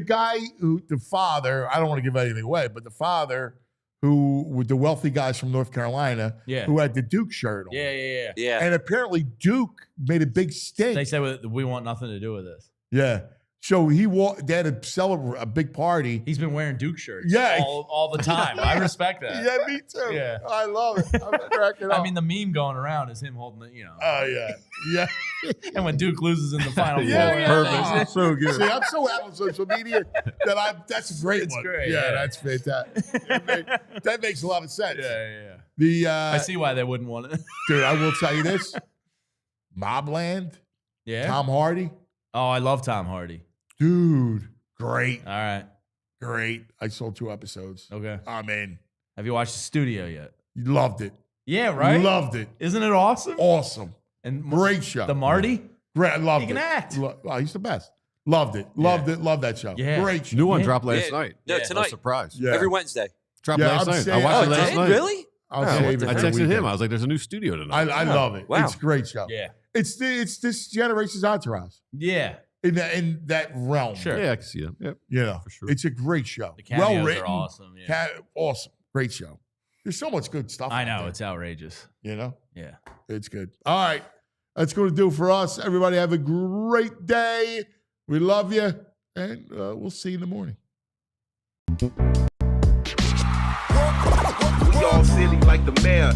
guy who the father? I don't want to give anything away, but the father who with the wealthy guys from North Carolina, who had the Duke shirt on. Yeah. And apparently Duke made a big stink. They said we want nothing to do with this. Yeah. So they had to celebrate a big party. He's been wearing Duke shirts Yeah. all the time. I respect that. Yeah, me too. Yeah. I love it. I'm cracking up. I mean, the meme going around is him holding the, Oh, yeah. Yeah. and when Duke loses in the final Yeah, four. perfect. So good. See, I'm so out on social media that that's a great one. Great. Yeah, that's fantastic. That makes a lot of sense. Yeah. I see why they wouldn't want it. Dude, I will tell you this. Mobland. Yeah. Tom Hardy. Oh, I love Tom Hardy. Dude, great. All right. Great. I saw 2 episodes. Okay. I'm in. Have you watched The Studio yet? Loved it. Yeah, right? Loved it. Isn't it awesome? Awesome. And great show. The Marty? Great. I loved He can act. Oh, he's the best. Loved it. Loved it. Loved that show. Yeah. Great show. New one dropped last night. No, I tonight. was surprised. Yeah. Every Wednesday. Dropped last night. I watched it last night. Really? I'll Yeah, save it I for the texted weekend. him. I was like, "There's a new studio tonight." I love it. Wow. It's a great show. Yeah. It's this generation's entourage Yeah. in that realm. Sure. Yeah, I can see that. Yep. Yeah, For sure. It's a great show. The cameos Well written. are awesome. Yeah. Awesome. Great show. There's so much good stuff. I out know. there, It's outrageous. you know, Yeah. it's good. All right, that's going to do it for us. Everybody have a great day. We love you, and we'll see you in the morning. We all silly like the mayor.